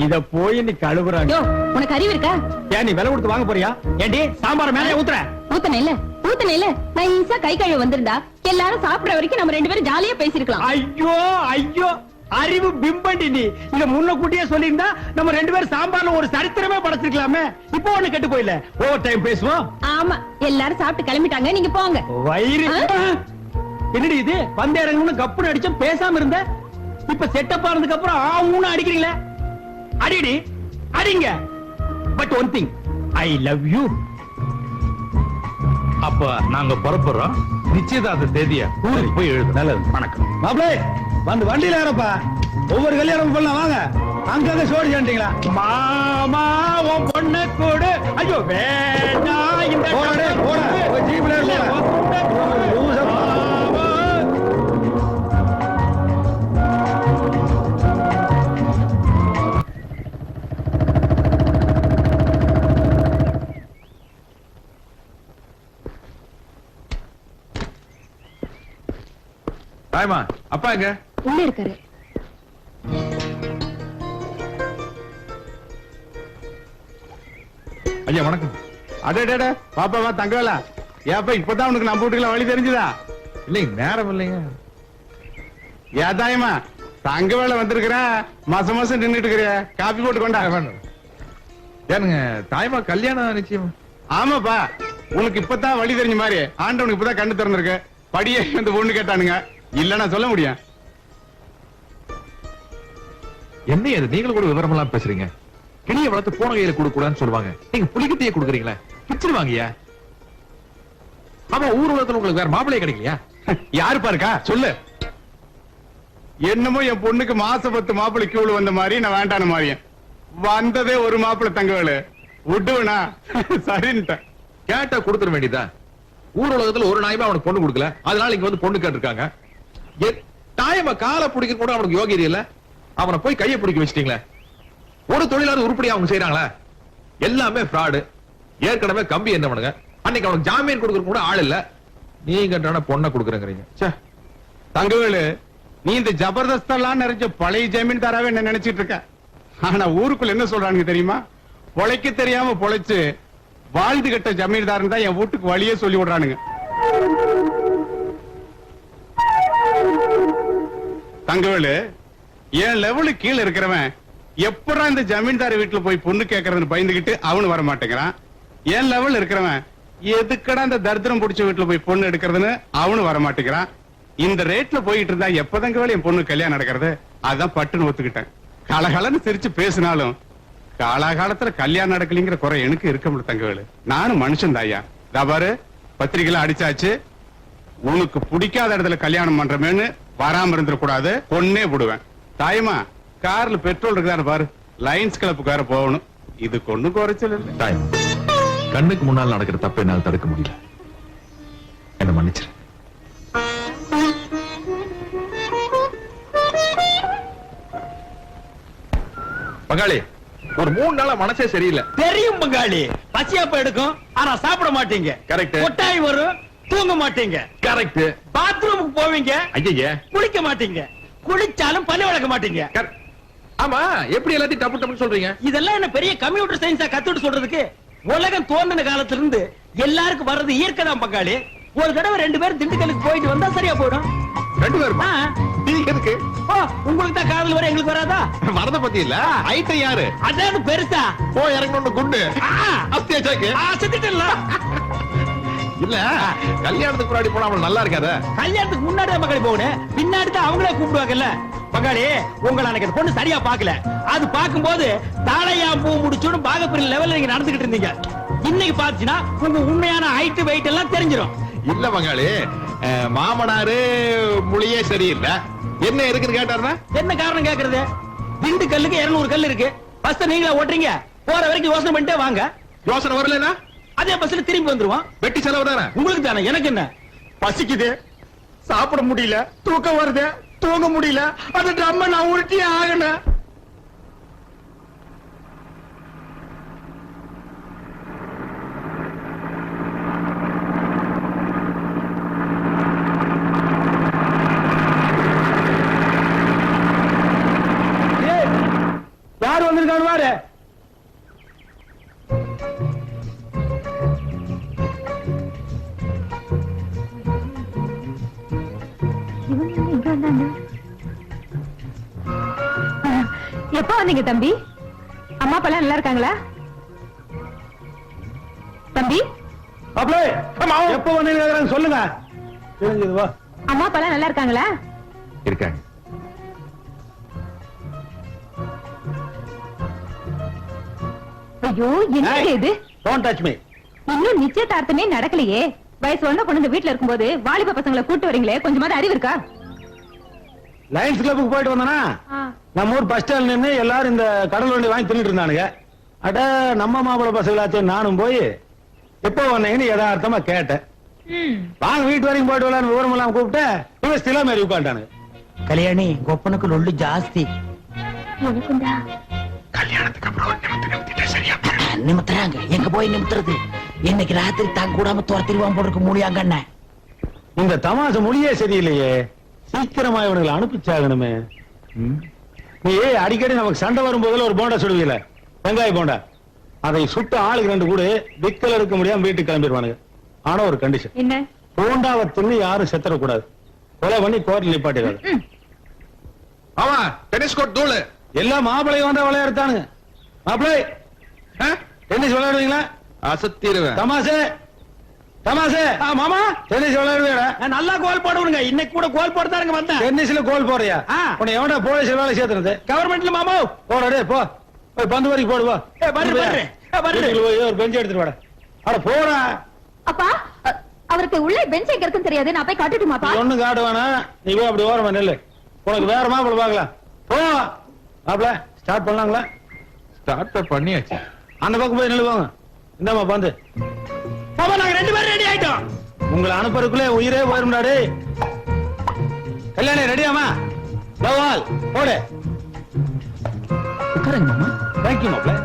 இத போய் நீ கழுவுறாங்க. உனக்கு அறிவு இருக்கா? ஏன் நீ விலை கொடுத்து வாங்க போறியா? ஏண்டி சாம்பார் மேலே ஊத்துற? ஊத்தன இல்ல நான் ஈஸியா கை கழுவ வந்திருந்தா எல்லாரும் சாப்பிடுற வரைக்கும் நம்ம 2 பேரும் ஜாலியா பேசிருக்கலாம். ஐயோ ஐயோ, அறிவு பிம்பண்டி நீ. இத முன்ன கூட்டியே சொல்லியிருந்தா நம்ம 2 பேரும் சாம்பார்ல ஒரு சரித்திரமே படைச்சிருக்கலாமே. இப்போ ஒண்ணு கெட்டு போயில. ஓவர் டைம் பேசுவோம். ஆமா, எல்லாரும் சாப்பிட்டு கிளம்பிட்டாங்க, நீங்க போங்க. வயிறு என்னடி இது? பந்தய இறங்கணும்னு கப்புன்னு அடிச்சோம், பேசாம இருந்த. இப்ப செட்டப் ஆனதுக்கு அப்புறம் ஊன்னு அடிக்கிறீங்களே. அடிடி அடிங்க. But one thing, I love you. அப்ப நாங்க புறப்படுறோம். நிச்சயதார்த்த தேதிய ஊருக்கு போய் எழுது. நல்லது. வணக்கம் மாப்பிளே. வந்து வண்டியில ஏறப்பா. ஒவ்வொரு கல்யாணம் பண்ணலாம் வாங்க. அங்க சோடி சேர்ந்தீங்களா? மாமா உன் பொண்ணு கூடு. ஐயோ வேணா இந்த ஜீப்ல தாய்மா, அப்பா எங்க? உள்ள இருக்காரு. ஐயா வணக்கம். அடடே பாப்பாவா தங்கவேலா, ஏப்பா இப்பதான் உனக்கு நம்ம வீட்டுக்குள்ள வழி தெரிஞ்சுதா? இல்லைங்க, நேரம் இல்லைங்க. ஏதாயமா தங்கவேலை வந்திருக்கிறேன். மாசம் மாசம் நின்னுட்டு இருக்கிற. காப்பி போட்டு கொண்டா. ஏனுங்க தாய்மா கல்யாணம் நிச்சயம்? ஆமாப்பா, உனக்கு இப்பதான் வழி தெரிஞ்ச மாதிரி ஆண்டவனுக்கு இப்பதான் கண்ணு திறந்திருக்கு. படியே வந்து பொண்ணு கேட்டானுங்க. இல்ல நான் சொல்ல முடியும். என்ன இது? நீங்களும் கூட விவரம் எல்லாம் பேசுறீங்க. கிளிய வளர்த்து போன கையில கொடுக்க கூடாதுன்னு சொல்லுவாங்க. நீங்க புலிகிட்டே கொடுக்குறீங்களே, பிச்சிருவாங்கயா. ஆமா, ஊர் உலகத்துல உங்களுக்கு வேற மாப்பிளையே கிடைக்கலையா? யாரு பாருக்கா சொல்லு. என்னமோ என் பொண்ணுக்கு மாசம் 10 மாப்பிள்ளை கியூல வந்த மாதிரி நான் வேண்டான மாதிரியும் வந்ததே ஒரு மாப்பிள்ளை தங்கவேலு. விட்டுவனா சரின்ட்டேன். கேட்டா கொடுத்துட வேண்டியதா? ஊர் உலகத்துல ஒரு நாயமா அவனுக்கு பொண்ணு கொடுக்கல, அதனால இங்க வந்து பொண்ணு கேட்டிருக்காங்க. தாயமா காலை பிடிக்க கூட அவனுக்கு யோகியதை இல்ல. அவனை போய் கையை பிடிக்க வச்சிட்டீங்களே. ஒரு தொழிலாளர் உருப்படி அவங்க செய்யறாங்களா? எல்லாமே ஃப்ராடு. ஏற்கனவே கம்பி என்ன பண்ணுங்க. அன்னைக்கு அவனுக்கு ஜாமீன் கொடுக்கற கூட ஆள் இல்ல. நீங்க பொண்ணை கொடுக்குறீங்க. தங்கவேலு, நீ இந்த ஜபர்தஸ்தெல்லாம் நிறைஞ்ச பழைய ஜமீன்தாராவே என்ன நினைச்சிட்டு இருக்க. ஆனா ஊருக்குள்ள என்ன சொல்றானுங்க தெரியுமா? பொழைக்க தெரியாம பொழைச்சு வாழ்ந்து கட்ட ஜமீன்தாரன் தான் என் வீட்டுக்கு வழியே சொல்லி விடுறானுங்க. தங்கவேலு, என் லெவலு கீழே இருக்கிறவன் எப்படா இந்த ஜமீன்தார் வீட்டுல போய் பொண்ணு கேட்கறதுன்னு பயந்துகிட்டு அவனு வர மாட்டேங்கிறான். என் லெவல் இருக்கிறவன் எதுக்கடா இந்த தரித்திரம் பிடிச்ச வீட்டுல போய் பொண்ணு எடுக்கிறதுன்னு அவனு வர மாட்டேங்கிறான். இந்த ரேட்ல போயிட்டு இருந்தா எப்பதங்க வேலை என் பொண்ணு கல்யாணம் நடக்கிறது? அதான் பட்டுன்னு ஒத்துக்கிட்டேன். கலகலன்னு சிரிச்சு பேசினாலும் காலாகாலத்துல கல்யாணம் நடக்கலிங்கிற குறை எனக்கு இருக்க முடியல தங்கவேலு. நானும் மனுஷன் தாயா. பாரு, பத்திரிகைலாம் அடிச்சாச்சு. உனக்கு பிடிக்காத இடத்துல கல்யாணம் பண்றமேன்னு வராம இருந்துட கூடாது. பொண்ணே விடுவேன். தாயமா, கார்ல பெட்ரோல் இருக்குதான்னு பாரு. லைன்ஸ் கிளப்புக்கார போகணும். இது கொண்டு குறைச்சல் இல்லை. தாய், கண்ணுக்கு முன்னால் நடக்கிற தப்பை என்னால் தடுக்க முடியல. என்ன மன்னிச்சிரு. பங்காளி, ஒரு 3 நாளா மனசே சரியில்லை. தெரியும் பங்காளி, பசியாப்ப எடுக்கும், ஆனா சாப்பிட மாட்டீங்க. கரெக்ட். கொட்டாய் வரும், தூங்க மாட்டீங்க. கரெக்ட். பாத்ரூமுக்கு போவீங்க, ஐயே, குளிக்க மாட்டீங்க. குளிச்சாலும் பல்லு விளக்க மாட்டீங்க. ஆமா, எப்படி எல்லாத்தையும் டப்பு டப்புன்னு சொல்றீங்க? இதெல்லாம் என்ன பெரிய கம்ப்யூட்டர் சயின்ஸா கத்துட்டு சொல்றதுக்கு? உலகம் தோன்றின காலத்துல இருந்து எல்லாருக்கும் வர்றது இயற்கை தான் பங்காளி. ஒரு தடவை 2 பேரும் திண்டுக்கலுக்கு போயிட்டு வந்தா சரியா போயிடும். 2 பேருமா? எதுக்கு? உங்களுக்கு தான் காதல் வர, எங்களுக்கு வராதா? வரத பத்தி இல்ல, ஐட்டம் யாரு? அதாவது பெருசா போய் இறங்கணும் குண்டு. செத்துட்டல. இல்ல கல்யாணத்துக்கு முன்னாடி போனா அவள் நல்லா இருக்காத. கல்யாணத்துக்கு முன்னாடி தான் பங்காளி போகணும், பின்னாடி தான் அவங்களே கூப்பிடுவாங்கல்ல. பங்காளி உங்களை அன்னைக்கு அந்த பொண்ணு சரியா பாக்கல. அது பார்க்கும்போது தாளையா பூ முடிச்சுன்னு பாகப்பிரிவு லெவல்ல நீங்க நடந்துகிட்டு இருந்தீங்க. இன்னைக்கு பாத்தீங்கன்னா உங்க உண்மையான ஹைட் வெயிட் எல்லாம் தெரிஞ்சிடும். இல்ல பங்காளி, மாமனாரு மொழியே சரியில்லை. என்ன இருக்குன்னு கேட்டாருன்னா என்ன காரணம் கேக்குறது? திண்டுக்கல்லுக்கு 200 கல் இருக்கு. பஸ் நீங்களே ஓட்டுறீங்க, போற வரைக்கும் யோசனை பண்ணிட்டே வாங்க. யோசனை வரலனா அதே பஸ்ல திரும்பி வந்துருவோம். வெட்டி செலவு தானே உங்களுக்கு தானே, எனக்கு என்ன? பசிக்குது, சாப்பிட முடியல, தூக்கம் வருது, தூங்க முடியல, அந்த ட்ரம்ம நான் உருட்டி ஆகணும். யாரு வந்திருக்காரு பாரு. எப்ப வந்தீங்க தம்பி? அம்மா அப்பா நல்லா இருக்காங்களா தம்பி? எப்ப வந்தீங்க சொல்லுங்க. அம்மா அப்பா நல்லா இருக்காங்களா? இருக்காங்க. ஐயோ என்ன இது? Don't touch me. இன்னும் நிச்சயதார்த்தமே நடக்கலையே. வயசு ஒண்ணு பொண்ணு வீட்டுல இருக்கும்போது வாலிப பசங்களை கூட்டு வரீங்களே, கொஞ்சமாவது அறிவு இருக்கா? லயன்ஸ் கிளப்புக்கு போயிட்டு வந்தானா, நம்ம ஊர் பஸ் ஸ்டாண்ட் நின்று எல்லாரும் இந்த கடல் வண்டி வாங்கி தின்னுட்டு இருந்தானுங்க. அட நம்ம மாப்பிள பசங்களாச்சே, நானும் போய் எப்போ வந்தீங்கன்னு யதார்த்தமா கேட்டேன். வாங்க வீட்டு வரைக்கும் போயிட்டு வரலான்னு விவரம் எல்லாம் கூப்பிட்டேன். இவன் ஸ்திலா மாதிரி உட்காந்துட்டானுங்க. கல்யாணி கொப்பனுக்கு லொல்லு ஜாஸ்தி. கல்யாணத்துக்கு அப்புறம் நிமித்துறாங்க. எங்க போய் நிமித்துறது? இன்னைக்கு ராத்திரி தாங்க கூடாம துரத்திடுவான் போடுறதுக்கு மூலியாங்க அண்ணன். இந்த தமாசு மொழியே சரியில்லையே. சீக்கிரமா இவனுங்களை அனுப்பிச்சாகணுமே. நீ அடிக்கடி நமக்கு சண்டை வரும் போதுல ஒரு போண்டா சுடுவீல, வெங்காய போண்டா, அதை சுட்டு ஆளுக்கு 2 கூட விக்கல் எடுக்க முடியாம வீட்டுக்கு கிளம்பிடுவானுங்க. ஆனா ஒரு கண்டிஷன், என்ன? போண்டாவை தின்னு யாரும் செத்துறக்கூடாது. கொலை பண்ணி கோர்ட்ல நிப்பாட்டிடாது. ஆமா, டென்னிஸ் கோர்ட் தூளு. எல்லா மாப்பிள்ளையும் வந்தா விளையாடுத்தானுங்க. மாப்பிள்ளை டென்னிஸ் விளையாடுவீங்களா? அசத்திடுவேன். தமாசே தமாசே. மாமா டென்னிஸ் விளையாடுவீடா? நல்லா கோல் போடுவீங்க. இன்னைக்கு கூட கோல் போடுதாருங்க வந்தேன். டென்னிஸ்ல கோல் போறியா? உன்னை எவன்டா போலீஸ்ல வேலை சேர்த்துறது? கவர்மெண்ட்ல மாமா. போடா போ, போய் பந்து வரைக்கும் போடுவா. ஒரு பெஞ்ச் எடுத்துட்டு வாடா. அட போடா. அப்பா அவருக்கு உள்ள பெஞ்ச் எங்க இருக்குன்னு தெரியாது, நான் போய் காட்டுட்டுமாப்பா? ஒண்ணு காட்டுவானா? நீ போய் அப்படி ஓரமா நெல்லு. உனக்கு வேற மாப்பிள்ள பாக்கலாம். போ மாப்பிள்ள. ஸ்டார்ட் பண்ணலாங்களா? ஸ்டார்ட் பண்ணியாச்சு. அந்த பக்கம் போய் நில்லுவாங்க. இந்தாமா பந்து. பாப்பா நாங்க 2 பேரும் ரெடி ஆயிட்டோம். உங்களை அனுப்புறதுக்குள்ளே உயிரே போயிரும்டாடு. கல்யாணி ரெடியாமா? லவால் போடு. உட்காருங்க மாமா. தேங்க்யூ மாப்பிள்ள.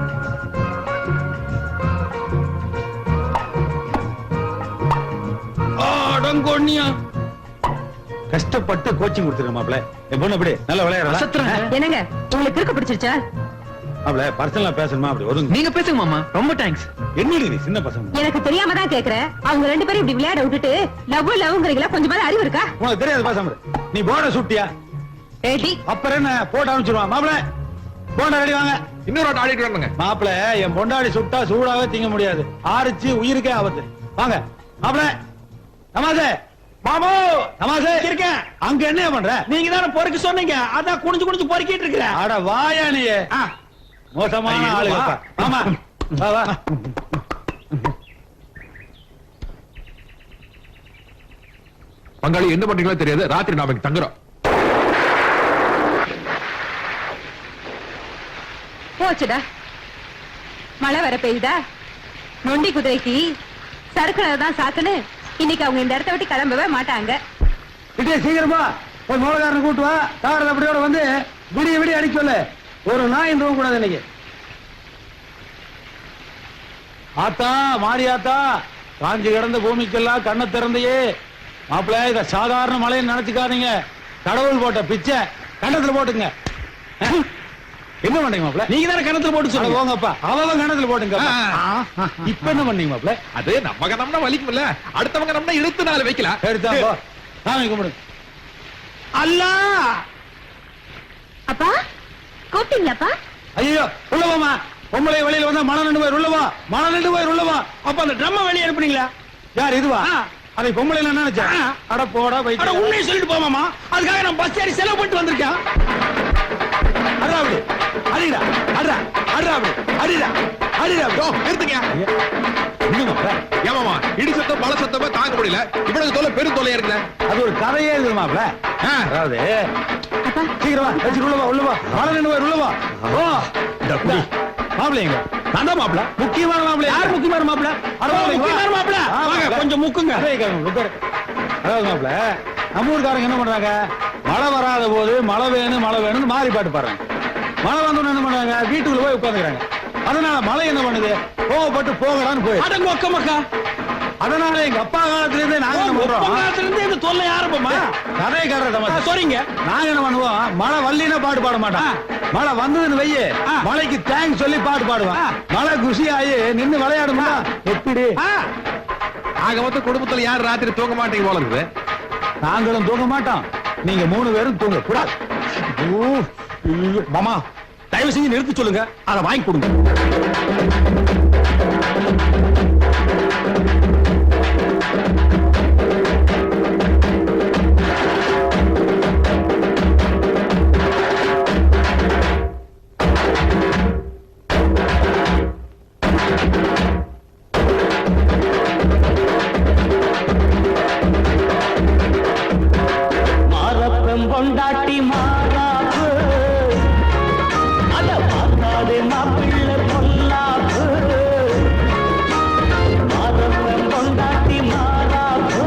ஆடங்கொன்னியா கஷ்டப்பட்டு கோச்சிங் கொடுத்துருக்க மாப்பிள்ள. என் பொண்ணு அப்படி நல்லா விளையாடுறா. என்னங்க உங்களுக்கு இருக்க பிடிச்சிருச்சா? மாப்பிள்ள பர்சனலா பேசணுமா? அப்படி ஒதுங்க. நீங்க பேசுங்க மாமா. ரொம்ப தேங்க்ஸ். என்னடி நீ சின்ன பசங்க? எனக்கு தெரியாம தான் கேக்குறேன். அவங்க 2 பேரும் இப்படி விளையாட விட்டுட்டு லவ்ங்கறீங்களா? கொஞ்சமாவது அறிவு இருக்கா? உனக்கு தெரியாது பேசாம. நீ போட சுட்டியா? ரெடி. அப்புறம் என்ன போட்டு அனுப்பிச்சிருவான். மாப்பிள்ள போண்டா ரெடி வாங்க. இன்னொரு ஆட்ட ஆடிட்டு வரணுங்க. மாப்பிள்ள என் பொண்டாடி சுட்டா சூடாவே திங்க முடியாது. ஆரிச்சு உயிருக்கே ஆபத்து. வாங்க மாப்பிள்ள. தமாசே மாமோ. தமாசே இருக்கேன். அங்க என்ன பண்ற? நீங்க தானே பொறுக்க சொன்னீங்க, அதான் குனிஞ்சு குனிஞ்சு பொறுக்கிட்டு இருக்கிற. அட வாயா நீ. மோசமான ஆளுங்க. ஆமா வா வா. பங்காளி என்ன பண்றீங்களோ தெரியாது. ராத்திரி நாம தங்குறோம். போச்சுடா. மழை வர பெய்யுதா? நொண்டி குதிரைக்கு சறுக்குனதான் சாக்குன்னு இன்னைக்கு அவங்க இந்த இடத்த விட்டு கிளம்பவே மாட்டாங்க. சீக்கிரமா ஒரு மோளக்காரனை கூட்டு வா. காரில் அப்படியோட வந்து விடிய விடிய அடிக்க சொல்லு. ஒரு நாய் தூங்க கூடாது இன்னைக்கு. ஆத்தா மாரியாத்தா, காஞ்சி கிடந்த பூமிக்கெல்லாம் கண்ணை திறந்தையே. மாப்பிள்ள இத சாதாரண மழையை நினைச்சுக்காதீங்க. கடவுள் போட்ட பிச்சை கண்ணத்துல போட்டுங்க. என்ன பண்ணீங்க மாப்பிள்ள? நீங்க தானே கணத்துல போட்டு சொல்லுங்க. போங்கப்பா, அவன் கணத்துல போட்டுங்க. இப்ப என்ன பண்ணீங்க மாப்பிள்ள? அது நம்ம கணம்னா வலிக்கும்ல, அடுத்தவங்க கணம்னா இழுத்து 4 வைக்கலாம். எடுத்தா போ. சாமி கும்பிடு. அல்லா. அப்பா கூப்பிட்டீங்களாப்பா? ஐயோ உள்ளவாமா. பொம்பளை வெளியில வந்தா மழை நின்று போய் உள்ளவா. மழை நின்று போய் உள்ளவா. அப்ப அந்த ட்ரம்ம வெளியே அனுப்புனீங்களா? யார் இதுவா? அதை பொம்பளை என்ன நினைச்சா? அட போடா வைக்க. உண்மையை சொல்லிட்டு போமாமா. அதுக்காக நான் பஸ் ஏறி செலவு பண்ணிட்டு வந்திருக்கேன். அடடா அப்படி. அடிடா. அடடா. அடடா அப்படி. அடிடா. அடிடா. நிறுத்துங்க. ஏமாமா இடி சத்தம் பல சத்தமா தாங்க முடியல. இவ்வளவு தொலை பெரும் தொலையா இருக்குல்ல. அது ஒரு கதையே இருக்குமாப்ல. அதாவது சீக்கிரமா உள்ள வா. வாழ உள்ள வா. ஓ மாப்பிள்ளைங்க நான் தான் மாப்பிள்ள. முக்கியமான மாப்பிள்ள. யார் முக்கியமான மாப்பிள்ள? முக்கியமான மாப்பிள்ள. வாங்க கொஞ்சம் முக்குங்க. அதாவது மாப்பிள்ள நம்ம ஊர்காரங்க என்ன பண்றாங்க? மழை வராத போது மழை வேணும்னு மாறி பாட்டு பாடுறாங்க. மழை வந்தோன்னு என்ன பண்றாங்க? வீட்டுக்குள்ள போய் உட்காந்துக்கிறாங்க. அதனால மழை என்ன பண்ணுது? கோவப்பட்டு போகலான்னு போய் மக்கா. அதனால எங்க அப்பா காலத்துல இருந்து நாங்க என்ன பண்றோம்? காலத்துல இருந்து இந்த தொல்லை ஆரம்பமா கதை கதை சொல்றீங்க. நாங்க என்ன பண்ணுவோம்? மழை வல்லினா பாட்டு பாட மாட்டோம். மழை வந்ததுன்னு வையே மழைக்கு தேங்க்ஸ் சொல்லி பாட்டு பாடுவான். மழை குஷி ஆகி நின்னு விளையாடுமா? எப்படி? ஆக மொத்த குடும்பத்துல யார் ராத்திரி தூங்க மாட்டீங்க போல இருக்குது. நாங்களும் தூங்க மாட்டோம். நீங்க 3 பேரும் தூங்க கூடாது. மாமா தயவு செஞ்சு நிறுத்தி சொல்லுங்க. அதை வாங்கி கொடுங்க. கொண்டாட்டி மாறாப்பு அத பார்த்தாதே மாப்பிள்ளை பொல்லாப்பு. மாறப்பன் கொண்டாட்டி மாறாப்பு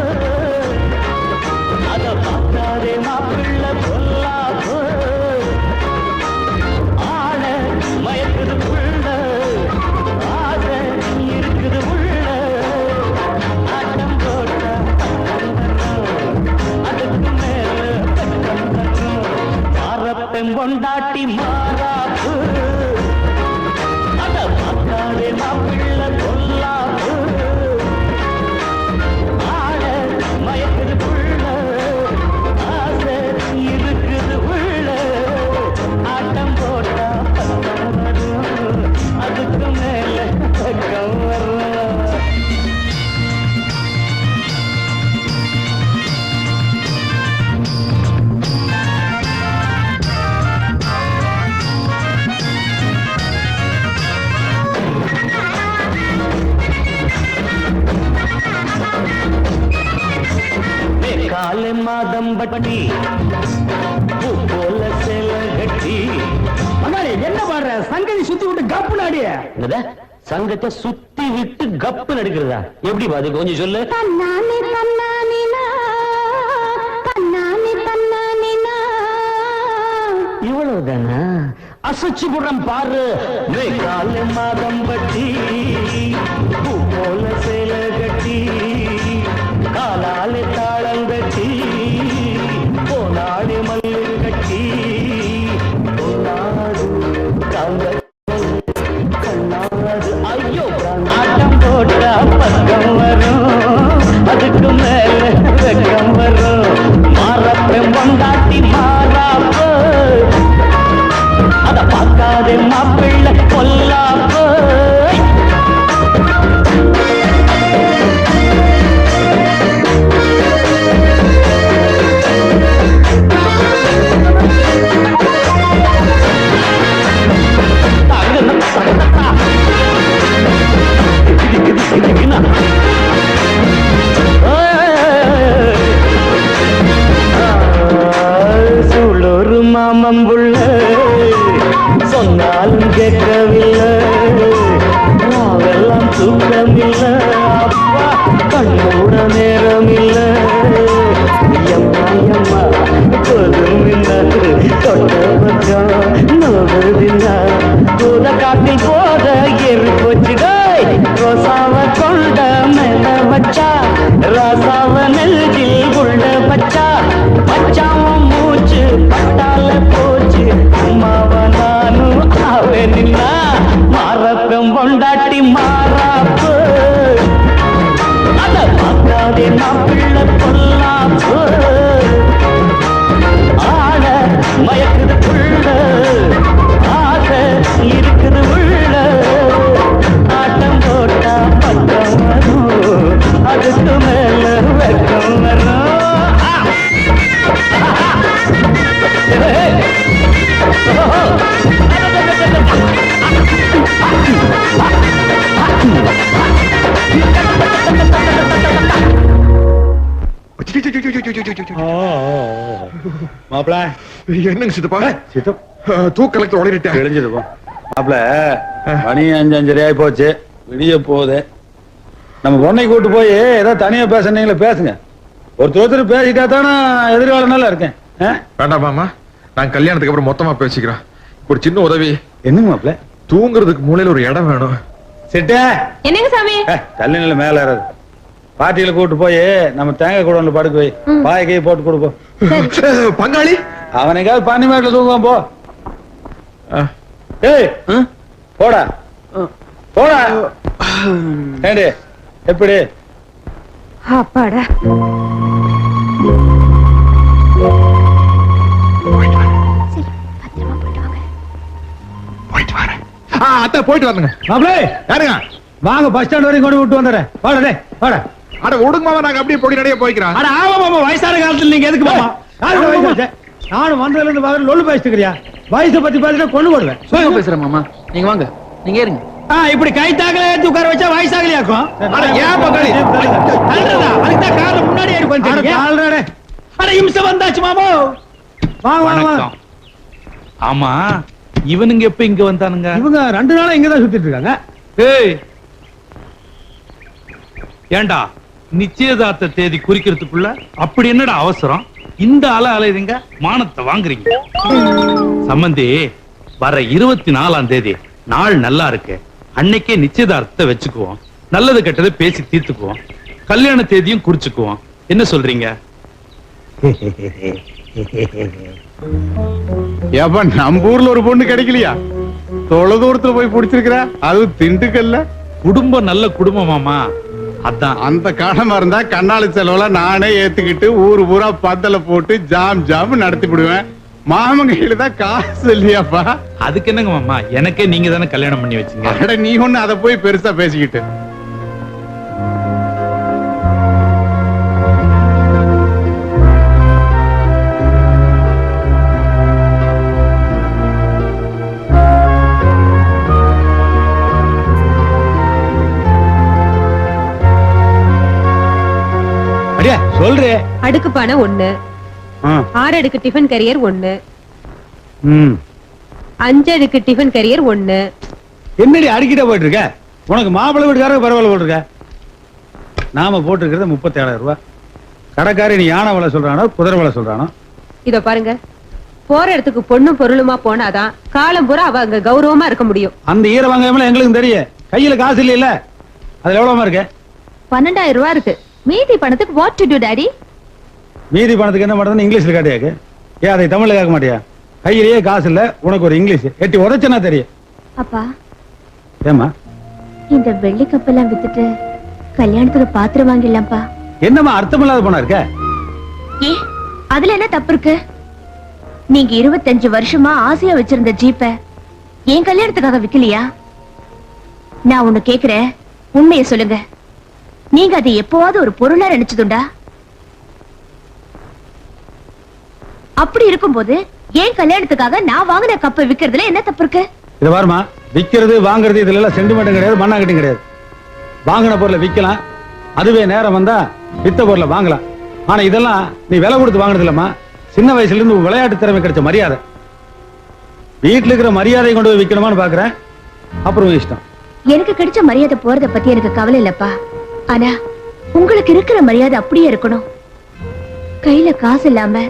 அத பார்த்தாதே மாப்பிள்ளை பொல்லாப்பு. ஆள மயக்குது உள்ள ஆசை இருக்குது உள்ள ஆட்டம் போட்ட அதுக்கு மேல கொண்டாட்டி மாறாப்பு அத பார்த்தாதே மாப்பிள்ளை பொல்லாப்பு. ஆள மயக்குது உள்ள ஆசை இருக்குது உள்ள ஆட்டம் போட்டா பக்கம் வரும் அதுக்கு மேல பக்கம் வரும். காலை மாதம் பட்டி பூ போல சேல கட்டி. என்ன பாடுற? சங்கதி சுத்தி விட்டு கப்பு நாடிய சங்கத்தை சுத்தி விட்டு கப்பு நடுக்கிறதா? எப்படி பாது கொஞ்சம் சொல்லு. இவ்வளவுதானா? அசைச்சு புறம் பாரு. காலை மாதம் பட்டி பூ போல சேல கட்டி காலாலே தாளம் கட்டி போனாடு மல்லு கட்டி போனாடு கண்ணாடு. ஐயோ ஆட்டம் போட்டா பக்கம் வரும் அதுக்கு மேல வெக்கம் வரும். மாறப்பன் கொண்டாட்டி மாறாப்பு அத பார்க்காதே மாப்பிள்ளை பொல்லாப்பு. சூளூரு மாமம்புள்ள சொன்னாலும் கேட்கவில்லை. நாவெல்லாம் தூக்கமில்லை. அப்பா கண்ணூட நேரமில்லை. எம்மா எம்மா பொதுமில்லை தொட்ட பக்கம் நோகுதில்லை. கூத காட்டில் போத எரு போச்சுடாய். ரோசாவ கொண்ட மேல வச்சா ராசாவ நெல்லில் உள்ள பச்சா. பச்சாவும் மூச்சு பட்டால போச்சு அம்மாவ நானும் ஆவே நின்னா. மாறப்பம் கொண்டாட்டி மாறாப்பு அத பார்க்காதே மாப்பிள்ளை பொல்லாப்பு. ஆட மயக்குது உள்ள ஆசை இருக்குது உள்ள ஆட்டம் போட்டா பக்கம் வரும் மாப்பிள என்னங்க சித்தப்பா தூ கலெக்டர் உடையிட்டேன் தெரிஞ்சதுப்பா மாப்பிள மணி 5:30 ஆகி போச்சு விடிய போகுது நம்ம பொண்ணை கூட்டு போய் ஏதோ தனியா பேசுனீங்களே பேசுங்க ஒருத்தர் பேசிட்டா தானே எதிர்காலம் நல்லா இருக்கேன் வேண்டாம் மாமா நான் கல்யாணத்துக்கு அப்புறம் மொத்தமா பேசிக்கிறேன் ஒரு சின்ன உதவி என்னங்க மாப்பிள தூங்குறதுக்கு மூலையில ஒரு இடம் வேணும் சிட்ட என்னங்க சாமி கல்யாணில மேல ஏறாது பாட்டியில கூட்டு போய் நம்ம தேங்காய் கூட படுக்க வை பாய கை போட்டு கொடுப்போம் பங்காளி அவனைக்காவது பண்ணி மேட்டில் தூங்குவான் போ ஏய் போடா போடா ஏண்டி எப்படி அப்பாடா அத்தை போயிட்டு வரணுங்க மாப்பிளே யாருங்க வாங்க பஸ் ஸ்டாண்ட் வரைக்கும் கொண்டு விட்டு வந்துடுறேன் வாடா டேய் வாடா அட ஒடுங்க மாமா நாங்க அப்படியே பொடி நடைய போய்க்கிறோம் அட ஆமா மாமா வயசான காலத்துல நீங்க எதுக்கு மாமா நானும் வந்ததுல இருந்து பாரு லொல்லு பேசிட்டு இருக்கறியா வயசை பத்தி பேசினா கொண்டு போடுவேன் சும்மா பேசுறேன் மாமா நீங்க வாங்க நீங்க ஏறுங்க இப்படி கை தாக்கல ஏத்தி உட்கார வச்சா வயசாகலையாக்கும் அட ஏன் பங்காளி அதுக்கு கார்ல முன்னாடி ஏறி கொஞ்சம் அட இம்சை வந்தாச்சு மாமா வாங்க வாங்க ஆமா இவனுங்க எப்ப இங்க வந்தானுங்க இவங்க 2 நாளா இங்க தான் சுத்திட்டு இருக்காங்க ஏய் ஏண்டா நிச்சயதார்த்த தேதி குறிக்கிறதுக்குள்ள அப்படி என்னடா அவசரம் இந்த அலையுதுங்க மானத்தை வாங்குறீங்க சம்பந்தி வர 24ஆம் தேதி நாள் நல்லா இருக்கு அன்னைக்கே நிச்சயதார்த்தத்தை வச்சுக்குவோம் நல்லது கெட்டதை பேசி தீர்த்துக்குவோம் கல்யாண தேதியும் குறிச்சுக்குவோம் என்ன சொல்றீங்க ஏப்பா நம்ம ஊர்ல ஒரு பொண்ணு கிடைக்கலையா தொலை தூரத்துல போய் பிடிச்சிருக்கிற அது திண்டுக்கல்ல குடும்பம் நல்ல குடும்பமாமா அதான் அந்த காலமா இருந்தா கண்ணாடி செலவுல நானே ஏத்துக்கிட்டு ஊரு பூரா பந்தல போட்டு ஜாம் ஜாம் நடத்தி விடுவேன் மாமன் கையில தான் காசு இல்லையாப்பா அதுக்கு என்னங்க மாமா எனக்கே நீங்க தானே கல்யாணம் பண்ணி வச்சீங்க அட நீ ஒண்ணு அதை போய் பெருசா பேசிக்கிட்டு சொல்றே அடுக்கு பானை 1 6 அடுக்கு டிஃபன் கரியர் 1 5 அடுக்கு டிஃபன் கரியர் 1 என்னடி அடிக்கிட்ட போயிட்டு இருக்க உனக்கு மாப்பிள்ளை வீட்டுக்காரங்க பரவாயில்ல போட்டிருக்க நாம போட்டிருக்கிறது 37,000 ரூபாய் கடைக்காரி நீ யானை விலை சொல்றானோ குதிரை விலை சொல்றானோ இத பாருங்க போற இடத்துக்கு பொண்ணும் பொருளுமா போனாதான் காலம் பூரா அவ அங்க கௌரவமா இருக்க முடியும் அந்த ஈர வாங்காமல எங்களுக்கு தெரியும் கையில காசு இல்ல அதுல எவ்வளவுமா இருக்கு 12,000 ரூபாய் இருக்கு மீதி பணத்துக்கு வாட் டு டு டாடி மீதி பணத்துக்கு என்ன பண்றதுன்னு இங்கிலீஷ்ல காட்டியாக்கு ஏன் அதை தமிழ்ல கேட்க மாட்டியா கையிலேயே காசு இல்ல உனக்கு ஒரு இங்கிலீஷ் எட்டி உதச்சனா தெரியும் அப்பா ஏமா இந்த வெள்ளி கப்பெல்லாம் வித்துட்டு கல்யாணத்துக்கு பாத்திரம் வாங்கிடலாம்ப்பா என்னமா அர்த்தமில்லாத போனா இருக்க ஏ அதுல என்ன தப்பு இருக்கு நீங்க 25 வருஷமா ஆசையா வச்சிருந்த ஜீப்ப என் கல்யாணத்துக்காக விக்கலையா நான் ஒண்ணு கேக்குறேன் உண்மையை சொல்லுங்க நீங்க அதை எப்பவாவது ஒரு பொருளா நினைச்சதுண்டா அப்படி இருக்கும்போது ஏன் கல்யாணத்துக்காக நான் வாங்கின கப்பை விக்கிறதுல என்ன தப்பு இருக்கு இது பாருமா விக்கிறது வாங்குறது இதுல எல்லாம் சென்டிமெண்ட் கிடையாது மண்ணாங்கட்டும் கிடையாது வாங்கின பொருளை விக்கலாம் அதுவே நேரம் வந்தா வித்த பொருளை வாங்கலாம் ஆனா இதெல்லாம் நீ விலை கொடுத்து வாங்கினது இல்லம்மா சின்ன வயசுல இருந்து விளையாட்டு திறமை கிடைச்ச மரியாதை வீட்டுல இருக்கிற மரியாதை கொண்டு போய் விக்கணுமான்னு பாக்குறேன் அப்புறம் இஷ்டம் எனக்கு கிடைச்ச மரியாதை போறத பத்தி எனக்கு கவலை இல்லப்பா ஆனா உங்களுக்கு இருக்கிற மரியாதை அப்படியே இருக்கணும் கையில காசு இல்லாம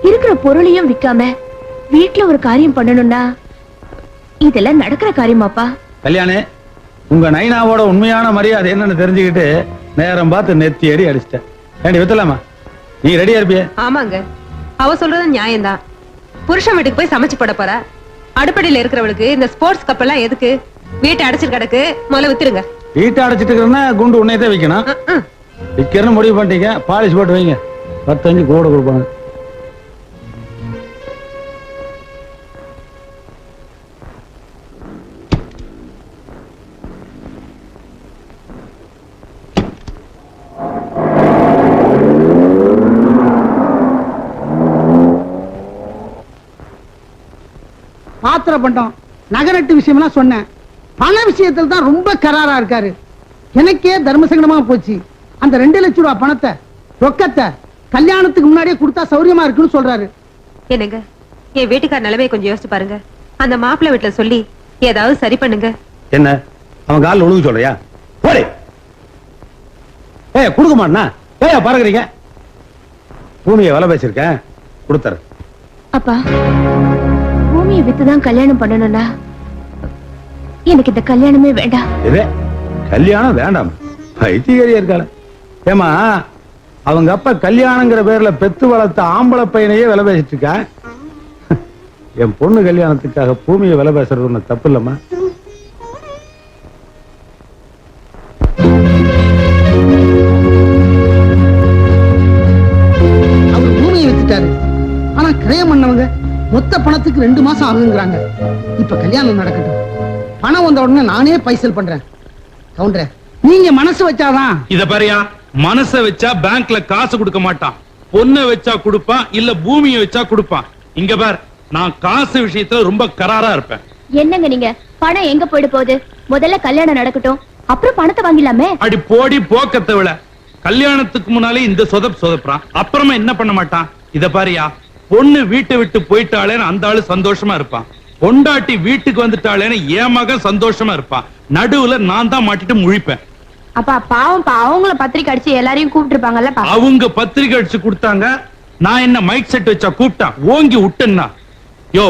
இருக்கிற பொருளையும் விக்காம வீட்டுல ஒரு காரியம் பண்ணணும்னா இதெல்லாம் நடக்கிற காரியமாப்பா கல்யாணே உங்க நைனாவோட உண்மையான மரியாதை என்னன்னு தெரிஞ்சுக்கிட்டு நேரம் பார்த்து நெத்தி ஏறி அடிச்சிட்டேன் ஏண்டி வித்தலாமா நீ ரெடியா இருப்பிய ஆமாங்க அவ சொல்றது நியாயம்தான் புருஷன் வீட்டுக்கு போய் சமைச்சு போட போற அடுப்படியில இருக்கிறவளுக்கு இந்த ஸ்போர்ட்ஸ் கப் எல்லாம் எதுக்கு வீட்டை அடைச்சிட்டு கிடக்கு முதல்ல வித்துருங்க வீட்டை அடைச்சிட்டு இருக்கிறன்னா குண்டு உன்னையதான் வைக்கணும் விக்கிறன்னு முடிவு பண்ணிட்டீங்க பாலிஷ் போட்டு வைங்க 10 கூட கொடுப்பாங்க பாத்திர பண்டம் நகரட்டு விஷயம்லாம் சொன்னேன் பண விஷயத்தில் தான் ரொம்ப கராரா இருக்காரு எனக்கே தர்மசங்கடமா போச்சு அந்த 2 லட்சம் ரூபாய் பணத்தை ரொக்கத்தை கல்யாணத்துக்கு முன்னாடியே கொடுத்தா சௌரியமா இருக்குன்னு சொல்றாரு. என்னங்க என் வீட்டுக்கார நிலைமையை கொஞ்சம் யோசிச்சு பாருங்க. அந்த மாப்பிள்ளை வீட்டுல சொல்லி ஏதாவது சரி பண்ணுங்க. என்ன அவன் காலில் ஒழுங்கு சொல்றியா? போடு. ஏய் கொடுக்க மாட்டா ஏயா பறக்குறீங்க? பூமியை விலை பேசிருக்கேன் கொடுத்தாரு. அப்பா பூமியை வித்துதான் கல்யாணம் பண்ணணும்னா எனக்கு இந்த கல்யாணமே வேண்டாம். இது கல்யாணம் வேண்டாம் பைத்தியக்காரியா இருக்காள. ஏமா அவங்க அப்பா கல்யாணங்கிற பேர்ல பெத்து வளர்த்த ஆம்பளை பையனையே விலை பேசிட்டு இருக்கா. என் பொண்ணு கல்யாணத்துக்காக பூமியை விலை பேசுறது ஒண்ணு தப்பு இல்லம்மா. அவர் பூமியை வித்துட்டாரு. ஆனா கிரயம் பண்ணவங்க மொத்த பணத்துக்கு 2 மாசம் ஆகுங்கிறாங்க. இப்ப கல்யாணம் நடக்கட்டும். பணம் வந்த உடனே நானே பைசல் பண்றேன். கவுண்டரே நீங்க மனசு வச்சாதான். இத பாரியா, மனச வச்சா பேங்க்ல காசு கொடுக்க மாட்டான். பொண்ணை வச்சா கொடுப்பான், இல்ல பூமியை வச்சா கொடுப்பான். இங்க பார், நான் காசு விஷயத்துல ரொம்ப கராரா இருப்பேன். என்னங்க நீங்க பணம் எங்க போயிட போகுது? முதல்ல கல்யாணம் நடக்கட்டும், அப்புறம் பணத்தை வாங்கிடலாமே. அடி போடி போக்கத்தை விட கல்யாணத்துக்கு முன்னாலே இந்த சொதப்புறான், அப்புறமா என்ன பண்ண மாட்டான். இத பாரியா, பொண்ணு வீட்டை விட்டு போயிட்டாளேன்னு அந்த ஆளு சந்தோஷமா இருப்பான். பொண்டாட்டி வீட்டுக்கு வந்துட்டாளேன்னு என் மகன் சந்தோஷமா இருப்பான். நடுவுல நான் தான் மாட்டிட்டு முழிப்பேன். அப்பா பாவம், அவங்கள பத்திரிக்கை அடிச்சு எல்லாரையும் கூப்பிட்டு இருப்பாங்கல்ல. அவங்க பத்திரிக்கை அடிச்சு கொடுத்தாங்க, நான் என்ன மைக் செட் வச்சா கூப்பிட்டான், ஓங்கி விட்டேன்னா. யோ,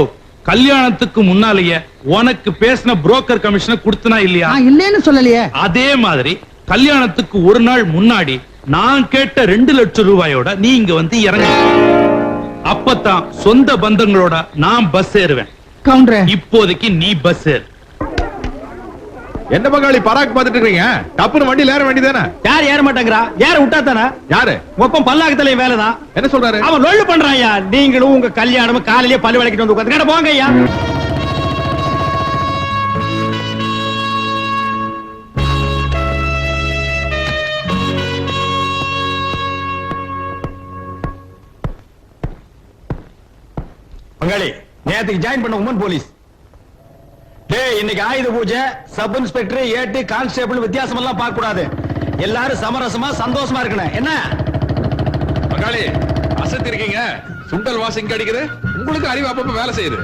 கல்யாணத்துக்கு முன்னாலேயே உனக்கு பேசின புரோக்கர் கமிஷனை கொடுத்தனா இல்லையா? இல்லன்னு சொல்லலையே. அதே மாதிரி கல்யாணத்துக்கு ஒரு நாள் முன்னாடி நான் கேட்ட 2 லட்சம் ரூபாயோட நீ இங்க வந்து இறங்க. அப்பதான் சொந்த பந்தங்களோட நான் பஸ் ஏறுவேன். கவுண்டரே இப்போதைக்கு நீ பஸ் ஏறு. என்ன பங்காளி பராக் பாத்துட்டு இருக்கீங்க? டப்புனு வண்டியில ஏற வேண்டியதானே? யார் ஏற மாட்டேங்கிறா? யார விட்டா தானே? யாரு? மொப்பம் பல்லாக்கத்திலையும் வேலைதான். என்ன சொல்றாரு? அவன் லொள்ளு பண்றான் ஐயா. நீங்களும் உங்க கல்யாணம் காலையிலேயே பல்லு விளக்கிட்டு வந்து உட்காந்து போங்க ஐயா. பங்காளி நேத்துக்கு ஜாயின் பண்ண உமன் போலீஸ். டேய், இன்னைக்கு ஆயுத பூஜை. சப் இன்ஸ்பெக்டர், ஏட்டு, கான்ஸ்டேபிள் வித்தியாசம் எல்லாம் பார்க்க கூடாது. எல்லாரும் சமரசமா சந்தோஷமா இருக்கணும். என்ன பங்காளி அசத்தி இருக்கீங்க? சுண்டல் வாசம் இங்க அடிக்குது. உங்களுக்கு அறிவு அப்பப்ப வேலை செய்யுது.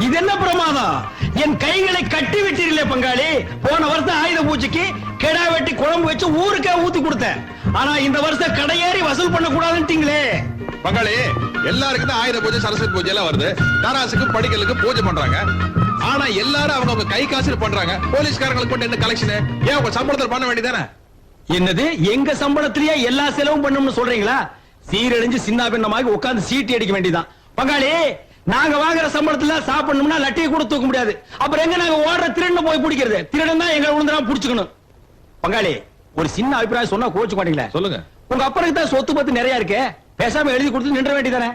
இது என்ன பிரமாதம்? என் கைகளை கட்டி விட்டீர்களே பங்காளி. போன வருஷம் ஆயுத பூஜைக்கு கிடா வெட்டி குழம்பு வச்சு ஊருக்கே ஊத்தி கொடுத்தேன். ஆனா இந்த வருஷம் கடையேறி வசூல் பண்ண கூடாதுன்றீங்களே. பங்காளி எல்லாருக்கும் தான் ஆயுத பூஜை, சரஸ்வதி பூஜை எல்லாம் வருது. தாராசுக்கு படிக்கலுக்கு பூஜை பண்றாங்க. ஆனா எல்லாரும் அவங்க கை காசு பண்றாங்க. போலீஸ்காரங்களுக்கு மட்டும் என்ன கலெக்ஷன்? ஏன் உங்க சம்பளத்தில் பண்ண வேண்டியதானே? என்னது, எங்க சம்பளத்திலேயே எல்லா செலவும் பண்ணணும்னு சொல்றீங்களா? சீரழிஞ்சு சின்ன பின்னமாக உட்கார்ந்து சீட்டி அடிக்க வேண்டியதான். பங்காளி, நாங்க வாங்குற சம்பளத்துல சாப்பிடணும்னா லட்டியை கூட தூக்க முடியாது. அப்புறம் எங்க நாங்க ஓடுற திருடன் போய் பிடிக்கிறது? திருடன் தான் எங்களை விழுந்தா புடிச்சுக்கணும். பங்காளி, ஒரு சின்ன அபிப்பிராயம் சொன்னா கோச்சு மாட்டீங்களா? சொல்லுங்க. உங்க அப்பனுக்கு தான் சொத்து பத்து நிறைய இருக்கு. பேசாம எழுதி கொடுத்து நின்ற வேண்டியதானே?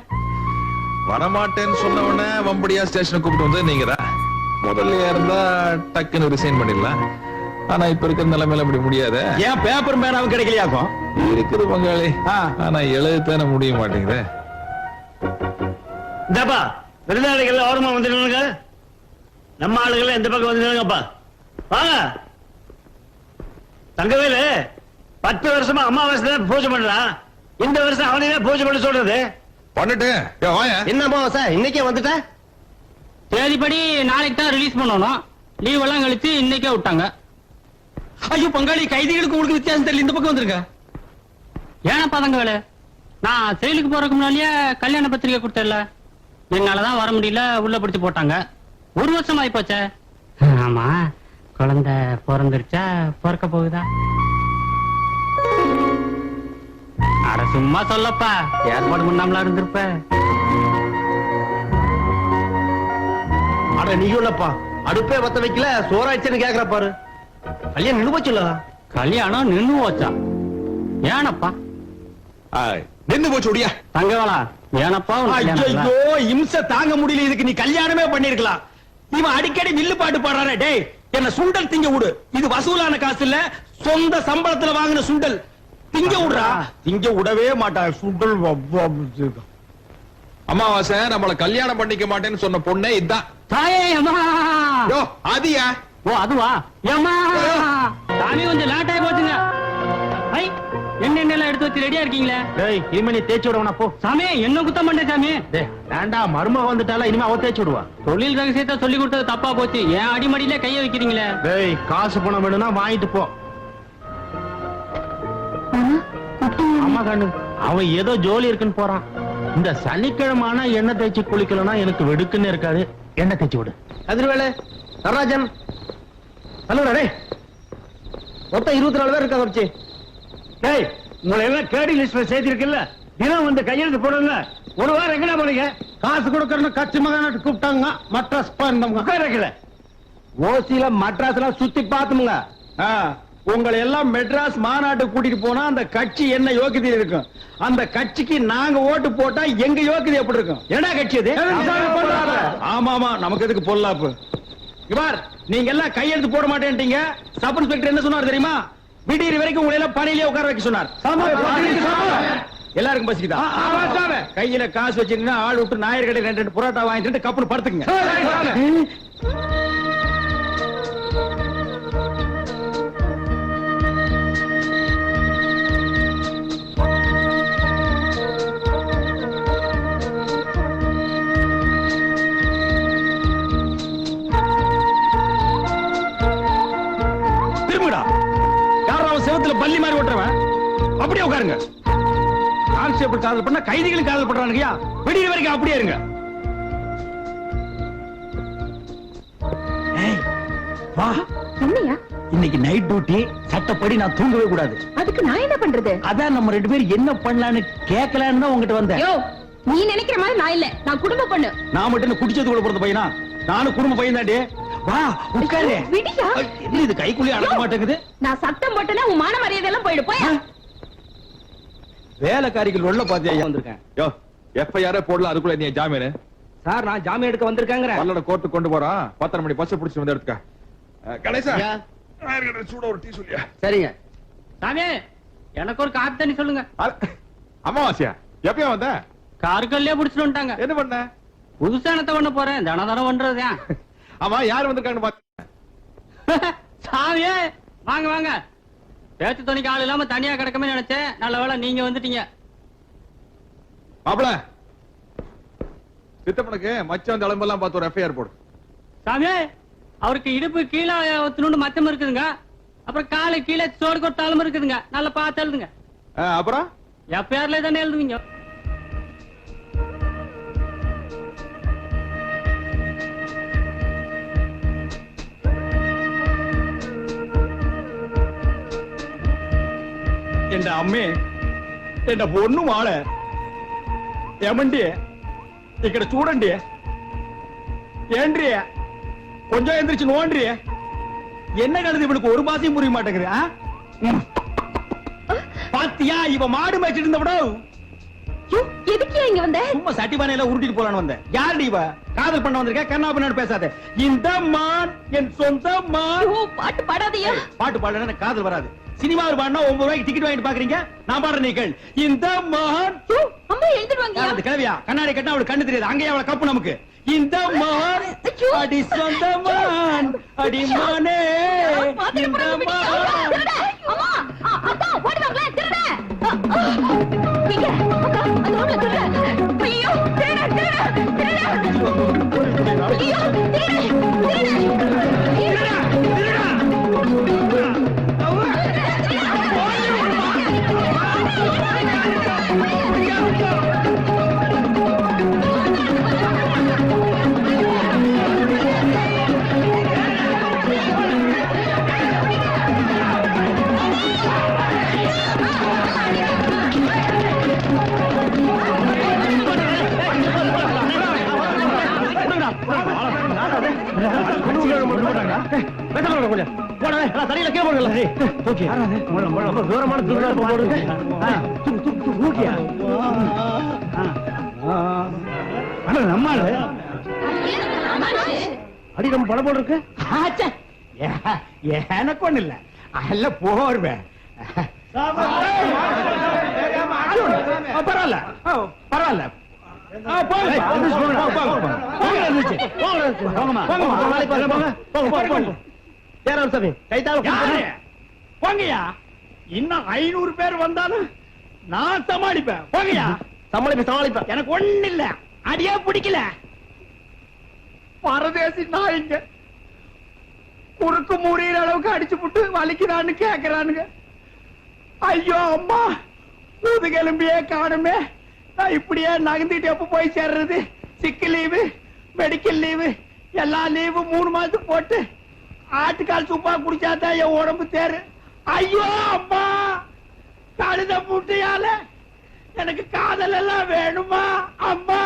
வரமாட்டேன்னு சொன்ன உடனே வம்படியா ஸ்டேஷனுக்கு கூப்பிட்டு வந்து நீங்க தான். முதல்ல இருந்தா டக்குன்னு ரிசைன் பண்ணிடலாம். ஆனா இப்ப இருக்கிற நிலைமையில அப்படி முடியாது. ஏன் பேப்பர் பேனாவும் கிடைக்கலையாக்கும்? இருக்குது பங்காளி, ஆனா எழுதத்தானே முடிய மாட்டேங்குது. இந்தப்பா விருந்தாளிகள் ஓரமா வந்துடுங்க. நம்ம ஆளுகள் எந்த பக்கம் வந்துடுங்கப்பா. வாங்க. தங்கவேலு 10 வருஷமா அமாவாசை பூஜை பண்றான். இந்த வருஷம் அவனே பூஜை பண்ண சொல்றது. பண்ணிட்டு என்ன அமாவாசை இன்னைக்கே வந்துட்ட? தேதிப்படி நாளைக்கு தான் ரிலீஸ் பண்ணணும். லீவ் எல்லாம் கழிச்சு இன்னைக்கே விட்டாங்க. ஐயோ பங்காளி, கைதிகளுக்கு உங்களுக்கு வித்தியாசம் தெரியல. இந்த பக்கம் வந்துருங்க. ஏனப்பா தங்கவேலு, நான் செயலுக்கு போறதுக்கு முன்னாலேயே கல்யாண பத்திரிகை கொடுத்தல. என்னாலதான் வர முடியல, உள்ள பிடிச்சு போட்டாங்க. 1 வருஷம் ஆயி போச்சே. ஆமா, குழந்தை பிறந்துருச்சா பிறக்க போகுதா? அட சும்மா சொல்லப்பா, ஏற்பாடு பண்ணாமலா இருந்திருப்ப. அட நீ இல்லப்பா, அடுப்பே பத்த வைக்கல சோறாச்சுன்னு கேக்குற பாரு. கல்யாணம் நின்னு போச்சுல? கல்யாணம் நின்னு போச்சா? ஏனப்பா நின்னு போச்சு ஒடியா? தங்கவேலா, ஏனப்பா ஐயோ, இம்சை தாங்க முடியல. இதுக்கு நீ கல்யாணமே பண்ணிருக்கலாம். இவன் அடிக்கடி வில்லு பாட்டு பாடுறானே. டேய், என்ன சுண்டல் திங்க விடு. இது வசூலான காசு இல்ல, சொந்த சம்பளத்துல வாங்கின சுண்டல். திங்க விடுறா. திங்க விடவே மாட்டான் சுண்டல். அமாவாசை நம்மள கல்யாணம் பண்ணிக்க மாட்டேன்னு சொன்ன பொண்ணே இதான். தாயே அம்மா. யோ அதியா? ஓ அதுவா? ஏம்மா சாமி கொஞ்சம் லேட் ஆகி போச்சுங்க. என்னென்ன எடுத்து பத்தி ரெடியா இருக்கீங்களே? டேய் இனிமே நீ தேய்ச்சி விடவனா போ. சாமி என்ன குத்தம் பண்ண சாமி? டேய் வேண்டா, மருமக வந்துட்டால, இனிமே அவ தேய்ச்சி விடுவா. தொழில் ரகசியத்தை சொல்லி கொடுத்தது தப்பா போச்சு. ஏன் அடிமடியில கைய வைக்கிறீங்களே? டேய் காசு பணம் வேணும்னா வாங்கிட்டு போ. அம்மா கண்ணு, அவன் ஏதோ ஜோலி இருக்குன்னு போறான். இந்த சனிக்கிழமை ஆனா எண்ணெய் தேய்ச்சி குளிக்கலன்னா எனக்கு வெடுக்குன்னு இருக்காது. எண்ணெய் தேய்ச்சி விடு. கதிர்வேலு, நடராஜன், சொல்லுடா டேய். மொத்தம் 24 பேர் இருக்கா கட்சி. டேய் உங்களை எல்லாம் கேடி லிஸ்ட்ல சேர்த்திருக்குல்ல, தினம் வந்து கையெழுத்து போடுங்க. ஒரு வாரம் எங்கடா போறீங்க? காசு கொடுக்கறன்னு கட்சி மகாநாட்டு கூப்பிட்டாங்க. மட்ராஸ் போயிருந்தவங்க உட்காரக்கல. ஓசியில மட்ராஸ்ல சுத்தி பாத்துமுங்க. உங்களை எல்லாம் மெட்ராஸ் மாநாட்டு கூட்டிட்டு போனா அந்த கட்சி என்ன யோகியதை இருக்கும்? அந்த கட்சிக்கு நாங்க ஓட்டு போட்டா எங்க யோகியதை எப்படி இருக்கும்? என்ன கட்சி அது? ஆமா ஆமா, நமக்கு எதுக்கு பொல்லாப்பு? இவர் நீங்க எல்லாம் கையெழுத்து போட மாட்டேன்ட்டீங்க. சப் இன்ஸ்பெக்டர் என்ன சொன்னார் தெரியுமா? விடியறி வரைக்கும் உங்களை எல்லாம் பணியிலே உட்கார வைக்க சொன்னார். எல்லாருக்கும் பசிக்குதா? கையில காசு வச்சிருந்தா ஆள் விட்டு நாயர் கடையில் 2 புரோட்டா வாங்கிட்டு கப்புனு படுத்துங்க. செவத்துல பள்ளி மாதிரி ஓட்டுறவன் அப்படியே உட்காருங்க. கான்ஸ்டேபிள் காதல் பண்ணா கைதிகளும் காதல் பண்றானுங்கயா. விடிய வரைக்கும் அப்படியே இருங்க. வா. என்னையா? இன்னைக்கு நைட் டியூட்டி, சட்டப்படி நான் தூங்கவே கூடாது. அதுக்கு நான் என்ன பண்றது? அதான் நம்ம 2 பேரும் என்ன பண்ணலான்னு கேட்கலான்னு தான் உங்ககிட்ட வந்தேன். யோ, நீ நினைக்கிற மாதிரி நான் இல்ல. நான் குடும்ப பொண்ணு. நான் மட்டும் குடிச்சது கூட பிறந்த பையனா? நானும் குடும்ப பையன் தாண்டி. வா உட்காரு. விடியா? என்ன இது கைக்குள்ளே அடக்க மாட்டேங்குது? நான் சத்தம் போட்டேன்னா உன் மான மரியாதை எல்லாம் போயிடு. போயா. வேலைக்காரிகள் உள்ள பாத்தியா வந்திருக்கேன். யோ எஃப்ஐஆர் போடலாம், அதுக்குள்ள நீ ஜாமீன். சார் நான் ஜாமீன் எடுக்க வந்திருக்காங்கற. பல்லட கோர்ட்டு கொண்டு போறான். 10:30 மணி பஸ் பிடிச்சு வந்து எடுத்துக்க. கணேசா சூட ஒரு டீ சொல்லியா? சரிங்க. சாமி எனக்கு ஒரு காப்பி தண்ணி சொல்லுங்க. அமாவாசையா எப்பயா வந்த? கார்கல்லே புடிச்சிட்டு வந்துட்டாங்க. என்ன பண்ண? புதுசானத்தை பண்ண போறேன். தனதனம் பண்றதுதான். ஆமா யார் வந்திருக்காங்கன்னு பாத்து. சாமியே வாங்க வாங்க. பேச்சு துணிக்கு ஆள் இல்லாம தனியா கிடக்கமே நினைச்சேன். நல்ல வேளை நீங்க வந்துட்டீங்க. மாப்பிள சித்தப்பனுக்கு மச்சான் தளம்பெல்லாம் பார்த்து ஒரு எஃப்ஐஆர் போடு. சாமி அவருக்கு இடுப்பு கீழே ஒத்துணுண்டு மச்சம் இருக்குதுங்க. அப்புறம் காலை கீழே சோடு கொட்டாலும் இருக்குதுங்க. நல்லா பார்த்து எழுதுங்க. அப்புறம் எஃப்ஐஆர்ல தானே எழுதுவீங்க. என் అమ్మే ఎన్న పొన్ను మాడ ఏమండి ఇక్కడ చూడండి ఏండ్రి కొంచెం ఎந்திரிச்சு நோண்டி என்ன கழுது இவனுக்கு ஒரு மாசம் புரிய மாட்டேங்குது. பாத்தியா இவ மாடு மேய்ச்சிட்டு இருந்தவடோ. எதுக்கு இங்க வந்த? சும்மா சட்டி பானையில உருட்டிட்டு போலான்னு வந்தேன். யாருடி இவ? காதல் பண்ண வந்திருக்க? கண்ணா பின்னாடி பேசாத. இந்த மான் என் சொந்த மான். பாட்டு பாடாதீயா? பாட்டு பாடலன்னா காதல் வராது. சினிமா பாடினா 9 ரூபாய்க்கு டிக்கெட் வாங்கிட்டு பாக்குறீங்க. நான் பாடுறேன், நீ கேள். இந்த மான். அம்மா எழுந்துருவாங்க. அந்த கிழவியா கண்ணாடி கட்டினா அவளுக்கு கண்ணு தெரியாது. அங்கேயே அவளை கப்பு நமக்கு. இந்த மான் அடி சொந்த மான் அடி மானே இந்த மான். அம்மா அக்கா ஓடுவாங்களே திருட. இங்க அக்கா அந்த ரூம்ல திருட. ஐயோ திருட திருட திருட. ஐயோ திருட அடி நம்ம படம் போல் இருக்கு. எனக்கு ஒண்ணு இல்ல, அல்ல போர்வேன். பரவாயில்ல பரவாயில்ல. போங்கயா. இன்னும் 500 பேர் வந்தாலும் நான் சமாளிப்பேன் போங்கயா. சமாளிப்பேன் எனக்கு ஒண்ணு இல்ல, அடியே பிடிக்கல. பரதேசி நாய்ங்க குறுக்கு முறியிற அளவுக்கு அடிச்சு புட்டு வலிக்கிறான்னு கேக்குறானுங்க. ஐயோ அம்மா, முதுகெலும்பியே காணுமே. நான் இப்படியே நகர்ந்துட்டு எப்ப போய் சேர்றது? சிக்கு லீவு, மெடிக்கல் லீவு, எல்லா லீவு 3 மாசத்துக்கு போட்டு ஆட்டுக்கால் சூப்பா குடிச்சாதான் என் உடம்பு தேரு. ஐயோ அம்மா, கழுத முட்டையால எனக்கு காதல் எல்லாம் வேணுமா அம்மா?